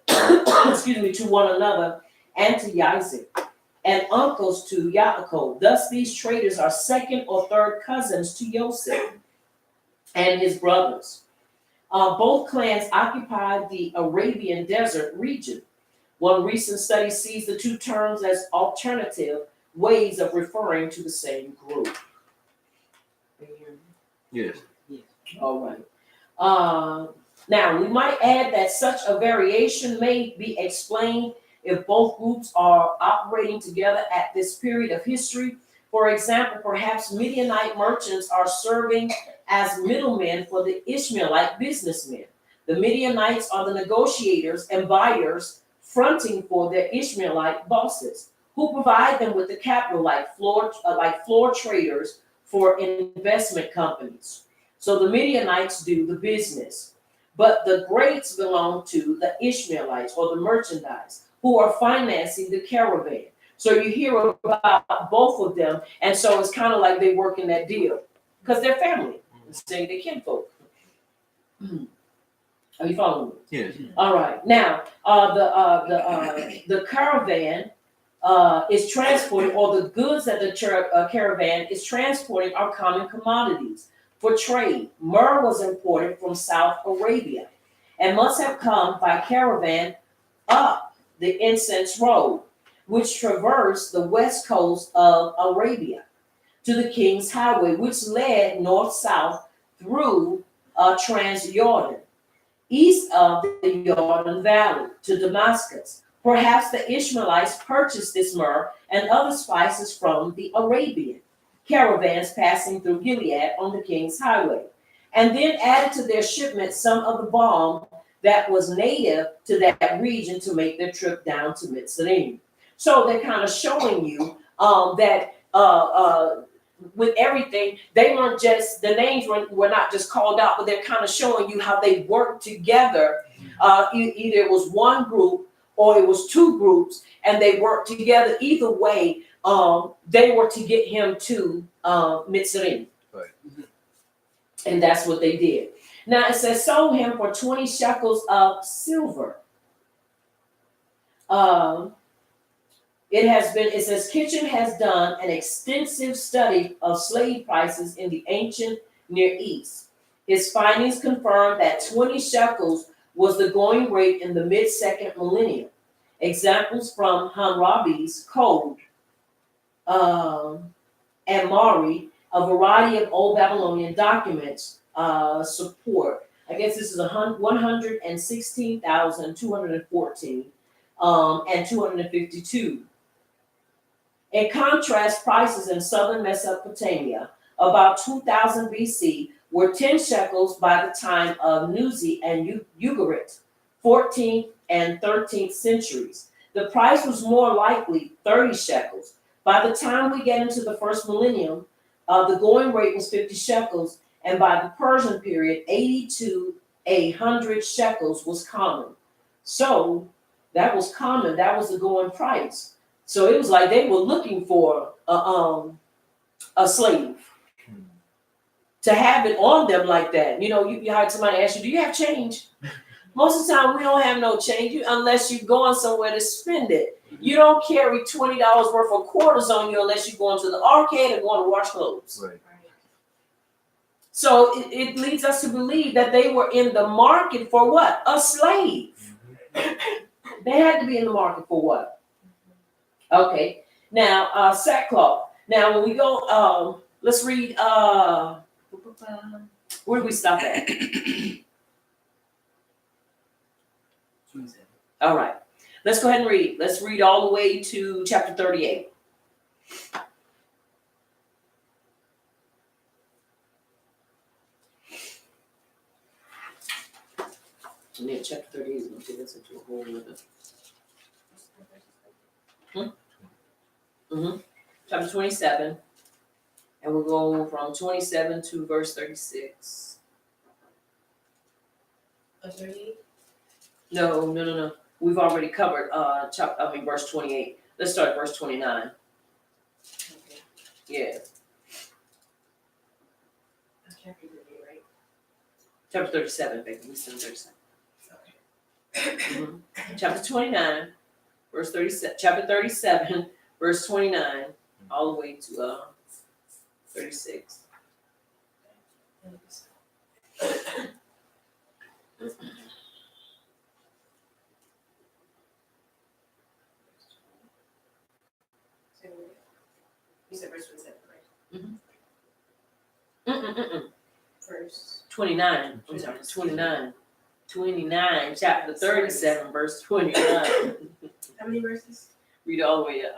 to one another and to Isaac, and uncles to Yaakov. Thus, these traders are second or third cousins to Joseph and his brothers. Both clans occupied the Arabian desert region. One recent study sees the two terms as alternative ways of referring to the same group. Yes. All right. Now, we might add that such a variation may be explained if both groups are operating together at this period of history. For example, perhaps Midianite merchants are serving as middlemen for the Ishmaelite businessmen. The Midianites are the negotiators and buyers fronting for their Ishmaelite bosses, who provide them with the capital like floor traders for investment companies. So the Midianites do the business. but the grapes belong to the Ishmaelites or the merchandise who are financing the caravan. So you hear about both of them, and so it's kind of like they work in that deal because they're family, say they kinfolk. Are you following me? Yes. All right. Now, the caravan is transporting, or the goods that the caravan is transporting are common commodities for trade. Myrrh was imported from South Arabia and must have come by caravan up the incense road, which traversed the west coast of Arabia to the King's Highway, which led north-south through Transjordan, east of the Jordan Valley to Damascus. Perhaps the Ishmaelites purchased this myrrh and other spices from the Arabian caravans passing through Gilead on the King's Highway, and then added to their shipment some of the balm that was native to that region to make their trip down to Mitzrayim. So they're kind of showing you that with everything, they weren't just, the names were not just called out, but they're kind of showing you how they worked together. Either it was one group or it was two groups, and they worked together. Either way, they were to get him to Mitzrayim. Right. And that's what they did. Now it says, sold him for 20 shekels of silver. It says, Kitchen has done an extensive study of slave prices in the ancient Near East. His findings confirm that 20 shekels was the going rate in the mid-second millennium. Examples from Hammurabi's Code and Mari, a variety of old Babylonian documents support. I guess this is 116,214 and 252. In contrast, prices in southern Mesopotamia, about 2000 BC, were 10 shekels by the time of Nuzi and Ugarit, 14th and 13th centuries. The price was more likely 30 shekels. By the time we get into the first millennium, the going rate was 50 shekels, and by the Persian period, 80 to 100 shekels was common. So that was common. That was the going price. So it was like they were looking for a slave to have it on them like that. You know, you had somebody ask you, do you have change? Most of the time, we don't have no change unless you're going somewhere to spend it. You don't carry $20 worth of quarters on you unless you're going to the arcade or going to wash clothes. Right. So it leads us to believe that they were in the market for what? A slave. They had to be in the market for what? Okay. Now, sackcloth. Now, when we go, let's read, where do we stop at? 27. All right. Let's go ahead and read. Let's read all the way to chapter 38. And then chapter 38 is going to take us into a whole other. Chapter 27. And we'll go from 27 to verse 36. 38? No. We've already covered verse 28. Let's start at verse 29. Okay. Yeah. Chapter 38, right? Chapter 37, baby. We said 37. Okay. Chapter 29, verse 37. Chapter 37, verse 29, all the way to 36. You said verse 27, right? Verse. 29. I'm sorry, 29. 29, chapter 37, verse 29. How many verses? Read all the way to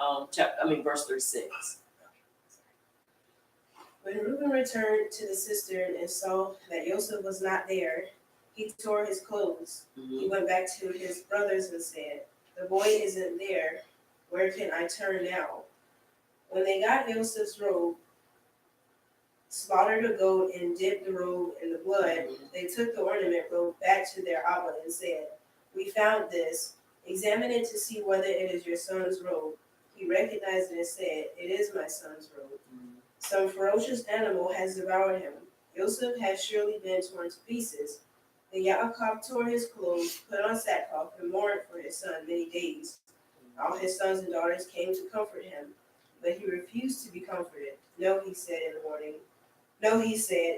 verse 36. When Reuben returned to the cistern and saw that Joseph was not there, he tore his clothes. He went back to his brothers and said, "The boy isn't there. Where can I turn now?" When they got Joseph's robe, slaughtered a goat and dipped the robe in the blood. They took the ornament robe back to their Abba and said, "We found this. Examine it to see whether it is your son's robe." He recognized it and said, "It is my son's robe. Some ferocious animal has devoured him. Joseph has surely been torn to pieces." Then Yaakov tore his clothes, put on sackcloth, and mourned for his son many days. All his sons and daughters came to comfort him, but he refused to be comforted. No, he said,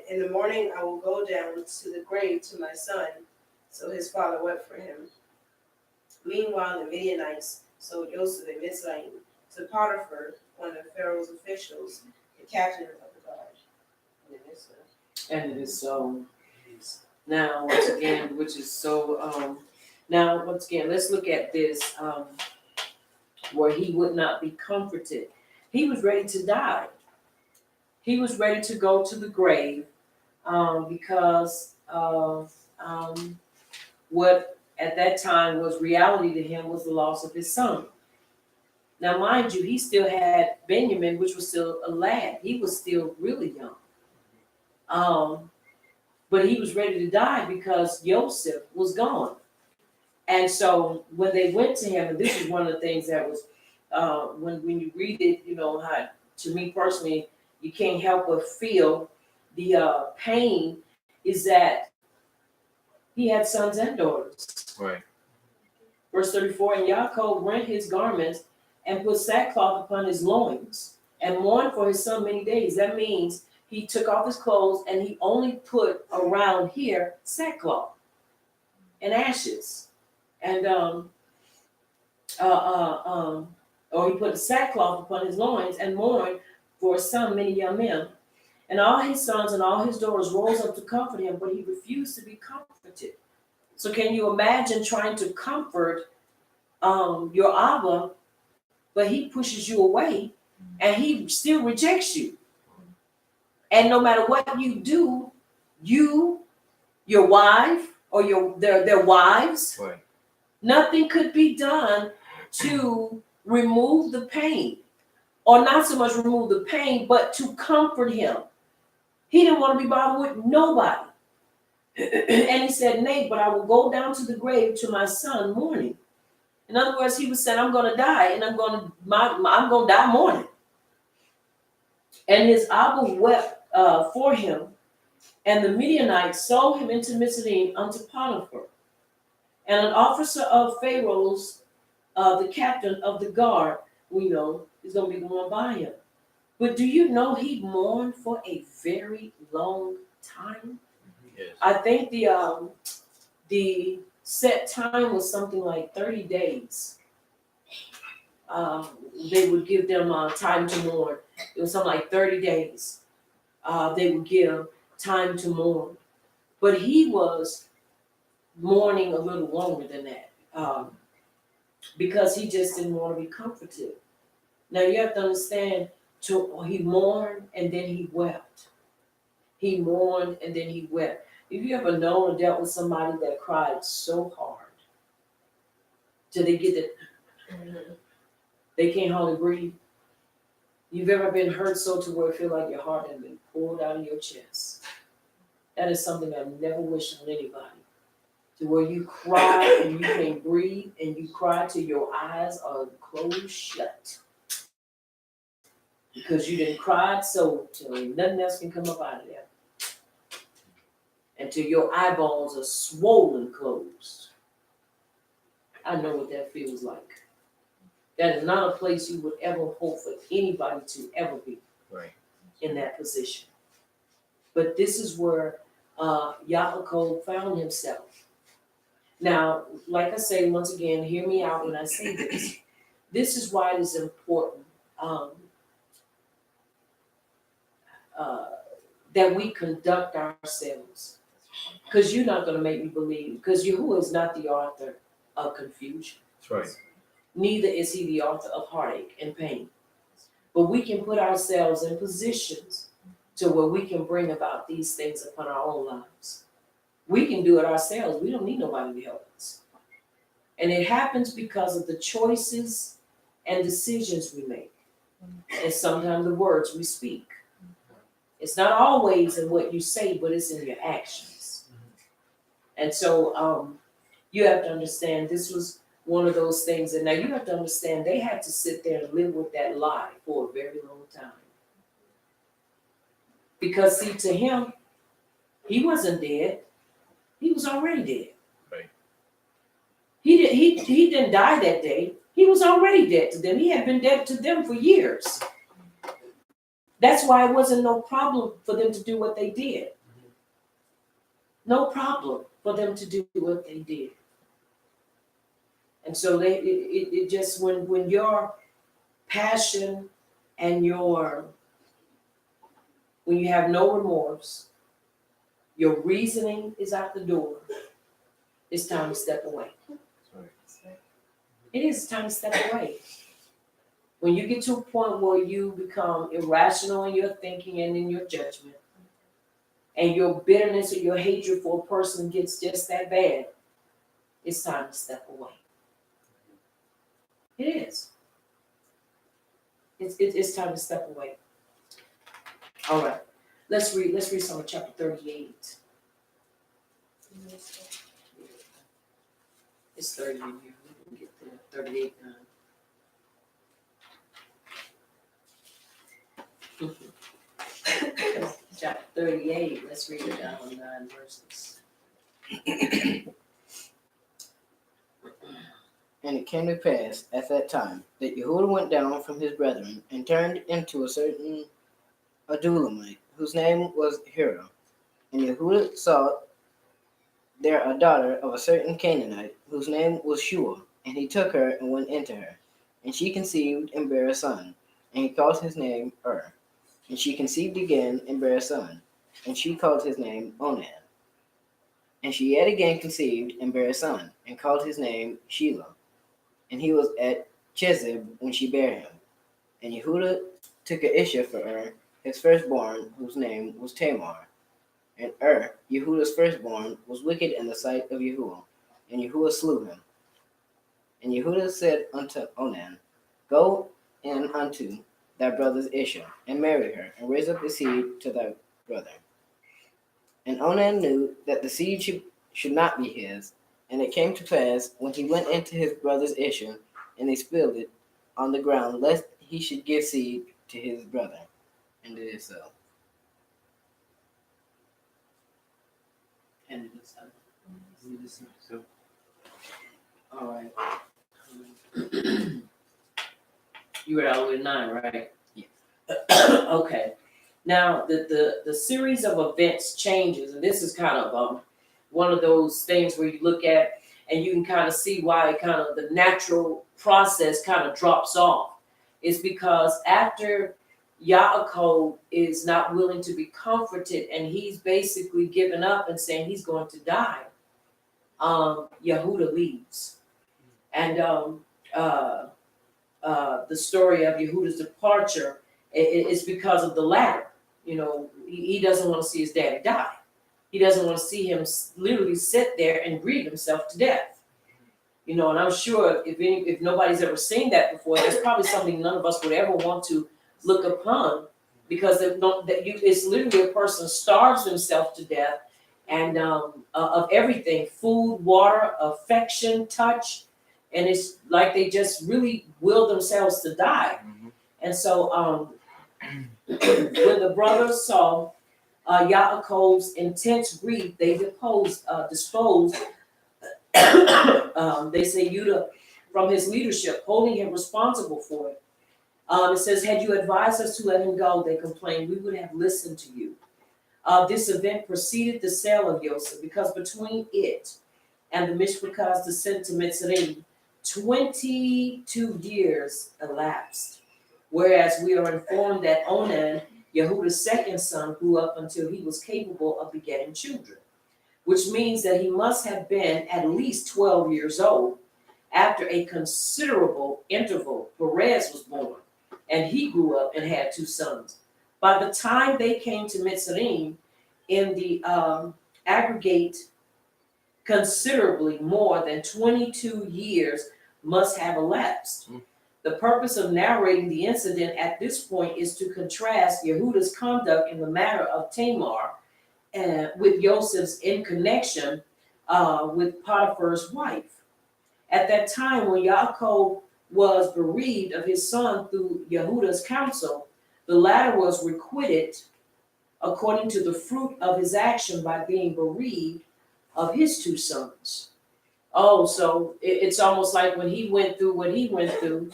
in the morning I will go down to the grave to my son." So his father wept for him. Meanwhile, the Midianites sold Joseph in Mitzrayim to Potiphar, one of Pharaoh's officials, the captain of the guard. And it is so. Now, once again, which is so, once again, let's look at this, where he would not be comforted. He was ready to die. He was ready to go to the grave, because of, what at that time was reality to him was the loss of his son. Now, mind you, he still had Benjamin, which was still a lad. He was still really young. But he was ready to die because Joseph was gone. And so when they went to him, and this is one of the things that was, when you read it, how, to me personally, you can't help but feel the pain, is that he had sons and daughters. Right. Verse 34, and Yaakov rent his garments and put sackcloth upon his loins and mourned for his son many days. That means he took off his clothes and he only put around here sackcloth and ashes. And or he put sackcloth upon his loins and mourned for his son many young men. And all his sons and all his daughters rose up to comfort him, but he refused to be comforted. So can you imagine trying to comfort your Abba, but he pushes you away and he still rejects you? And no matter what you do, your wife, or their wives, Right. nothing could be done to remove the pain, or not so much remove the pain, but to comfort him. He didn't want to be bothered with nobody. And he said, "Nay, but I will go down to the grave to my son mourning." In other words, he was saying, I'm going to die, and I'm going to die mourning. And his Abba wept for him, and the Midianites sold him into Mitzrayim unto Potiphar. And an officer of Pharaoh's, the captain of the guard, we know, is going to be going by him. But do you know he mourned for a very long time? Yes. I think the set time was something like 30 days. They would give them time to mourn. It was something like 30 days. They would give time to mourn. But he was mourning a little longer than that, because he just didn't want to be comforted. Now you have to understand, he mourned and then he wept. He mourned and then he wept. If you ever known or dealt with somebody that cried so hard till they get it, they can't hardly breathe. You've ever been hurt so to where it feel like your heart has been pulled out of your chest. That is something I never wish on anybody. To where you cry and you can't breathe, and you cry till your eyes are closed shut. Because you didn't cry so till nothing else can come up out of there. Until your eyeballs are swollen closed. I know what that feels like. That is not a place you would ever hope for anybody to ever be. Right. In that position. But this is where Yaakov found himself. Now, like I say, once again, hear me out when I say this. This is why it is important that we conduct ourselves. Because you're not going to make me believe, because Yahuwah is not the author of confusion. That's right. Neither is he the author of heartache and pain. But we can put ourselves in positions to where we can bring about these things upon our own lives. We can do it ourselves. We don't need nobody to help us. And it happens because of the choices and decisions we make. And sometimes the words we speak. It's not always in what you say, but it's in your actions. And so you have to understand this was one of those things. And now you have to understand they had to sit there and live with that lie for a very long time. Because see, to him, he wasn't dead. He was already dead. Right. He didn't die that day. He was already dead to them. He had been dead to them for years. That's why it wasn't no problem for them to do what they did. No problem for them to do what they did. And so it just when your passion and when you have no remorse, your reasoning is out the door, it's time to step away. Right. It is time to step away. When you get to a point where you become irrational in your thinking and in your judgment, and your bitterness or your hatred for a person gets just that bad, it's time to step away. It is. It's time to step away. All right. Let's read some of chapter 38. It's 30 in here. We can get there. 38 9. Chapter 38. Let's read it down on 9 verses. And it came to pass at that time that Yehuda went down from his brethren and turned into a certain Adulamite, whose name was Hira. And Yehuda saw there a daughter of a certain Canaanite, whose name was Shua. And he took her and went into her. And she conceived and bare a son. And he called his name And she conceived again and bare a son. And she called his name Onan. And she yet again conceived and bare a son, and called his name Shelah. And he was at Chezib when she bare him. And Yehuda took a Isha for his firstborn, whose name was Tamar. And Yehuda's firstborn, was wicked in the sight of Yehuda, and Yehuda slew him. And Yehuda said unto Onan, Go in unto thy brother's Isha, and marry her, and raise up a seed to thy brother. And Onan knew that the seed should not be his. And it came to pass, when he went into his brother's Isha, and they spilled it on the ground, lest he should give seed to his brother. And it is so. And it is So, all right. You were all the way to 9, right? Yes. Okay. Now the series of events changes, and this is kind of one of those things where you look at and you can kind of see why kind of the natural process kind of drops off. It's because after Yaakov is not willing to be comforted and he's basically given up and saying he's going to die, Yehuda leaves. And the story of Yehuda's departure is because of the latter. You know, he doesn't want to see his daddy die. He doesn't want to see him literally sit there and grieve himself to death. You know, and I'm sure if nobody's ever seen that before, that's probably something none of us would ever want to look upon, because it's literally a person starves himself to death, and of everything, food, water, affection, touch, and it's like they just really will themselves to die. And so when the brothers saw Yaakov's intense grief, they disposed they say Judah from his leadership, holding him responsible for it. It says, had you advised us to let him go, they complained, we would have listened to you. This event preceded the sale of Yosef, because between it and the Mishpachah's descent to Mitzrayim, 22 years elapsed. Whereas we are informed that Onan, Yehuda's second son, grew up until he was capable of begetting children, which means that he must have been at least 12 years old. After a considerable interval, Perez was born, and he grew up and had 2 sons. By the time they came to Mitzrayim, in the aggregate, considerably more than 22 years must have elapsed. The purpose of narrating the incident at this point is to contrast Yehuda's conduct in the matter of Tamar with Joseph's in connection with Potiphar's wife. At that time, when Yaakov was bereaved of his son through Yehuda's counsel, the latter was requited according to the fruit of his action by being bereaved of his two sons. Oh, so it's almost like when he went through what he went through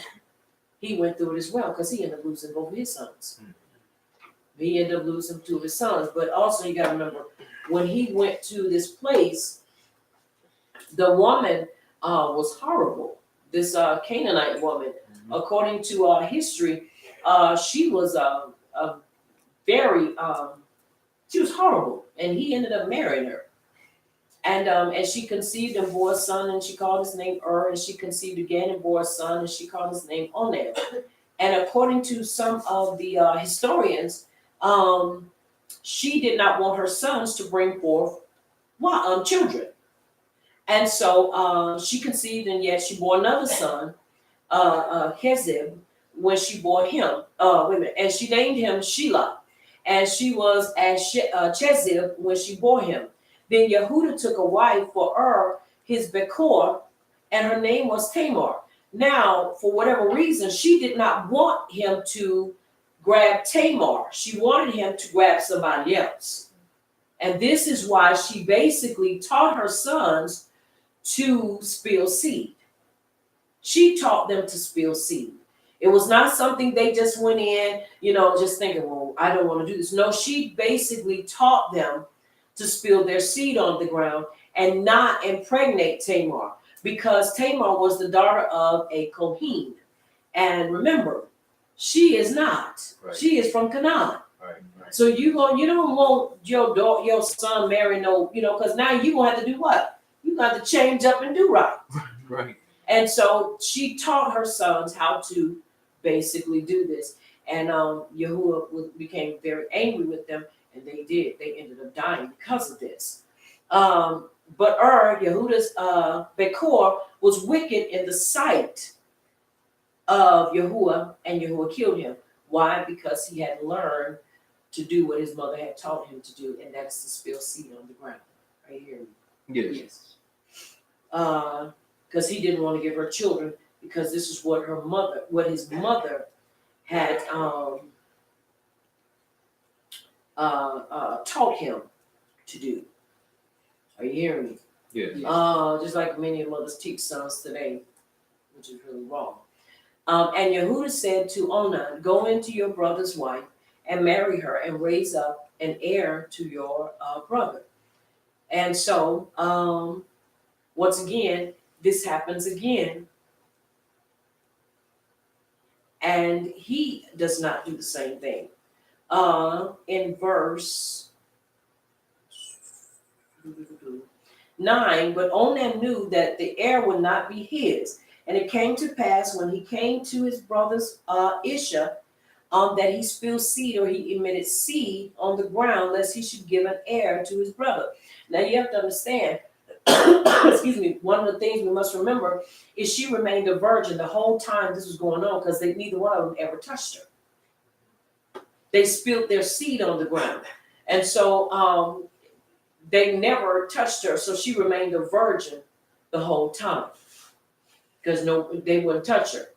it as well, because he ended up losing both of his sons. He ended up losing two of his sons. But also you gotta remember, when he went to this place, the woman was horrible. This Canaanite woman, according to history, she was a very she was horrible, and he ended up marrying her. And she conceived and bore a son, and she called his name and she conceived again and bore a son, and she called his name Onan. And according to some of the historians, she did not want her sons to bring forth children. And so she conceived, and yet she bore another son, Wayesheb, when she bore him. And she named him Shelah, and she was as Chezib when she bore him. Then Yehuda took a wife for his Bekor, and her name was Tamar. Now, for whatever reason, she did not want him to grab Tamar. She wanted him to grab somebody else. And this is why she basically taught her sons to spill seed. She taught them to spill seed. It was not something they just went in, just thinking, well, I don't want to do this. No, she basically taught them to spill their seed on the ground and not impregnate Tamar, because Tamar was the daughter of a Kohen. And remember, she is not. Right. She is from Canaan. Right. So you don't want your son marry because now you gonna have to do what? You got to change up and do right. Right. And so she taught her sons how to basically do this. And Yahuwah became very angry with them, and they did. They ended up dying because of this. But Yehuda's Bekor, was wicked in the sight of Yahuwah, and Yahuwah killed him. Why? Because he had learned to do what his mother had taught him to do, and that's to spill seed on the ground. Are you hearing me? Yes. Because he didn't want to give her children, because this is what his mother had taught him to do. Are you hearing me? Yes. Just like many mothers teach sons today, which is really wrong. And Yehuda said to Onan, go into your brother's wife and marry her and raise up an heir to your brother. And so, once again, this happens again. And he does not do the same thing. In verse 9, but Onan knew that the heir would not be his. And it came to pass when he came to his brother's Isha, that he spilled seed, or he emitted seed on the ground, lest he should give an heir to his brother. Now you have to understand, excuse me, one of the things we must remember is she remained a virgin the whole time this was going on, because neither one of them ever touched her. They spilled their seed on the ground. And so they never touched her, so she remained a virgin the whole time, because they wouldn't touch her.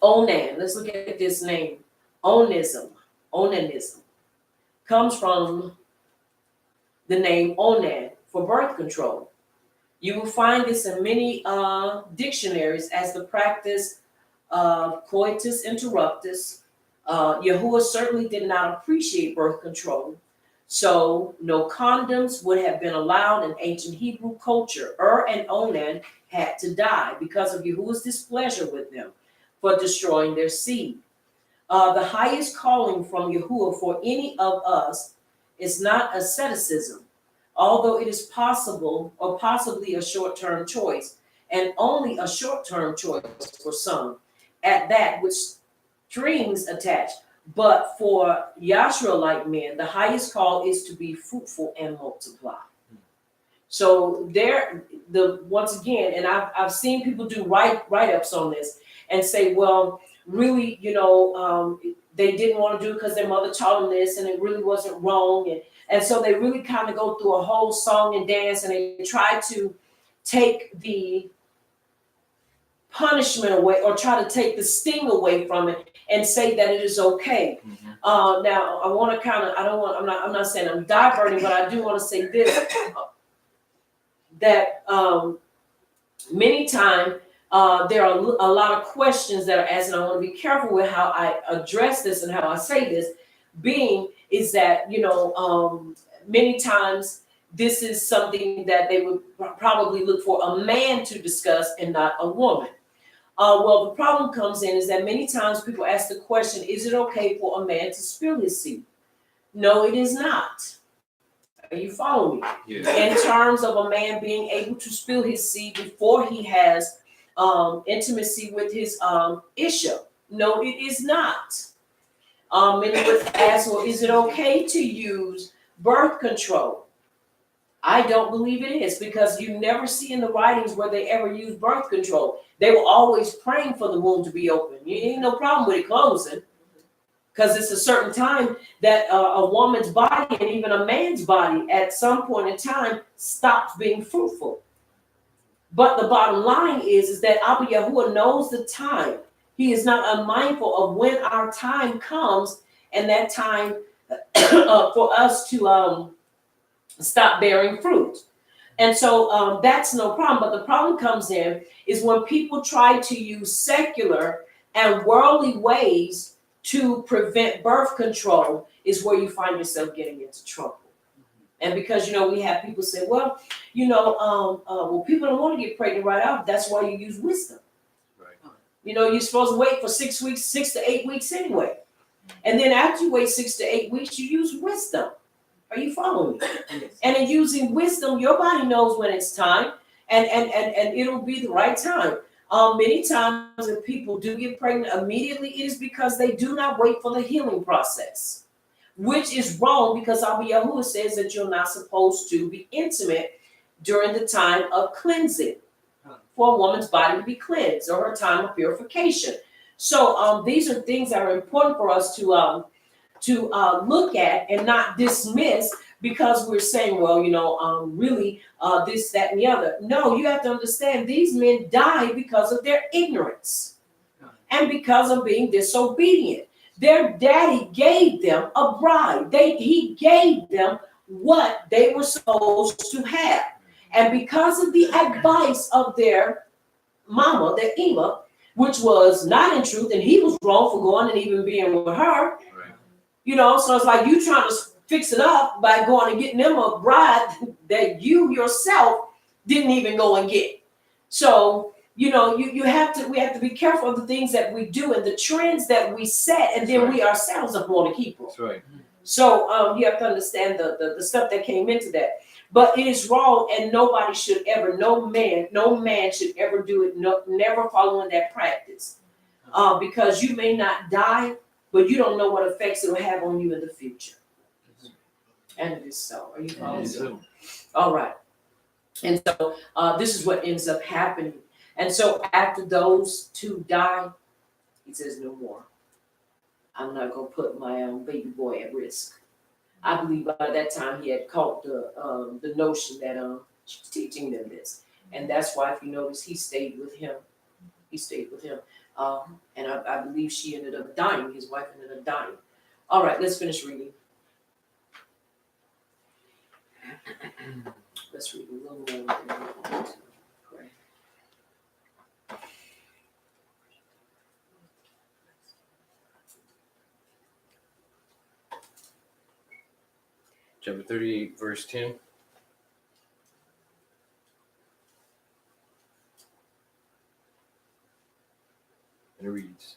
Onan, let's look at this name. Onanism comes from the name Onan for birth control. You will find this in many dictionaries as the practice of coitus interruptus. Yahuwah certainly did not appreciate birth control, so no condoms would have been allowed in ancient Hebrew culture. And Onan had to die because of Yahuwah's displeasure with them for destroying their seed. The highest calling from Yahuwah for any of us is not asceticism, although it is possible or possibly a short-term choice, and only a short-term choice for some, at that with strings attached. But for Yashua-like men, the highest call is to be fruitful and multiply. So once again, and I've seen people do write-ups on this and say, well, really, they didn't want to do it because their mother taught them this and it really wasn't wrong. And so they really kind of go through a whole song and dance and they try to take the punishment away or try to take the sting away from it and say that it is okay. Now I want to I'm not saying I'm diverting, but I do want to say this, that many times there are a lot of questions that are asked, and I want to be careful with how I address this and how I say this, is that, many times this is something that they would probably look for a man to discuss and not a woman. Well, the problem comes in is that many times people ask the question, is it okay for a man to spill his seed? No, it is not. Are you following me? Yeah. In terms of a man being able to spill his seed before he has intimacy with his issue. No, it is not. Many would ask, well, is it okay to use birth control? I don't believe it is, because you never see in the writings where they ever use birth control. They were always praying for the womb to be open. You ain't no problem with it closing, because it's a certain time that a woman's body and even a man's body at some point in time stops being fruitful. But the bottom line is that Abba Yahuwah knows the time. He is not unmindful of when our time comes, and that time for us to stop bearing fruit. And so that's no problem. But the problem comes in is when people try to use secular and worldly ways to prevent birth control is where you find yourself getting into trouble. And because, we have people say, well, well, people don't want to get pregnant right out. That's why you use wisdom. Right. You're supposed to wait for 6 weeks, 6 to 8 weeks anyway. And then after you wait 6 to 8 weeks, you use wisdom. Are you following me? And in using wisdom, your body knows when it's time, and it'll be the right time. Many times if people do get pregnant immediately, it is because they do not wait for the healing process, which is wrong, because Abba Yahuwah says that you're not supposed to be intimate during the time of cleansing, for a woman's body to be cleansed, or her time of purification. So these are things that are important for us to look at and not dismiss, because we're saying, well, really this, that, and the other. No, you have to understand these men died because of their ignorance and because of being disobedient. Their daddy gave them a bride. He gave them what they were supposed to have. And because of the advice of their mama, their Ema, which was not in truth, and he was wrong for going and even being with her, so it's like you trying to fix it up by going and getting them a bride that you yourself didn't even go and get. So, we have to be careful of the things that we do and the trends that we set, and then we ourselves are going to keep them. That's right. So you have to understand the stuff that came into that. But it is wrong, and nobody should ever, no man should ever do it, never following that practice. Because you may not die, but you don't know what effects it will have on you in the future. And it is so. Are you following me? All right. And so this is what ends up happening. And so after those two die, he says, no more. I'm not going to put my baby boy at risk. I believe by that time he had caught the notion that she was teaching them this. And that's why, if you notice, he stayed with him. And I believe she ended up dying. His wife ended up dying. All right, let's finish reading. Let's read a little more. Then we'll go to pray. Chapter 38, verse 10. And it reads,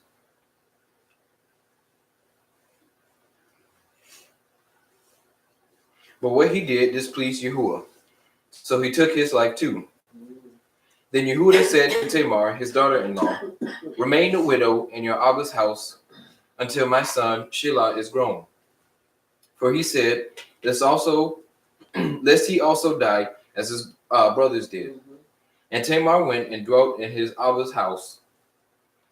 but what he did displeased Yahuwah, so he took his life too. Then Yehuda said to Tamar, his daughter-in-law, remain a widow in your Abba's house until my son Shelah is grown. For he said, lest he also die as his brothers did. And Tamar went and dwelt in his Abba's house.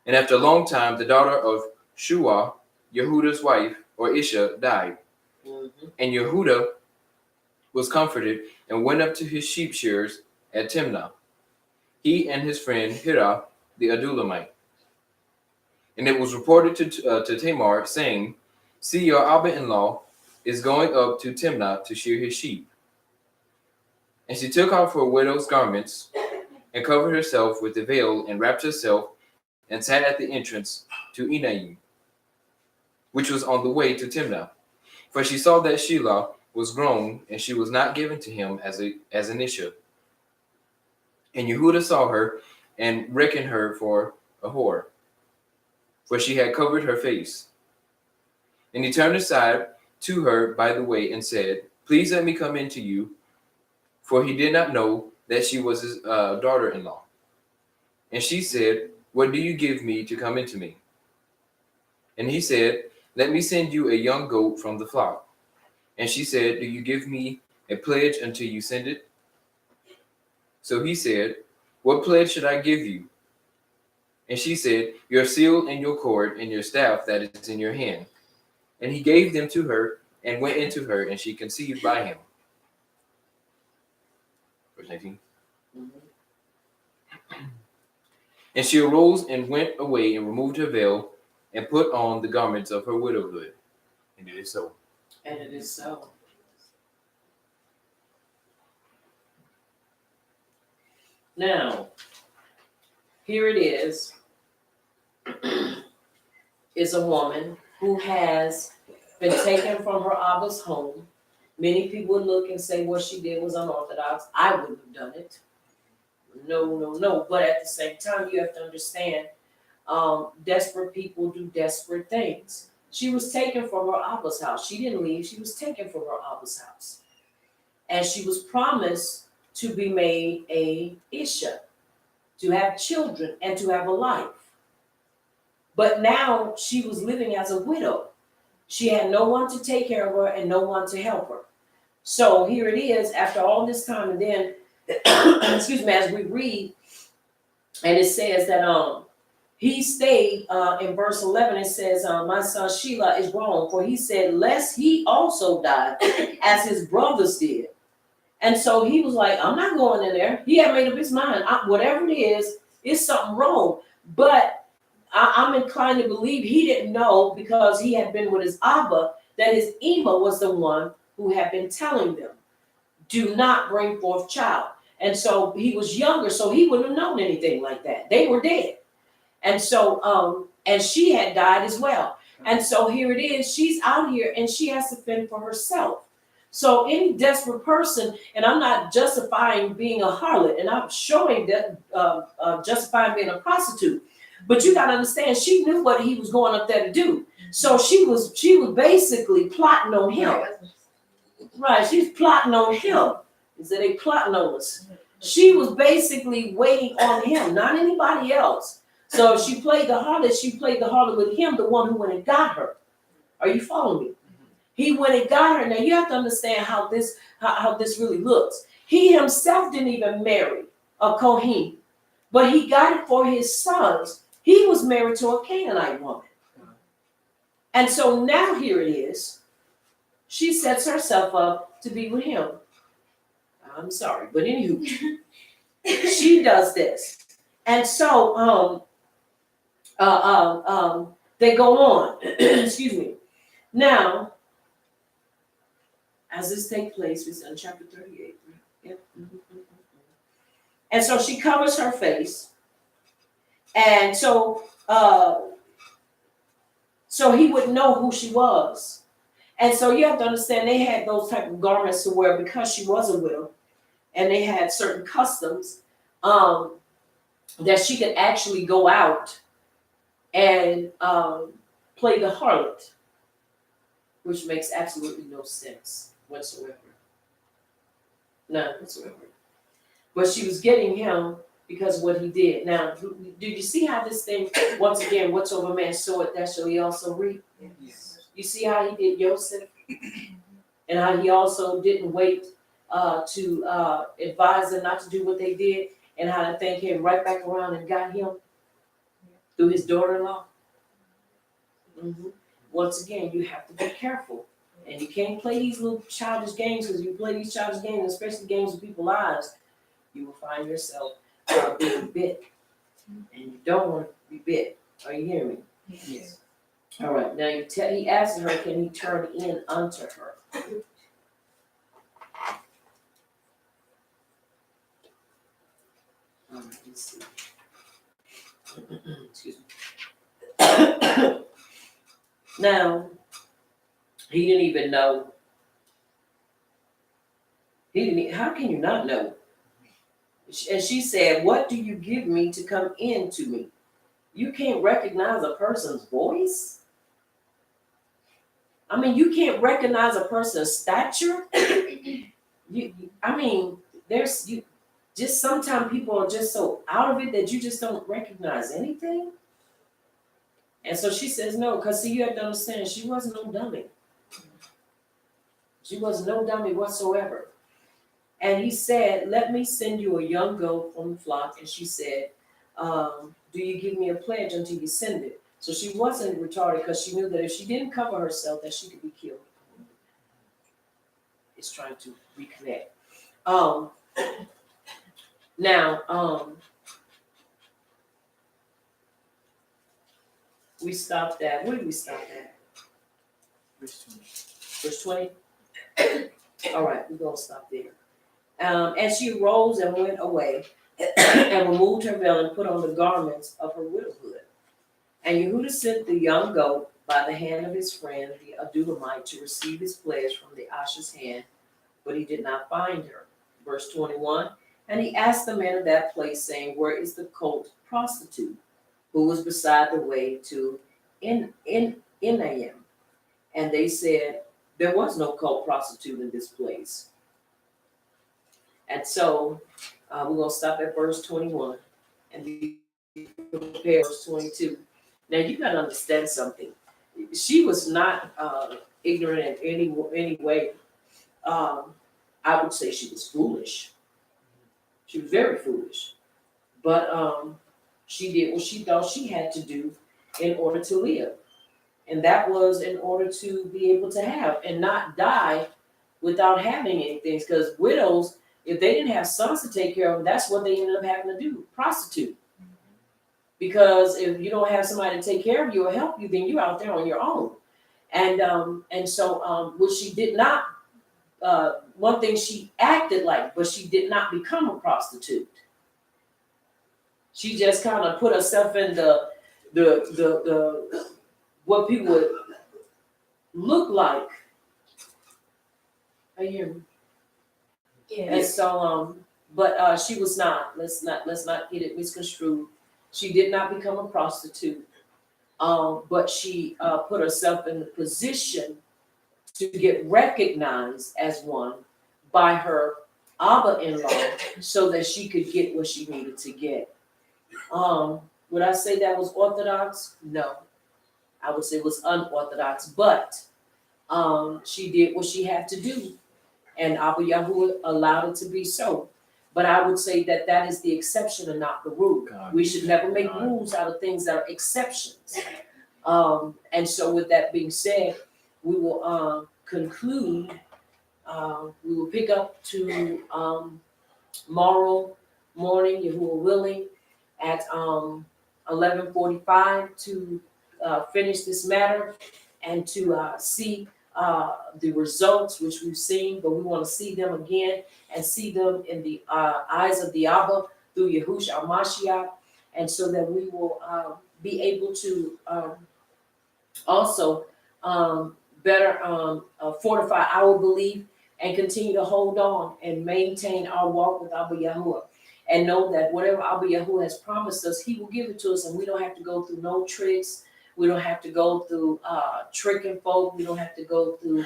And after a long time, the daughter of Shua, Yehuda's wife, or Isha, died. And Yehuda was comforted and went up to his sheep shearers at Timnah, he and his friend Hirah the Adulamite. And it was reported to Tamar, saying, "See, your Abba-in-law is going up to Timnah to shear his sheep." And she took off her widow's garments and covered herself with a veil and wrapped herself and sat at the entrance to Enaim, which was on the way to Timnah. For she saw that Shelah was grown, and she was not given to him as an Isha. And Yehuda saw her and reckoned her for a whore, for she had covered her face. And he turned aside to her by the way and said, "Please let me come in to you," for he did not know that she was his daughter-in-law. And she said, "What do you give me to come into me?" And he said, "Let me send you a young goat from the flock." And she said, "Do you give me a pledge until you send it?" So he said, "What pledge should I give you?" And she said, "Your seal and your cord and your staff that is in your hand." And he gave them to her and went into her, and she conceived by him. Verse 19. And she arose and went away and removed her veil and put on the garments of her widowhood. And it is so. And it is so. Now, here it is a woman who has been taken from her Abba's home. Many people would look and say what she did was unorthodox. I wouldn't have done it. No. But at the same time, you have to understand, desperate people do desperate things. She was taken from her Abba's house. She didn't leave. She was taken from her Abba's house. And she was promised to be made a Isha, to have children and to have a life. But now she was living as a widow. She had no one to take care of her and no one to help her. So here it is, after all this time, and then, excuse me, as we read, and it says that he stayed in verse 11. It says, "My son Shelah is grown, for he said, lest he also die, as his brothers did." And so he was like, "I'm not going in there." He had made up his mind. Whatever it is, it's something wrong. But I'm inclined to believe he didn't know, because he had been with his Abba, that his Ima was the one who had been telling them, "Do not bring forth child." And so he was younger, so he wouldn't have known anything like that. They were dead. And so, and she had died as well. And so here it is, she's out here and she has to fend for herself. So any desperate person, and I'm not justifying being a harlot, and I'm showing that justifying being a prostitute, but you got to understand, she knew what he was going up there to do. So she was basically plotting on him. Right, she's plotting on him. Is that they plotting on us? She was basically waiting on him, not anybody else. So if she played the harlot with him, the one who went and got her. Are you following me? He went and got her. Now you have to understand how this really looks. He himself didn't even marry a Kohen, but he got it for his sons. He was married to a Canaanite woman. And so now here it is. She sets herself up to be with him. I'm sorry, but anywho, she does this. And so they go on. Excuse me. Now, as this takes place, it's in chapter 38. Yep. And so she covers her face. And so he would know who she was. And so you have to understand, they had those type of garments to wear because she was a widow, and they had certain customs that she could actually go out and play the harlot, which makes absolutely no sense whatsoever. None whatsoever. But she was getting him because of what he did. Now, do you see how this thing, once again, whatsoever man soweth, that shall he also reap? Yes. You see how he did Joseph? And how he also didn't wait to advise them not to do what they did, and how the thing came right back around and got him through his daughter-in-law. Once again, you have to be careful, and you can't play these little childish games, because you play these childish games, especially games with people's lives, you will find yourself being bit, and you don't want to be bit. Are you hearing me? Yes. All right. Now he asked her, can he turn in unto her? All right, let's see. Excuse me. Now, he didn't even know. How can you not know? And she said, what do you give me to come in to me? You can't recognize a person's voice? I mean, you can't recognize a person's stature? Just sometimes people are just so out of it that you just don't recognize anything. And so she says no, because see, you have to understand, she wasn't no dummy. She was no dummy whatsoever. And he said, let me send you a young goat from the flock. And she said, do you give me a pledge until you send it? So she wasn't retarded, because she knew that if she didn't cover herself, that she could be killed. It's trying to reconnect. We stopped at, where did we stop at? Verse 20? All right, we're going to stop there. And she arose and went away and removed her veil and put on the garments of her widowhood. And Yehuda sent the young goat by the hand of his friend, the Adulamite, to receive his pledge from the Asher's hand, but he did not find her. Verse 21, and he asked the men of that place, saying, where is the cult prostitute who was beside the way to Enayim? And they said, there was no cult prostitute in this place. And so we're going to stop at verse 21 and be prepared verse 22. Now you got to understand something. She was not ignorant in any way. I would say she was foolish. She was very foolish. But she did what she thought she had to do in order to live. And that was in order to be able to have and not die without having anything. Because widows, if they didn't have sons to take care of them, that's what they ended up having to do, prostitute. Because if you don't have somebody to take care of you or help you, then you're out there on your own. And so what she did not, one thing she acted like, but she did not become a prostitute. She just kind of put herself in the what people would look like. Are you hearing me? Yeah. And so, but she was not. Let's not get it misconstrued. She did not become a prostitute, but she put herself in the position to get recognized as one by her Abba-in-law, so that she could get what she needed to get. Would I say that was orthodox? No, I would say it was unorthodox. But she did what she had to do, and Abba Yahuwah allowed it to be so. But I would say that that is the exception and not the rule. We should never make rules out of things that are exceptions. And so with that being said, we will conclude. We will pick up to tomorrow morning, Yahuwah willing, at 11:45 to finish this matter and to see the results which we've seen, but we want to see them again and see them in the eyes of the Abba through Yahushua Mashiach, and so that we will be able to also better fortify our belief and continue to hold on and maintain our walk with Abba Yahuwah, and know that whatever Abba Yahuwah has promised us, he will give it to us, and we don't have to go through no tricks. We don't have to go through tricking folk. We don't have to go through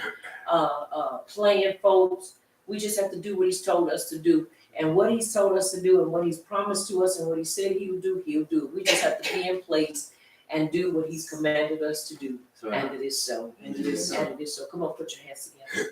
playing folks. We just have to do what he's told us to do. And what he's told us to do and what he's promised to us and what he said he would do, he'll do. We just have to be in place and do what he's commanded us to do. So, and it is so. And it is so. And it is so. Come on, put your hands together.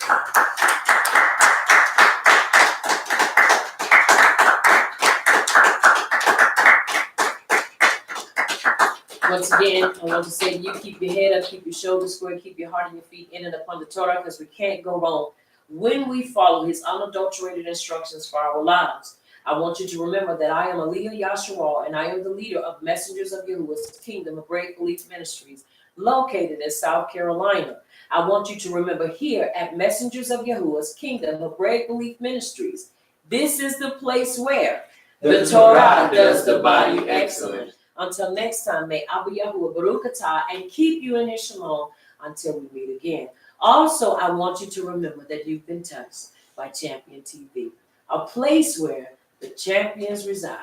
Once again, I want to say to you, keep your head up, keep your shoulders square, keep your heart and your feet in and upon the Torah, because we can't go wrong when we follow his unadulterated instructions for our lives. I want you to remember that I am Aliyah Yasharal, and I am the leader of Messengers of Yahuwah's Kingdom of Great Belief Ministries, located in South Carolina. I want you to remember here at Messengers of Yahuwah's Kingdom of Great Belief Ministries, this is the place where the Torah does the body excellent. Until next time, may Abba Yahuwah Baruch Atah and keep you in his shalom until we meet again. Also, I want you to remember that you've been touched by Champion TV, a place where the champions reside.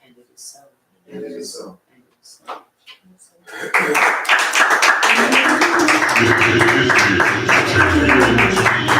And it is so. And it is so. And it is so. This is